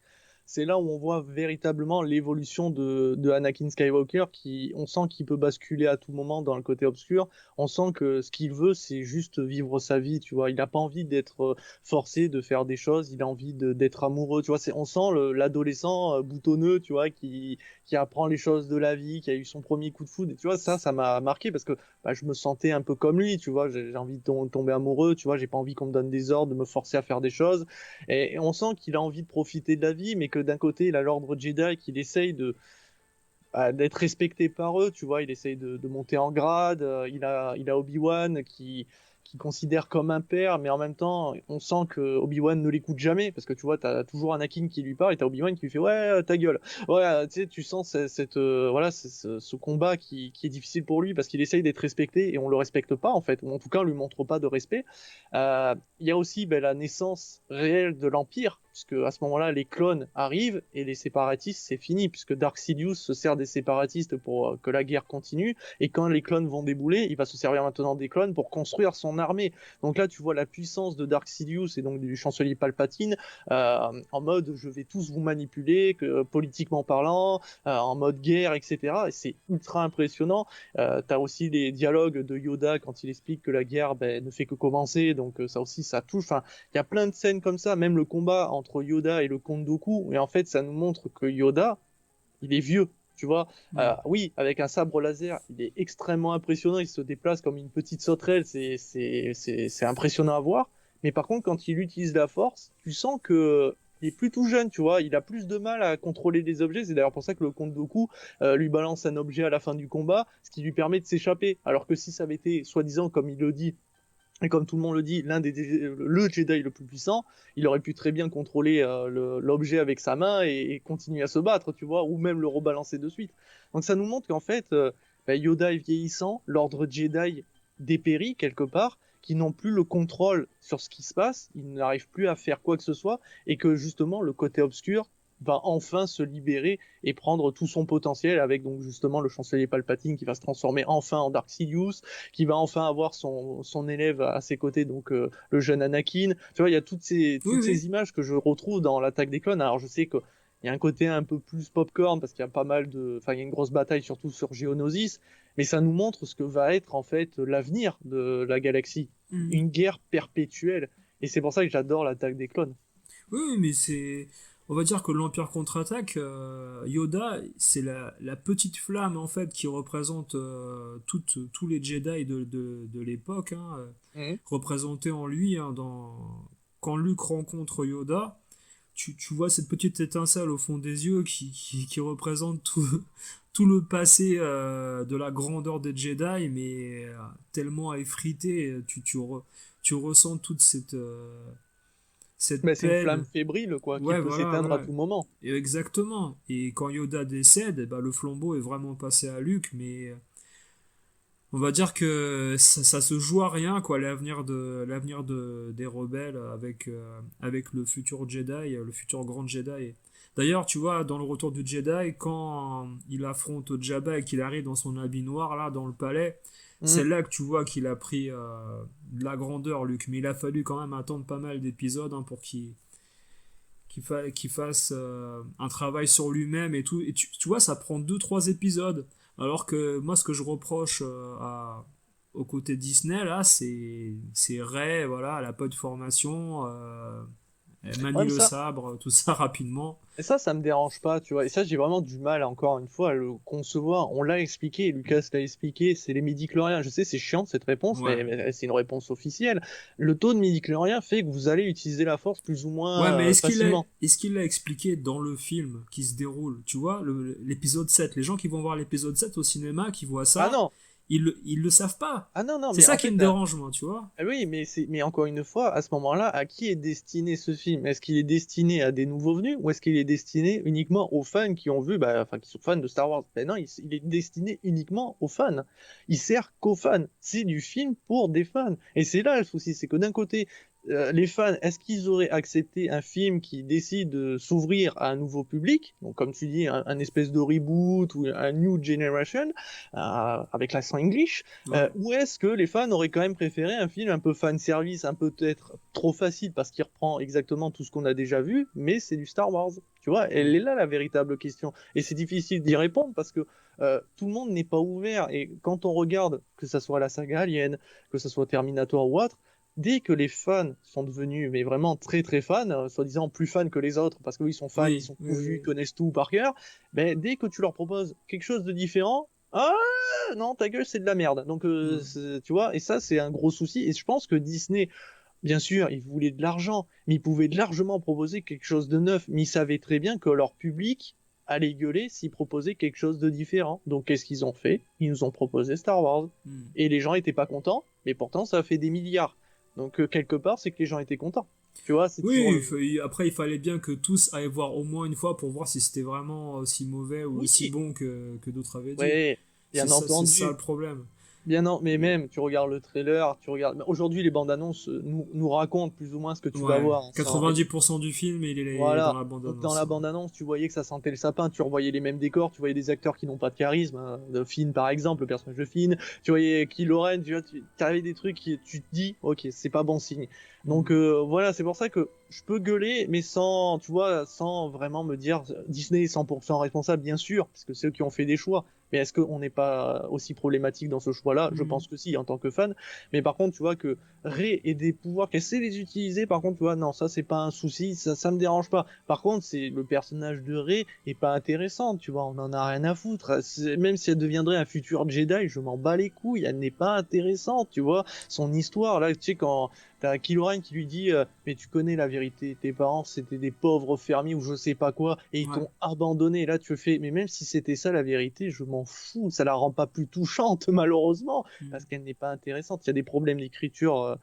Speaker 1: c'est là où on voit véritablement l'évolution de Anakin Skywalker, qui, on sent qu'il peut basculer à tout moment dans le côté obscur. On sent que ce qu'il veut, c'est juste vivre sa vie, tu vois. Il n'a pas envie d'être forcé de faire des choses, il a envie d'être amoureux, tu vois. On sent l'adolescent boutonneux, tu vois, qui apprend les choses de la vie, qui a eu son premier coup de foudre. Et tu vois, ça m'a marqué parce que bah, je me sentais un peu comme lui, tu vois. J'ai envie de tomber amoureux, tu vois. J'ai pas envie qu'on me donne des ordres, de me forcer à faire des choses. Et on sent qu'il a envie de profiter de la vie, mais que d'un côté, il a l'ordre Jedi, qu'il essaye d'être respecté par eux, tu vois, il essaye de monter en grade, il a Obi-Wan qui considère comme un père, mais en même temps, on sent que Obi-Wan ne l'écoute jamais, parce que tu vois, t'as toujours Anakin qui lui parle, et t'as Obi-Wan qui lui fait ouais, ta gueule. Ouais, tu sais, tu sens voilà, ce combat qui est difficile pour lui, parce qu'il essaye d'être respecté, et on le respecte pas, en fait, ou en tout cas, on lui montre pas de respect. Il y a aussi ben, la naissance réelle de l'Empire, puisque à ce moment-là, les clones arrivent, et les séparatistes, c'est fini, puisque Dark Sidious se sert des séparatistes pour que la guerre continue, et quand les clones vont débouler, il va se servir maintenant des clones pour construire son armée. Donc là, tu vois la puissance de Dark Sidious et donc du chancelier Palpatine en mode je vais tous vous manipuler, politiquement parlant, en mode guerre, etc. Et c'est ultra impressionnant. T'as aussi les dialogues de Yoda quand il explique que la guerre ben, ne fait que commencer, donc ça aussi ça touche. Enfin, il y a plein de scènes comme ça, même le combat entre Yoda et le comte Dooku, et en fait ça nous montre que Yoda, il est vieux, tu vois.
Speaker 2: Hmm.
Speaker 1: Oui, avec un sabre laser, il est extrêmement impressionnant, il se déplace comme une petite sauterelle, c'est impressionnant à voir. Mais par contre, quand il utilise la force, tu sens que il est plus tout jeune, tu vois, il a plus de mal à contrôler les objets. C'est d'ailleurs pour ça que le comte Dooku lui balance un objet à la fin du combat, ce qui lui permet de s'échapper. Alors que si ça avait été, soi-disant, comme il le dit, et comme tout le monde le dit, le Jedi le plus puissant, il aurait pu très bien contrôler l'objet avec sa main et continuer à se battre, tu vois, ou même le rebalancer de suite. Donc ça nous montre qu'en fait, bah, Yoda est vieillissant, l'ordre Jedi dépérit quelque part, qui n'ont plus le contrôle sur ce qui se passe, ils n'arrivent plus à faire quoi que ce soit, et que justement le côté obscur va enfin se libérer et prendre tout son potentiel avec donc justement le chancelier Palpatine qui va se transformer enfin en Dark Sidious, qui va enfin avoir son élève à ses côtés, donc le jeune Anakin. Tu vois, il y a
Speaker 2: Oui,
Speaker 1: toutes
Speaker 2: oui.
Speaker 1: ces images que je retrouve dans l'Attaque des Clones. Alors je sais qu'il y a un côté un peu plus popcorn parce qu'il y a pas mal de, enfin il y a une grosse bataille surtout sur Geonosis, mais ça nous montre ce que va être en fait l'avenir de la galaxie,
Speaker 2: Mhm.
Speaker 1: une guerre perpétuelle. Et c'est pour ça que j'adore l'Attaque des Clones.
Speaker 2: Oui, oui, mais c'est. On va dire que l'Empire contre-attaque, Yoda, c'est la petite flamme en fait qui représente tous les Jedi de l'époque, hein,
Speaker 1: Mhm.
Speaker 2: représentés en lui. Hein, quand Luke rencontre Yoda, tu vois cette petite étincelle au fond des yeux qui représente tout le passé de la grandeur des Jedi, mais tellement effrité, tu ressens toute cette
Speaker 1: Mais c'est une flamme
Speaker 2: peine.
Speaker 1: fébrile, quoi, qui
Speaker 2: Ouais,
Speaker 1: peut
Speaker 2: voilà,
Speaker 1: s'éteindre à
Speaker 2: voilà.
Speaker 1: tout moment.
Speaker 2: Et exactement. Et quand Yoda décède, eh ben, le flambeau est vraiment passé à Luke, mais on va dire que ça se joue à rien, quoi, des rebelles avec le futur Jedi, le futur grand Jedi. D'ailleurs, tu vois, dans le Retour du Jedi, quand il affronte Jabba et qu'il arrive dans son habit noir, là, dans le palais, c'est
Speaker 1: Mhm.
Speaker 2: là que tu vois qu'il a pris de la grandeur, Luke. Mais il a fallu quand même attendre pas mal d'épisodes hein, pour qu'il fasse un travail sur lui-même et tout. Et tu vois, ça prend deux trois épisodes. Alors que moi, ce que je reproche au côté Disney, là, c'est Rey, voilà, elle a pas de formation, elle
Speaker 1: Ouais,
Speaker 2: manie
Speaker 1: mais
Speaker 2: le
Speaker 1: ça,
Speaker 2: sabre, tout ça rapidement.
Speaker 1: et ça me dérange pas, tu vois. Et ça, j'ai vraiment du mal, encore une fois, à le concevoir. On l'a expliqué, Lucas l'a expliqué, c'est les midi-chloriens. Je sais, c'est chiant cette réponse,
Speaker 2: Ouais.
Speaker 1: mais c'est une réponse officielle. Le taux de midi-chloriens fait que vous allez utiliser la force plus ou
Speaker 2: Ouais,
Speaker 1: moins
Speaker 2: mais
Speaker 1: facilement.
Speaker 2: est-ce qu'il l'a expliqué dans le film qui se déroule? Tu vois, l'épisode 7 les gens qui vont voir l'épisode 7 au cinéma, qui voient
Speaker 1: Ah
Speaker 2: ça,
Speaker 1: non,
Speaker 2: ils le savent pas.
Speaker 1: ah non, non,
Speaker 2: C'est
Speaker 1: mais
Speaker 2: ça
Speaker 1: en
Speaker 2: qui
Speaker 1: fait,
Speaker 2: me dérange, moi, tu vois.
Speaker 1: ah oui, mais encore une fois, à ce moment-là, à qui est destiné ce film? Est-ce qu'il est destiné à des nouveaux venus ou est-ce qu'il est destiné uniquement aux fans qui ont vu, bah, enfin, qui sont fans de Star Wars? Ben non, il est destiné uniquement aux fans. Il sert qu'aux fans. C'est du film pour des fans. Et c'est là le souci, c'est que d'un côté, les fans, est-ce qu'ils auraient accepté un film qui décide de s'ouvrir à un nouveau public, donc comme tu dis, un espèce de reboot ou un new generation avec l'accent English,
Speaker 2: Ouais.
Speaker 1: ou est-ce que les fans auraient quand même préféré un film un peu fan service, un peu peut-être trop facile parce qu'il reprend exactement tout ce qu'on a déjà vu, mais c'est du Star Wars. Tu vois, elle
Speaker 2: Mm.
Speaker 1: est là la véritable question. Et c'est difficile d'y répondre parce que tout le monde n'est pas ouvert. Et quand on regarde, que ce soit la saga Alien, que ce soit Terminator ou autre, dès que les fans sont devenus mais vraiment très très fans, soi-disant plus fans que les autres, parce qu'ils sont fans, ils
Speaker 2: Oui,
Speaker 1: sont
Speaker 2: oui,
Speaker 1: tout vus, ils
Speaker 2: oui.
Speaker 1: connaissent tout par cœur, ben, dès que tu leur proposes quelque chose de différent, ah non, ta gueule, c'est de la merde. Donc,
Speaker 2: Mm.
Speaker 1: tu vois, et ça, c'est un gros souci. Et je pense que Disney, bien sûr, ils voulaient de l'argent, mais ils pouvaient largement proposer quelque chose de neuf. Mais ils savaient très bien que leur public allait gueuler s'ils proposaient quelque chose de différent. Donc, qu'est-ce qu'ils ont fait? Ils nous ont proposé Star Wars.
Speaker 2: Mm.
Speaker 1: Et les gens étaient pas contents, mais pourtant, ça a fait des milliards. Donc, quelque part, c'est que les gens étaient contents. Tu vois, c'est toujours
Speaker 2: Oui,
Speaker 1: le.
Speaker 2: après il fallait bien que tous aillent voir au moins une fois pour voir si c'était vraiment aussi mauvais ou aussi
Speaker 1: Oui,
Speaker 2: bon que d'autres avaient dit.
Speaker 1: ouais, bien
Speaker 2: C'est ça le
Speaker 1: entendu.
Speaker 2: problème.
Speaker 1: Bien non, mais
Speaker 2: Et-
Speaker 1: même, tu regardes le trailer, tu regardes. Aujourd'hui, les bandes annonces nous racontent plus ou moins ce que tu vas
Speaker 2: ouais,
Speaker 1: voir. Sans.
Speaker 2: 90% du film il est dans
Speaker 1: Voilà.
Speaker 2: la
Speaker 1: Donc dans
Speaker 2: bande-annonce.
Speaker 1: la
Speaker 2: Hein.
Speaker 1: bande-annonce, tu voyais que ça sentait le sapin, tu revoyais les mêmes décors, tu voyais des acteurs qui n'ont pas de charisme, hein, de Finn par exemple, le personnage de Finn, tu voyais Kylo Ren, tu avais des trucs qui tu te dis, ok, c'est pas bon signe. Donc
Speaker 2: Mm.
Speaker 1: voilà, c'est pour ça que je peux gueuler, mais sans, tu vois, sans vraiment me dire Disney est 100% responsable, bien sûr, parce que c'est eux qui ont fait des choix. Mais est-ce qu'on n'est pas aussi problématique dans ce choix-là? Je
Speaker 2: Mm.
Speaker 1: pense que si, en tant que fan. Mais par contre, tu vois que Rey et des pouvoirs qu'elle sait les utiliser, par contre, tu vois, non, ça c'est pas un souci, ça me dérange pas. Par contre, c'est le personnage de Rey est pas intéressant, tu vois, on en a rien à foutre. Même si elle deviendrait un futur Jedi, je m'en bats les couilles, elle n'est pas intéressante, tu vois. Son histoire, là, tu sais, quand t'as Kylo Ren qui lui dit mais tu connais la vérité, tes parents c'était des pauvres fermiers ou je sais pas quoi, et ils
Speaker 2: Ouais.
Speaker 1: t'ont abandonné. Et là, tu fais, mais même si c'était ça la vérité, je m'en fous, ça la rend pas plus touchante, malheureusement, parce
Speaker 2: Mm.
Speaker 1: qu'elle n'est pas intéressante. Il y a des problèmes d'écriture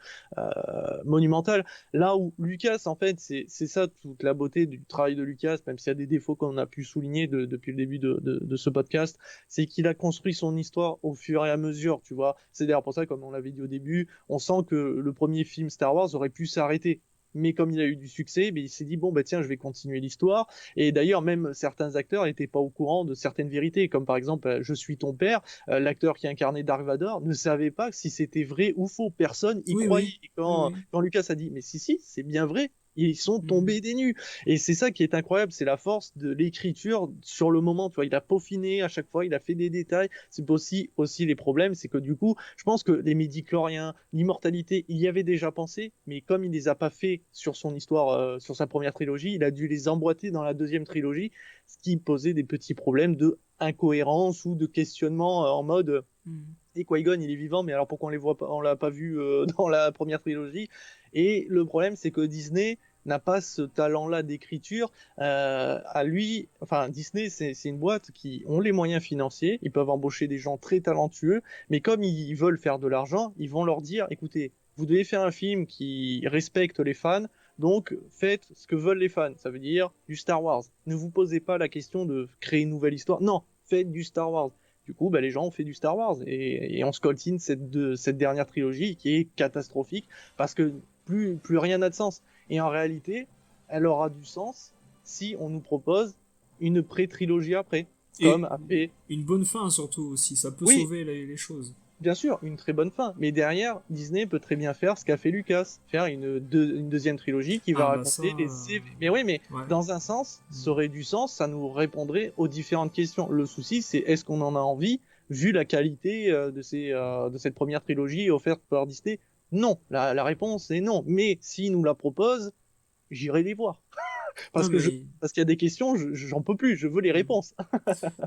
Speaker 1: monumentale. Là où Lucas, en fait, c'est ça toute la beauté du travail de Lucas, même s'il y a des défauts qu'on a pu souligner depuis le début de ce podcast, c'est qu'il a construit son histoire au fur et à mesure, tu vois. C'est d'ailleurs pour ça, comme on l'avait dit au début, on sent que le premier film Star Wars aurait pu s'arrêter. mais comme il a eu du succès, il s'est dit bon bah tiens, je vais continuer l'histoire. Et d'ailleurs, même certains acteurs n'étaient pas au courant de certaines vérités, comme par exemple Je suis ton père. L'acteur qui incarnait Dark Vador ne savait pas si c'était vrai ou faux. Personne y
Speaker 2: Oui,
Speaker 1: croyait.
Speaker 2: oui,
Speaker 1: Et
Speaker 2: oui, oui.
Speaker 1: quand Lucas a dit mais si, c'est bien vrai. Ils sont
Speaker 2: Mhm.
Speaker 1: tombés des nues. Et c'est ça qui est incroyable, c'est la force de l'écriture sur le moment. Tu vois, il a peaufiné à chaque fois, il a fait des détails. C'est aussi les problèmes, c'est que du coup, je pense que les midi-chloriens, l'immortalité, il y avait déjà pensé, mais comme il les a pas fait sur son histoire, sur sa première trilogie, il a dû les emboîter dans la deuxième trilogie, ce qui posait des petits problèmes de incohérence ou de questionnement en mode
Speaker 2: Mhm.
Speaker 1: et Qui-Gon il est vivant, mais alors pourquoi on l'a pas vu dans la première trilogie? Et le problème, c'est que Disney n'a pas ce talent-là d'écriture à lui. Enfin, Disney, c'est une boîte qui ont les moyens financiers, ils peuvent embaucher des gens très talentueux, mais comme ils veulent faire de l'argent, ils vont leur dire, écoutez, vous devez faire un film qui respecte les fans, donc faites ce que veulent les fans. Ça veut dire du Star Wars. Ne vous posez pas la question de créer une nouvelle histoire. Non, faites du Star Wars. Du coup, bah, les gens ont fait du Star Wars et on scoltine cette dernière trilogie qui est catastrophique parce que plus rien n'a de sens. Et en réalité, elle aura du sens si on nous propose une pré-trilogie après, comme
Speaker 2: Et
Speaker 1: a fait,
Speaker 2: une bonne fin surtout aussi, ça peut
Speaker 1: oui,
Speaker 2: sauver les choses.
Speaker 1: bien sûr, une très bonne fin. Mais derrière, Disney peut très bien faire ce qu'a fait Lucas, faire une deuxième trilogie qui va
Speaker 2: Ah bah ça,
Speaker 1: raconter mais oui, mais
Speaker 2: ouais.
Speaker 1: dans un sens, ça
Speaker 2: Mhm.
Speaker 1: aurait du sens, ça nous répondrait aux différentes questions. Le souci, c'est est-ce qu'on en a envie, vu la qualité de cette première trilogie offerte par Disney? Non, la réponse est non. Mais s'ils nous la proposent, j'irai les voir.
Speaker 2: Non
Speaker 1: Parce que
Speaker 2: mais,
Speaker 1: parce qu'il y a des questions, j'en peux plus, je veux les
Speaker 2: mhm.
Speaker 1: réponses.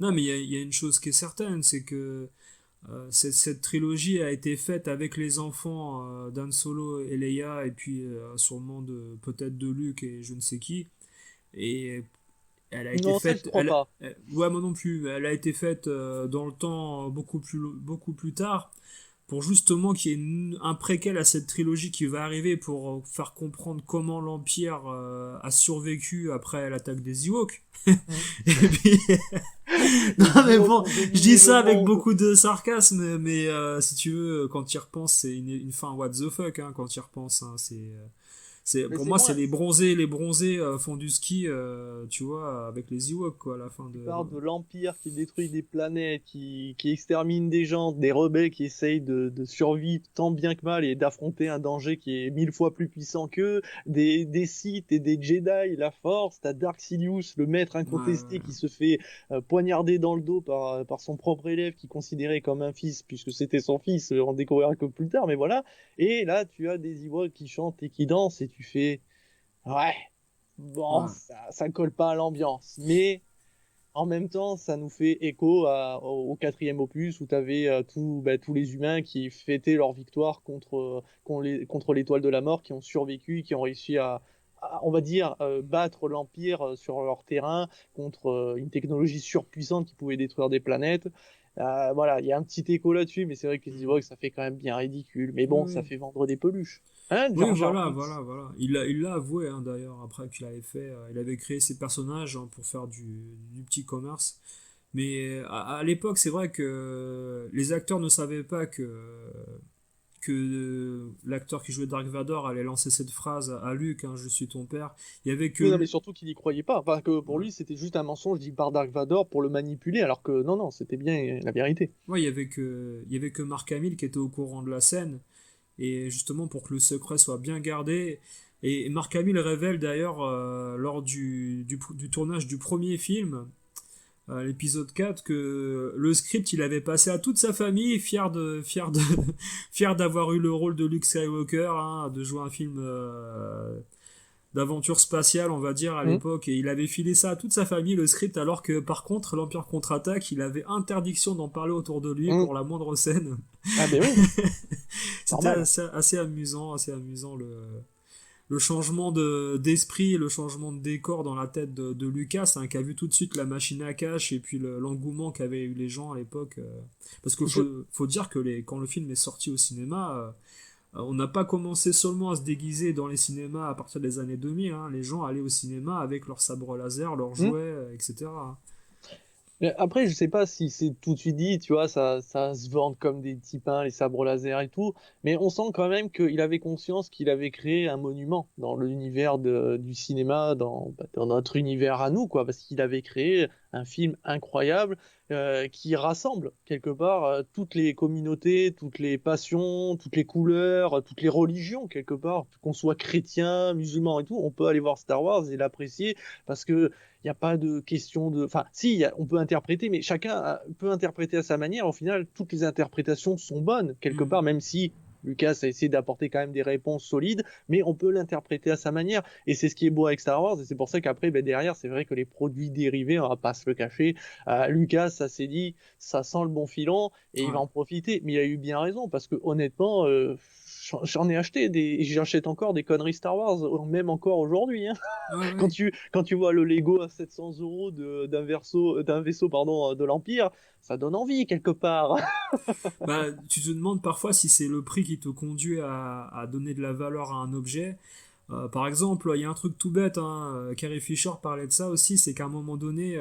Speaker 2: Non mais il y a une chose qui est certaine, c'est que cette trilogie a été faite avec les enfants d'Han Solo et Leia, et puis sûrement peut-être de Luke et je ne sais qui. Et elle a été
Speaker 1: Non, ça, je
Speaker 2: faite.
Speaker 1: crois pas.
Speaker 2: Ouais, moi non plus. Elle a été faite dans le temps beaucoup plus tard pour justement qu'il y ait un préquel à cette trilogie qui va arriver pour faire comprendre comment l'Empire a survécu après l'attaque des Ewoks.
Speaker 1: Hmm.
Speaker 2: Et puis, non
Speaker 1: Les
Speaker 2: mais
Speaker 1: Ewoks
Speaker 2: bon,
Speaker 1: ont
Speaker 2: je dis
Speaker 1: dominé le
Speaker 2: ça avec
Speaker 1: monde.
Speaker 2: beaucoup de sarcasme, mais si tu veux, quand tu y repenses, c'est une fin what the fuck, hein, quand tu y repenses. Hein,
Speaker 1: Mais
Speaker 2: pour
Speaker 1: c'est
Speaker 2: moi,
Speaker 1: moi,
Speaker 2: c'est les bronzés font du ski, tu vois, avec les Ewoks, quoi, à la fin
Speaker 1: qui
Speaker 2: de.
Speaker 1: parle de l'Empire qui détruit des planètes, qui extermine des gens, des rebelles qui essayent de survivre tant bien que mal et d'affronter un danger qui est 1000 fois plus puissant qu'eux, des Sith et des Jedi, la Force, t'as Dark Sidious, le maître
Speaker 2: Ouais,
Speaker 1: incontesté
Speaker 2: ouais.
Speaker 1: qui se fait poignarder dans le dos par son propre élève qui considérait comme un fils, puisque c'était son fils, on découvrira que plus tard, mais voilà. Et là, tu as des Ewoks qui chantent et qui dansent et tu fais, ouais, bon,
Speaker 2: Ouais.
Speaker 1: ça colle pas à l'ambiance, mais en même temps, ça nous fait écho au quatrième opus où tu avais tous les humains qui fêtaient leur victoire contre l'étoile de la mort, qui ont survécu, qui ont réussi on va dire, battre l'Empire sur leur terrain contre une technologie surpuissante qui pouvait détruire des planètes. Voilà, il y a un petit écho là-dessus, mais c'est vrai que les
Speaker 2: Mm.
Speaker 1: Ewoks, ça fait quand même bien ridicule. Mais
Speaker 2: Oui,
Speaker 1: bon, ça
Speaker 2: oui.
Speaker 1: fait vendre des peluches. Hein,
Speaker 2: Oui,
Speaker 1: Jar Jar
Speaker 2: voilà,
Speaker 1: Binks?
Speaker 2: voilà, voilà. Il l'a avoué, hein, d'ailleurs, après qu'il avait fait. Il avait créé ses personnages hein, pour faire du petit commerce. Mais à l'époque, c'est vrai que les acteurs ne savaient pas que l'acteur qui jouait Dark Vador allait lancer cette phrase à Luke, hein, je suis ton père. Il y avait que
Speaker 1: Oui, non, mais surtout qu'il n'y croyait pas. Enfin, que pour
Speaker 2: ouais.
Speaker 1: lui, c'était juste un mensonge dit par Dark Vador pour le manipuler, alors que non, non, c'était bien la vérité.
Speaker 2: Ouais, il y avait que Mark Hamill qui était au courant de la scène et justement pour que le secret soit bien gardé. Et Mark Hamill révèle d'ailleurs lors du tournage du premier film, l'épisode 4, que le script il avait passé à toute sa famille, fier d'avoir eu le rôle de Luke Skywalker, hein, de jouer un film d'aventure spatiale, on va dire, à
Speaker 1: Hmm.
Speaker 2: l'époque, et il avait filé ça à toute sa famille, le script, alors que par contre, l'Empire contre-attaque, il avait interdiction d'en parler autour de lui
Speaker 1: Hmm.
Speaker 2: pour la moindre scène.
Speaker 1: Ah ben oui,
Speaker 2: C'était
Speaker 1: normal.
Speaker 2: assez amusant le changement d'esprit, le changement de décor dans la tête de Lucas, hein, qui a vu tout de suite la machine à cash et puis l'engouement qu'avaient eu les gens à l'époque. Parce qu'il
Speaker 1: Je...
Speaker 2: faut dire que quand le film est sorti au cinéma, on n'a pas commencé seulement à se déguiser dans les cinémas à partir des années 2000. Hein. Les gens allaient au cinéma avec leurs sabres laser, leurs
Speaker 1: Hmm.
Speaker 2: jouets, etc.
Speaker 1: Mais après, je sais pas si c'est tout de suite dit, tu vois, ça se vend comme des petits pains, les sabres laser et tout, mais on sent quand même qu'il avait conscience qu'il avait créé un monument dans l'univers du cinéma, dans notre univers à nous, quoi, parce qu'il avait créé un film incroyable qui rassemble quelque part toutes les communautés, toutes les passions, toutes les couleurs, toutes les religions, quelque part, qu'on soit chrétien, musulman et tout, on peut aller voir Star Wars et l'apprécier parce que il n'y a pas de question de. Enfin, si, on peut interpréter, mais chacun peut interpréter à sa manière. Au final, toutes les interprétations sont bonnes, quelque
Speaker 2: Hmm.
Speaker 1: part, même si Lucas a essayé d'apporter quand même des réponses solides, mais on peut l'interpréter à sa manière. Et c'est ce qui est beau avec Star Wars, et c'est pour ça qu'après, ben, derrière, c'est vrai que les produits dérivés, on va pas se le cacher, Lucas, ça s'est dit, ça sent le bon filon, et il va
Speaker 2: Ouais.
Speaker 1: en profiter. Mais il a eu bien raison, parce que honnêtement, j'en ai acheté et j'achète encore des conneries Star Wars, même encore aujourd'hui, hein.
Speaker 2: Ouais,
Speaker 1: Quand
Speaker 2: ouais.
Speaker 1: tu vois le Lego à 700 euros d'un vaisseau pardon, de l'Empire, ça donne envie quelque part.
Speaker 2: Bah, tu te demandes parfois si c'est le prix qui te conduit à donner de la valeur à un objet. Par exemple, il y a un truc tout bête, hein, Carrie Fisher parlait de ça aussi, c'est qu'à un moment donné,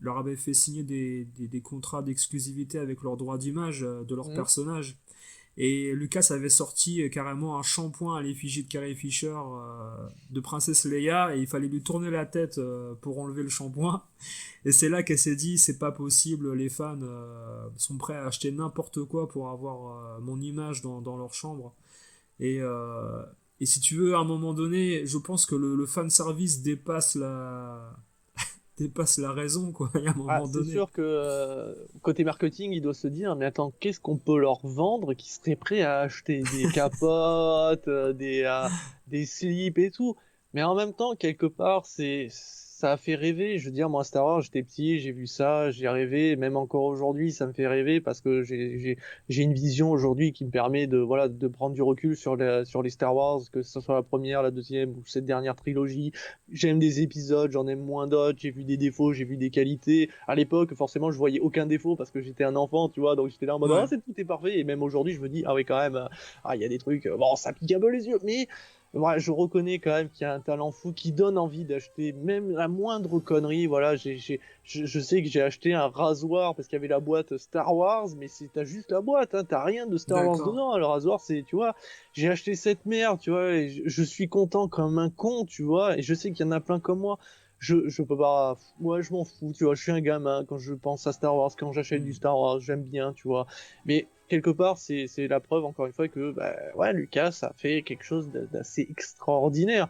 Speaker 2: leur avait fait signer des contrats d'exclusivité avec leurs droits d'image de leur
Speaker 1: Mm.
Speaker 2: personnage. Et Lucas avait sorti carrément un shampoing à l'effigie de Carrie Fisher de Princesse Leia et il fallait lui tourner la tête pour enlever le shampoing. Et c'est là qu'elle s'est dit c'est pas possible, les fans sont prêts à acheter n'importe quoi pour avoir mon image dans leur chambre. Et, euh, et si tu veux, à un moment donné, je pense que le fan service dépasse la raison, quoi, à un
Speaker 1: Ah,
Speaker 2: moment
Speaker 1: c'est
Speaker 2: donné.
Speaker 1: sûr que côté marketing, il doit se dire, mais attends, qu'est-ce qu'on peut leur vendre qui serait prêt à acheter des capotes, des slips et tout. Mais en même temps, quelque part, ça a fait rêver. Je veux dire, moi, Star Wars, j'étais petit, j'ai vu ça, j'ai rêvé. Même encore aujourd'hui, ça me fait rêver parce que j'ai une vision aujourd'hui qui me permet de, voilà, de prendre du recul sur les Star Wars, que ce soit la première, la deuxième ou cette dernière trilogie. J'aime des épisodes, j'en aime moins d'autres, j'ai vu des défauts, j'ai vu des qualités. À l'époque, forcément, je voyais aucun défaut parce que j'étais un enfant, tu vois, donc j'étais là en mode, ah,
Speaker 2: Ouais.
Speaker 1: tout est parfait. Et même aujourd'hui, je me dis, ah oui, quand même, il y a des trucs, bon, ça pique un peu les yeux, mais ouais, je reconnais quand même qu'il y a un talent fou qui donne envie d'acheter même la moindre connerie. Voilà, je sais que j'ai acheté un rasoir parce qu'il y avait la boîte Star Wars, mais t'as juste la boîte, hein, t'as rien de Star Wars
Speaker 2: D'accord.
Speaker 1: dedans. Le rasoir, c'est, tu vois, j'ai acheté cette merde, tu vois, et je suis content comme un con, tu vois, et je sais qu'il y en a plein comme moi. Je peux pas, moi je m'en fous, tu vois, je suis un gamin quand je pense à Star Wars, quand j'achète du
Speaker 2: Hmm.
Speaker 1: Star Wars, j'aime bien, tu vois. Mais quelque part, c'est la preuve, encore une fois, que, bah, ouais, Lucas a fait quelque chose d'assez extraordinaire,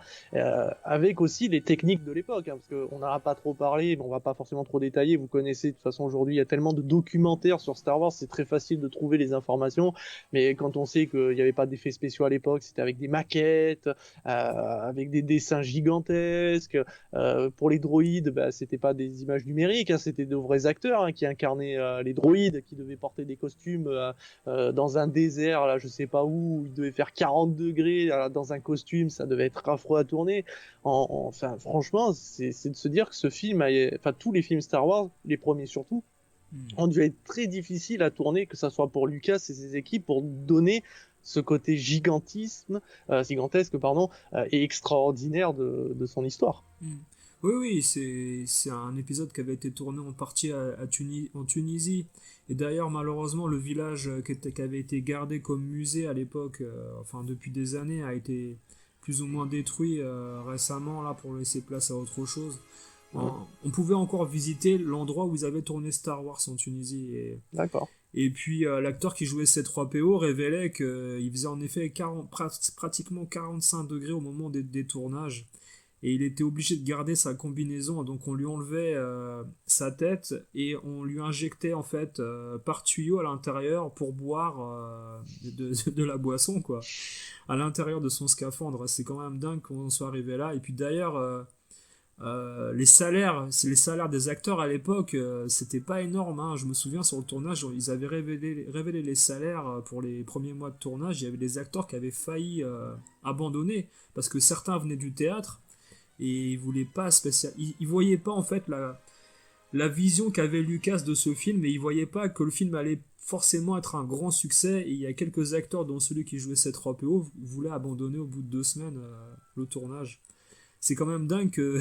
Speaker 1: avec aussi les techniques de l'époque, hein, parce qu'on n'en a pas trop parlé, mais on va pas forcément trop détailler, vous connaissez, de toute façon, aujourd'hui, il y a tellement de documentaires sur Star Wars, c'est très facile de trouver les informations, mais quand on sait qu'il n'y avait pas d'effets spéciaux à l'époque, c'était avec des maquettes, avec des dessins gigantesques. Pour les droïdes, bah, c'était pas des images numériques, hein, c'était de vrais acteurs hein, qui incarnaient les droïdes, qui devaient porter des costumes dans un désert, là, je sais pas où il devait faire 40 degrés dans un costume, ça devait être affreux à tourner. Enfin, franchement, c'est de se dire que ce film, enfin, tous les films Star Wars, les premiers surtout,
Speaker 2: Hmm.
Speaker 1: ont dû être très difficiles à tourner, que ça soit pour Lucas et ses équipes, pour donner ce côté gigantesque, pardon, et extraordinaire de son histoire.
Speaker 2: Hmm. Oui, oui, c'est un épisode qui avait été tourné en partie en Tunisie. Et d'ailleurs, malheureusement, le village qui avait été gardé comme musée à l'époque, enfin depuis des années, a été plus ou moins détruit récemment là pour laisser place à autre chose.
Speaker 1: Ouais,
Speaker 2: On pouvait encore visiter l'endroit où ils avaient tourné Star Wars en Tunisie.
Speaker 1: d'accord.
Speaker 2: Et puis l'acteur qui jouait C3PO révélait qu'il faisait en effet pratiquement 45 degrés au moment des tournages et il était obligé de garder sa combinaison, donc on lui enlevait sa tête et on lui injectait en fait par tuyau à l'intérieur pour boire de la boisson quoi, à l'intérieur de son scaphandre. C'est quand même dingue qu'on soit arrivé là. Et puis d'ailleurs, les salaires des acteurs à l'époque, c'était pas énorme. Hein. Je me souviens sur le tournage, ils avaient révélé les salaires pour les premiers mois de tournage. Il y avait des acteurs qui avaient failli abandonner parce que certains venaient du théâtre et ils voyaient pas en fait la vision qu'avait Lucas de ce film et ils voyaient pas que le film allait forcément être un grand succès et il y a quelques acteurs dont celui qui jouait C3PO voulait abandonner au bout de 2 semaines le tournage. C'est quand même dingue que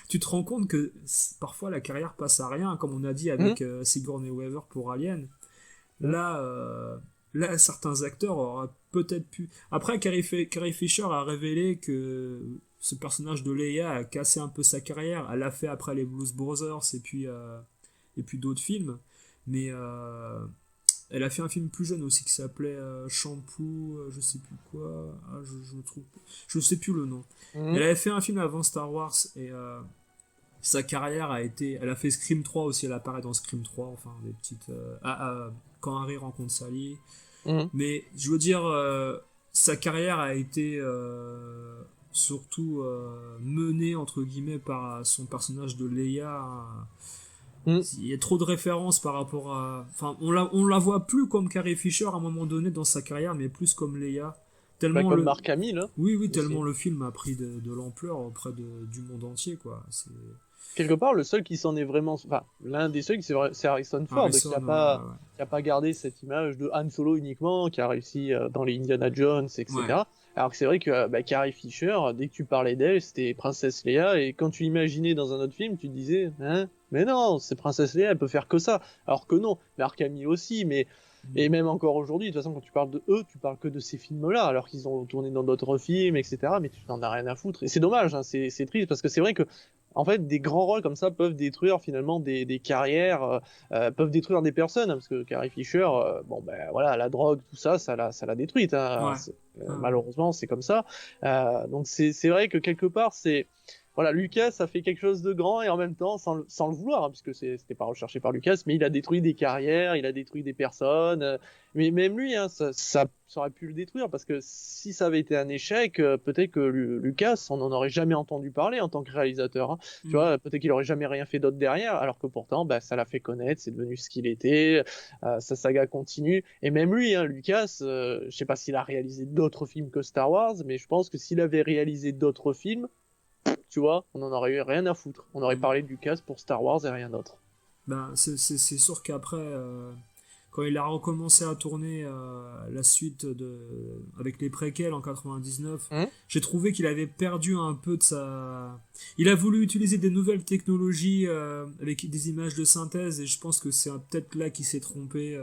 Speaker 2: tu te rends compte que parfois la carrière passe à rien, comme on a dit
Speaker 1: Mhm.
Speaker 2: avec Sigourney Weaver pour Alien. Là, là, certains acteurs auraient peut-être pu. Après, Carrie Fisher a révélé que ce personnage de Leia a cassé un peu sa carrière. Elle l'a fait après les Blues Brothers et puis d'autres films. Mais elle a fait un film plus jeune aussi qui s'appelait Shampoo, je sais plus quoi. Ah, je trouve. Je sais plus le nom. Elle
Speaker 1: Mhm.
Speaker 2: avait fait un film avant Star Wars et sa carrière a été. Elle a fait Scream 3 aussi, elle apparaît dans Scream 3, enfin des petites. Quand Harry rencontre Sally.
Speaker 1: Mhm.
Speaker 2: Mais je veux dire, sa carrière a été surtout menée entre guillemets par son personnage de Leia.
Speaker 1: Mhm.
Speaker 2: Il y a trop de références par rapport à. Enfin, on la voit plus comme Carrie Fisher à un moment donné dans sa carrière, mais plus comme Leia.
Speaker 1: Bah,
Speaker 2: Tellement
Speaker 1: comme
Speaker 2: le.
Speaker 1: Mark Hamill, hein,
Speaker 2: Oui, oui,
Speaker 1: aussi.
Speaker 2: tellement le film a pris de l'ampleur auprès du monde entier, quoi. C'est
Speaker 1: Quelque part, le seul qui s'en est vraiment, enfin, l'un des seuls, c'est Harrison Ford
Speaker 2: Harrison,
Speaker 1: qui a pas gardé cette image de Han Solo uniquement, qui a réussi dans les Indiana Jones,
Speaker 2: ouais.
Speaker 1: etc. Alors que c'est vrai que bah, Carrie Fisher, dès que tu parlais d'elle, c'était Princesse Leia, et quand tu l'imaginais dans un autre film, tu te disais, hein, mais non, c'est Princesse Leia, elle peut faire que ça. Alors que non, Mark Hamill aussi, mais et même encore aujourd'hui, de toute façon, quand tu parles de eux, tu parles que de ces films-là, alors qu'ils ont tourné dans d'autres films, etc. Mais tu n'en as rien à foutre. Et c'est dommage, hein, c'est triste, parce que c'est vrai que en fait, des grands rôles comme ça peuvent détruire finalement des carrières, peuvent détruire des personnes, hein, parce que Carrie Fisher, bon ben voilà, la drogue, tout ça, ça l'a détruite, hein,
Speaker 2: Ouais. Ouais.
Speaker 1: malheureusement, c'est comme ça. Donc c'est vrai que quelque part, c'est voilà, Lucas a fait quelque chose de grand et en même temps, sans le vouloir, hein, puisque c'était pas recherché par Lucas, mais il a détruit des carrières, il a détruit des personnes. Mais même lui, hein, ça aurait pu le détruire parce que si ça avait été un échec, peut-être que Lucas, on n'en aurait jamais entendu parler en tant que réalisateur, hein. Tu
Speaker 2: Mm.
Speaker 1: vois, peut-être qu'il aurait jamais rien fait d'autre derrière, alors que pourtant, bah, ça l'a fait connaître, c'est devenu ce qu'il était, sa saga continue. Et même lui, hein, Lucas, je sais pas s'il a réalisé d'autres films que Star Wars, mais je pense que s'il avait réalisé d'autres films, tu vois, on en aurait eu rien à foutre. On aurait
Speaker 2: Mm.
Speaker 1: parlé de Lucas pour Star Wars et rien d'autre.
Speaker 2: Ben, c'est sûr qu'après, quand il a recommencé à tourner la suite avec les préquels en 99,
Speaker 1: Hein.
Speaker 2: j'ai trouvé qu'il avait perdu un peu de sa. Il a voulu utiliser des nouvelles technologies avec des images de synthèse et je pense que c'est peut-être là qu'il s'est trompé.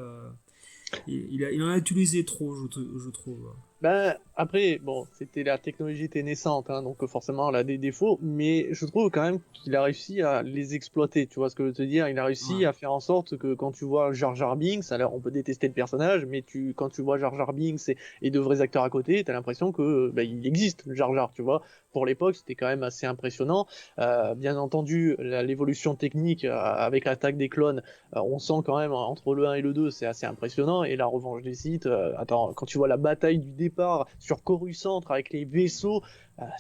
Speaker 2: Il en a utilisé trop, je trouve.
Speaker 1: Ben, après, bon, la technologie était naissante, hein, donc forcément elle a des défauts, mais je trouve quand même qu'il a réussi à les exploiter, tu vois ce que je veux te dire? Il a
Speaker 2: Ouais.
Speaker 1: réussi à faire en sorte que quand tu vois Jar Jar Binks, alors on peut détester le personnage, mais quand tu vois Jar Jar Binks et de vrais acteurs à côté, t'as l'impression que ben, il existe, le Jar Jar, tu vois. Pour l'époque, c'était quand même assez impressionnant. Bien entendu, l'évolution technique avec l'attaque des clones, on sent quand même entre le 1 et le 2, c'est assez impressionnant. Et la revanche des Sith, attends, quand tu vois la bataille du départ sur Coruscant avec les vaisseaux,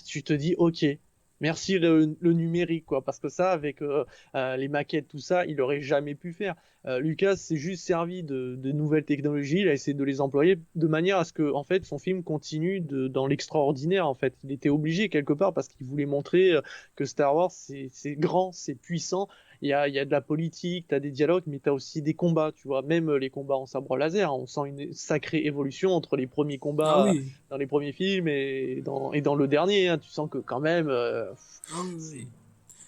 Speaker 1: tu te dis ok. Merci le numérique, quoi, parce que ça, avec les maquettes, tout ça, il aurait jamais pu faire. Lucas s'est juste servi de nouvelles technologies, il a essayé de les employer de manière à ce que, en fait, son film continue dans l'extraordinaire, en fait. Il était obligé quelque part parce qu'il voulait montrer que Star Wars, c'est grand, c'est puissant, il y a de la politique, t'as des dialogues, mais t'as aussi des combats, tu vois. Même les combats en sabre laser, hein, on sent une sacrée évolution entre les premiers
Speaker 2: Ah
Speaker 1: combats
Speaker 2: oui.
Speaker 1: dans les premiers films et dans le dernier. Hein. Tu sens que quand même,
Speaker 2: Ah oui,
Speaker 1: c'est.
Speaker 2: oui.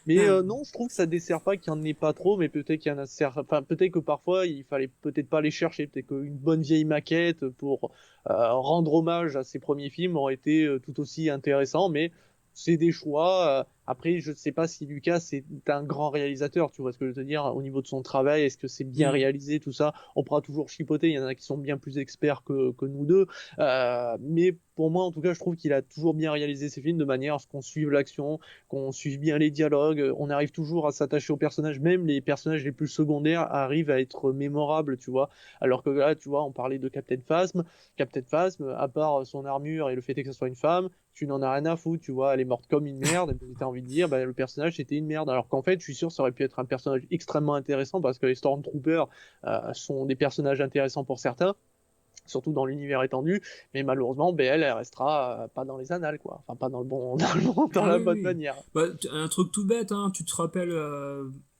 Speaker 1: Mais
Speaker 2: Ben,
Speaker 1: non, je trouve que ça dessert pas qu'il y en ait pas trop, mais peut-être qu'il y en a enfin peut-être que parfois il fallait peut-être pas les chercher, peut-être qu'une bonne vieille maquette pour rendre hommage à ses premiers films aurait été tout aussi intéressant, mais c'est des choix. Après, je ne sais pas si Lucas est un grand réalisateur, tu vois ce que je veux te dire, au niveau de son travail, est-ce que c'est bien
Speaker 2: hmm.
Speaker 1: réalisé, tout ça. On pourra toujours chipoter, il y en a qui sont bien plus experts que nous deux, mais pour moi, en tout cas, je trouve qu'il a toujours bien réalisé ses films de manière à ce qu'on suive l'action, qu'on suive bien les dialogues, on arrive toujours à s'attacher aux personnages, même les personnages les plus secondaires arrivent à être mémorables, tu vois. Alors que là, tu vois, on parlait de Captain Phasm, à part son armure et le fait que ce soit une femme, tu n'en as rien à foutre, tu vois, elle est morte comme une merde, et t'as envie de dire, bah, le personnage c'était une merde. Alors qu'en fait, je suis sûr, ça aurait pu être un personnage extrêmement intéressant parce que les Stormtroopers sont des personnages intéressants pour certains, surtout dans l'univers étendu, mais malheureusement, BL, elle restera pas dans les annales, quoi. Enfin, pas dans le bon, dans
Speaker 2: Ah
Speaker 1: la
Speaker 2: oui,
Speaker 1: bonne
Speaker 2: oui.
Speaker 1: manière.
Speaker 2: Bah, un truc tout bête, hein, tu te rappelles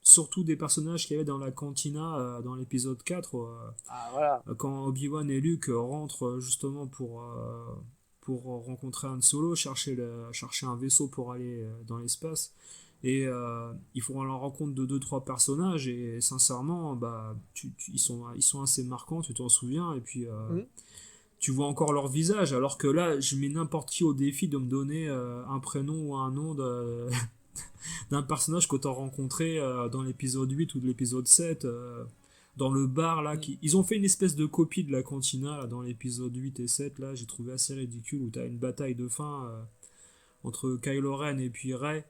Speaker 2: surtout des personnages qu'il y avait dans la cantina dans l'épisode 4,
Speaker 1: Ah, voilà.
Speaker 2: quand Obi-Wan et Luke rentrent justement pour rencontrer Han Solo, chercher un vaisseau pour aller dans l'espace. Et ils font la rencontre de deux trois personnages et sincèrement, bah, ils sont assez marquants, tu t'en souviens, et puis
Speaker 1: Mhm.
Speaker 2: tu vois encore leur visage, alors que là, je mets n'importe qui au défi de me donner un prénom ou un nom d'un personnage que tu as rencontré dans l'épisode 8 ou de l'épisode 7 dans le bar là. Ils ont fait une espèce de copie de la cantina là, dans l'épisode 8 et 7 là, j'ai trouvé assez ridicule, où tu as une bataille de fin entre Kylo Ren et puis Rey.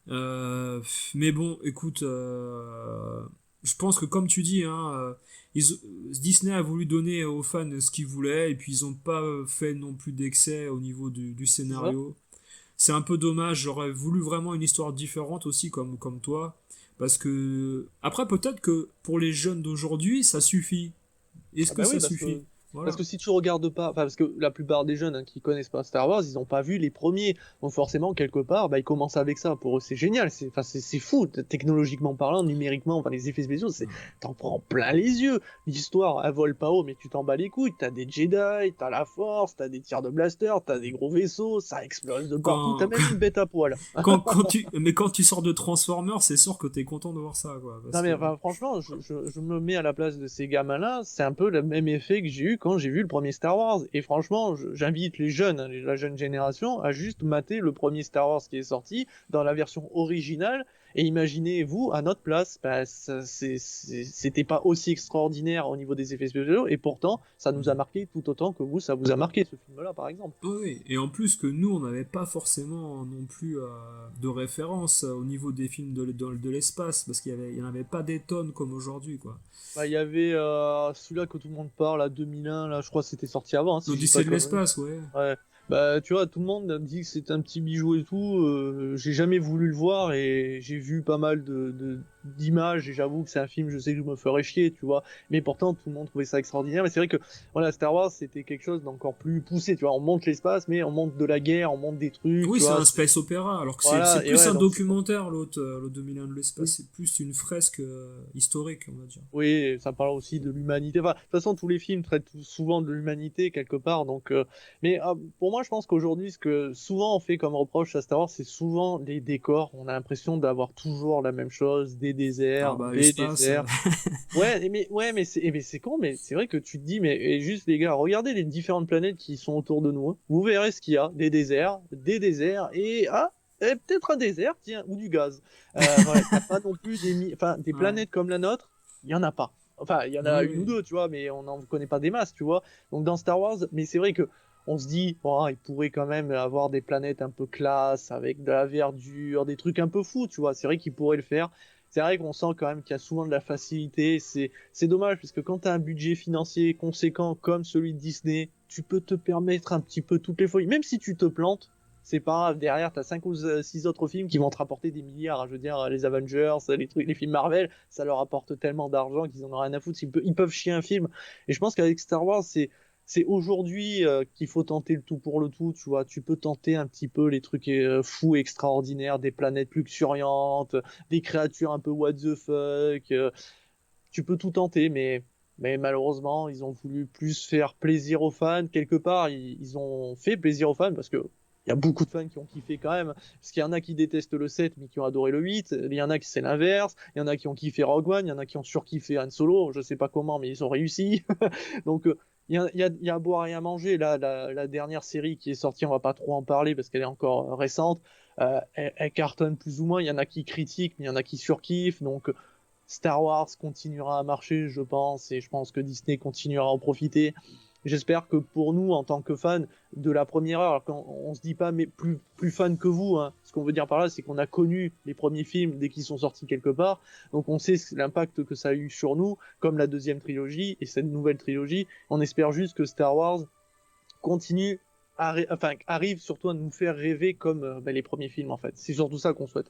Speaker 2: Mais bon, écoute, je pense que comme tu dis, hein, Disney a voulu donner aux fans ce qu'ils voulaient, et puis ils n'ont pas fait non plus d'excès au niveau du
Speaker 1: C'est ça.
Speaker 2: scénario. C'est un peu dommage, j'aurais voulu vraiment une histoire différente aussi, comme toi. Parce que, après, peut-être que pour les jeunes d'aujourd'hui, ça suffit. Est-ce
Speaker 1: Ah
Speaker 2: que
Speaker 1: bah
Speaker 2: ça
Speaker 1: oui,
Speaker 2: suffit?
Speaker 1: parce
Speaker 2: Voilà.
Speaker 1: que si tu regardes pas, enfin, parce que la plupart des jeunes qui connaissent pas Star Wars, ils ont pas vu les premiers, donc forcément quelque part, bah ils commencent avec ça. Pour eux, c'est génial, c'est fou, technologiquement parlant, numériquement, enfin les effets spéciaux, t'en prends plein les yeux. L'histoire, elle vole pas haut, mais tu t'en bats les couilles. T'as des Jedi, t'as la Force, t'as des tirs de blaster, t'as des gros vaisseaux, ça explose de partout. T'as
Speaker 2: Quand,
Speaker 1: même une bête à poil.
Speaker 2: mais quand tu sors de Transformers, c'est sûr que t'es content de voir ça, quoi.
Speaker 1: Non
Speaker 2: Parce
Speaker 1: mais
Speaker 2: que,
Speaker 1: enfin, franchement, je me mets à la place de ces gamins-là, c'est un peu le même effet que j'ai eu quand j'ai vu le premier Star Wars. Et franchement, j'invite les jeunes, hein, la jeune génération, à juste mater le premier Star Wars qui est sorti dans la version originale. Et imaginez-vous, à notre place, bah, c'était pas aussi extraordinaire au niveau des effets spéciaux, et pourtant, ça nous a marqué tout autant que vous, ça vous a marqué, ce film-là, par exemple.
Speaker 2: oui, et en plus que nous, on n'avait pas forcément non plus de référence au niveau des films de l'espace, parce il y en avait pas des tonnes comme aujourd'hui, quoi.
Speaker 1: Bah, il y avait celui-là que tout le monde parle, là, 2001, là, je crois que c'était sorti avant, hein, si je dis pas
Speaker 2: L'Odyssée
Speaker 1: de
Speaker 2: de
Speaker 1: conneries.
Speaker 2: l'espace, ouais.
Speaker 1: Ouais. Bah, tu vois, tout le monde dit que c'est un petit bijou et tout. J'ai jamais voulu le voir et j'ai vu pas mal d'images et j'avoue que c'est un film, je sais que je me ferais chier, tu vois. Mais pourtant, tout le monde trouvait ça extraordinaire. Mais c'est vrai que, voilà, Star Wars, c'était quelque chose d'encore plus poussé, tu vois. On monte l'espace, mais on monte de la guerre, on monte des trucs,
Speaker 2: Oui,
Speaker 1: tu
Speaker 2: c'est
Speaker 1: vois.
Speaker 2: un space opéra, alors que c'est
Speaker 1: Voilà, et
Speaker 2: plus
Speaker 1: ouais,
Speaker 2: un
Speaker 1: donc,
Speaker 2: documentaire, l'autre 2001 de l'espace, c'est plus une fresque historique, on va dire.
Speaker 1: oui, ça parle aussi de l'humanité. Enfin, de toute façon, tous les films traitent souvent de l'humanité quelque part. Donc, mais pour moi, je pense qu'aujourd'hui, ce que souvent on fait comme reproche à Star Wars, c'est souvent les décors. On a l'impression d'avoir toujours la même chose,
Speaker 2: Ah bah,
Speaker 1: des
Speaker 2: l'espace,
Speaker 1: déserts. Ouais, mais c'est con, mais c'est vrai que tu te dis, mais et juste les gars, regardez les différentes planètes qui sont autour de nous, hein. Vous verrez ce qu'il y a, des déserts, et peut-être un désert, tiens, ou du gaz. Voilà, t'as pas non plus enfin, des
Speaker 2: ouais.
Speaker 1: planètes comme la nôtre, il y en a pas. Enfin, il y en
Speaker 2: Oui,
Speaker 1: a une ou
Speaker 2: oui.
Speaker 1: deux, tu vois, mais on n'en connaît pas des masses, tu vois. Donc dans Star Wars, mais c'est vrai que on se dit, oh, il pourrait quand même avoir des planètes un peu classe, avec de la verdure, des trucs un peu fous, tu vois. C'est vrai qu'il pourrait le faire. C'est vrai qu'on sent quand même qu'il y a souvent de la facilité. C'est dommage, parce que quand tu as un budget financier conséquent comme celui de Disney, tu peux te permettre un petit peu toutes les folies. Même si tu te plantes, c'est pas grave. Derrière, tu as 5 ou 6 autres films qui vont te rapporter des milliards, hein. Je veux dire, les Avengers, les trucs, les films Marvel, ça leur apporte tellement d'argent qu'ils en ont rien à foutre. Ils peuvent chier un film. Et je pense qu'avec Star Wars, c'est aujourd'hui qu'il faut tenter le tout pour le tout, tu vois. Tu peux tenter un petit peu les trucs fous, extraordinaires, des planètes luxuriantes, des créatures un peu what the fuck. Tu peux tout tenter, mais malheureusement, ils ont voulu plus faire plaisir aux fans. Quelque part, ils ont fait plaisir aux fans parce que il y a beaucoup de fans qui ont kiffé quand même. Parce qu'il y en a qui détestent le 7 mais qui ont adoré le 8. Il y en a qui c'est l'inverse. Il y en a qui ont kiffé Rogue One. Il y en a qui ont surkiffé Han Solo. Je sais pas comment, mais ils ont réussi. Donc, il y a à boire et à manger. Là, la dernière série qui est sortie, on va pas trop en parler parce qu'elle est encore récente. Elle cartonne plus ou moins. Il y en a qui critiquent, mais il y en a qui surkiffent. Donc, Star Wars continuera à marcher, je pense, et je pense que Disney continuera à en profiter. J'espère que pour nous, en tant que fans de la première heure, alors on se dit pas mais plus fan que vous, hein. Ce qu'on veut dire par là, c'est qu'on a connu les premiers films dès qu'ils sont sortis quelque part, donc on sait l'impact que ça a eu sur nous, comme la deuxième trilogie et cette nouvelle trilogie. On espère juste que Star Wars continue, arrive surtout à nous faire rêver comme les premiers films en fait. C'est surtout ça qu'on souhaite.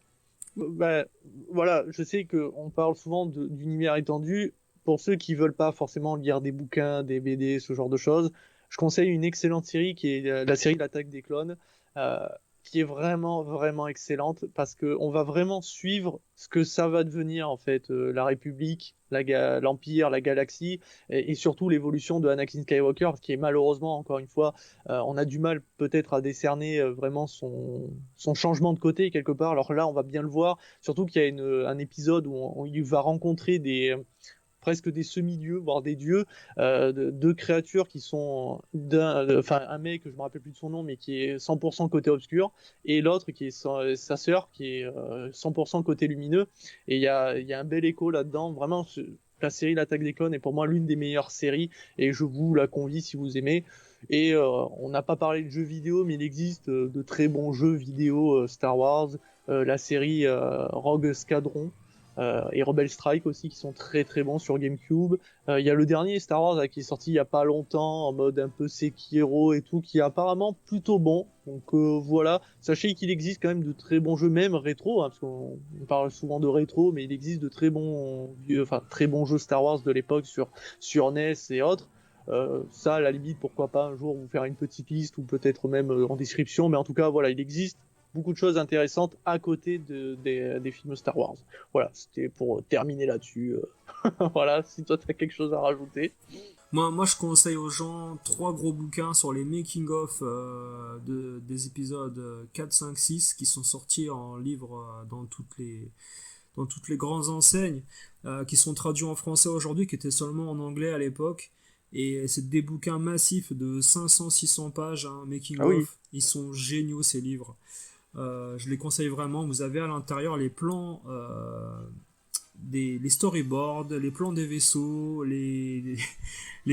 Speaker 1: Bah, voilà, je sais qu'on parle souvent d'univers étendu. Pour ceux qui veulent pas forcément lire des bouquins, des BD, ce genre de choses, je conseille une excellente série qui est la série L'Attaque des clones. Euh, qui est vraiment, vraiment excellente parce que on va vraiment suivre ce que ça va devenir en fait, la République, l'Empire, la galaxie et surtout l'évolution de Anakin Skywalker qui est malheureusement, encore une fois, on a du mal peut-être à décerner vraiment son changement de côté quelque part. Alors là, on va bien le voir, surtout qu'il y a un épisode où il va rencontrer presque des semi-dieux, voire des dieux, deux créatures qui sont enfin un mec, je me rappelle plus de son nom, mais qui est 100% côté obscur, et l'autre qui est sa sœur, qui est 100% côté lumineux. Et il y a un bel écho là-dedans. Vraiment, la série L'Attaque des Clones est pour moi l'une des meilleures séries, et je vous la convie si vous aimez. Et on n'a pas parlé de jeux vidéo, mais il existe de très bons jeux vidéo Star Wars, la série Rogue Squadron, et Rebel Strike aussi qui sont très très bons sur GameCube. Il y a le dernier Star Wars qui est sorti il y a pas longtemps en mode un peu Sekiro et tout qui est apparemment plutôt bon. Donc voilà, sachez qu'il existe quand même de très bons jeux même rétro, hein, parce qu'on parle souvent de rétro, mais il existe de très bons très bons jeux Star Wars de l'époque sur NES et autres. Ça, à la limite, pourquoi pas un jour vous faire une petite liste ou peut-être même en description, mais en tout cas, voilà, il existe beaucoup de choses intéressantes à côté des films Star Wars. Voilà, c'était pour terminer là-dessus. Voilà, si toi t'as quelque chose à rajouter.
Speaker 2: Moi, je conseille aux gens trois gros bouquins sur les making-of des épisodes 4, 5, 6 qui sont sortis en livre dans toutes les grandes enseignes, qui sont traduits en français aujourd'hui, qui étaient seulement en anglais à l'époque. Et c'est des bouquins massifs de 500-600 pages, hein,
Speaker 1: Ah oui.
Speaker 2: making-of. Ils sont géniaux ces livres. Je les conseille vraiment. Vous avez à l'intérieur les plans, les storyboards, les plans des vaisseaux, les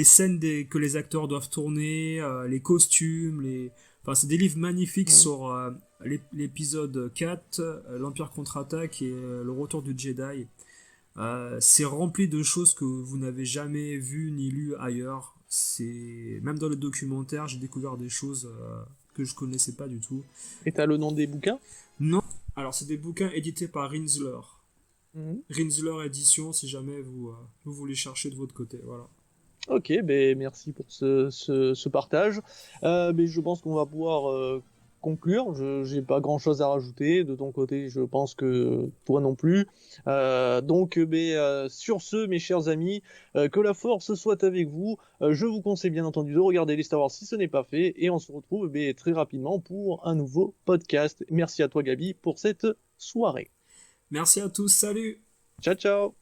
Speaker 2: scènes que les acteurs doivent tourner, les costumes. Enfin, c'est des livres magnifiques
Speaker 1: Mhm.
Speaker 2: sur l'épisode 4, l'Empire contre-attaque et le retour du Jedi. C'est rempli de choses que vous n'avez jamais vues ni lues ailleurs. Même dans le documentaire, j'ai découvert des choses que je connaissais pas du tout.
Speaker 1: Et t'as le nom des bouquins?
Speaker 2: Non. Alors, c'est des bouquins édités par Rinsler.
Speaker 1: Mhm.
Speaker 2: Rinsler Édition, si jamais vous voulez chercher de votre côté. Voilà.
Speaker 1: Ok, ben merci pour ce partage. Mais je pense qu'on va pouvoir conclure. Je j'ai pas grand-chose à rajouter. De ton côté, je pense que toi non plus. Donc, sur ce, mes chers amis, que la force soit avec vous. Je vous conseille bien entendu de regarder les Star Wars si ce n'est pas fait. Et on se retrouve très rapidement pour un nouveau podcast. Merci à toi, Gabi, pour cette soirée.
Speaker 2: Merci à tous, salut!
Speaker 1: Ciao, ciao!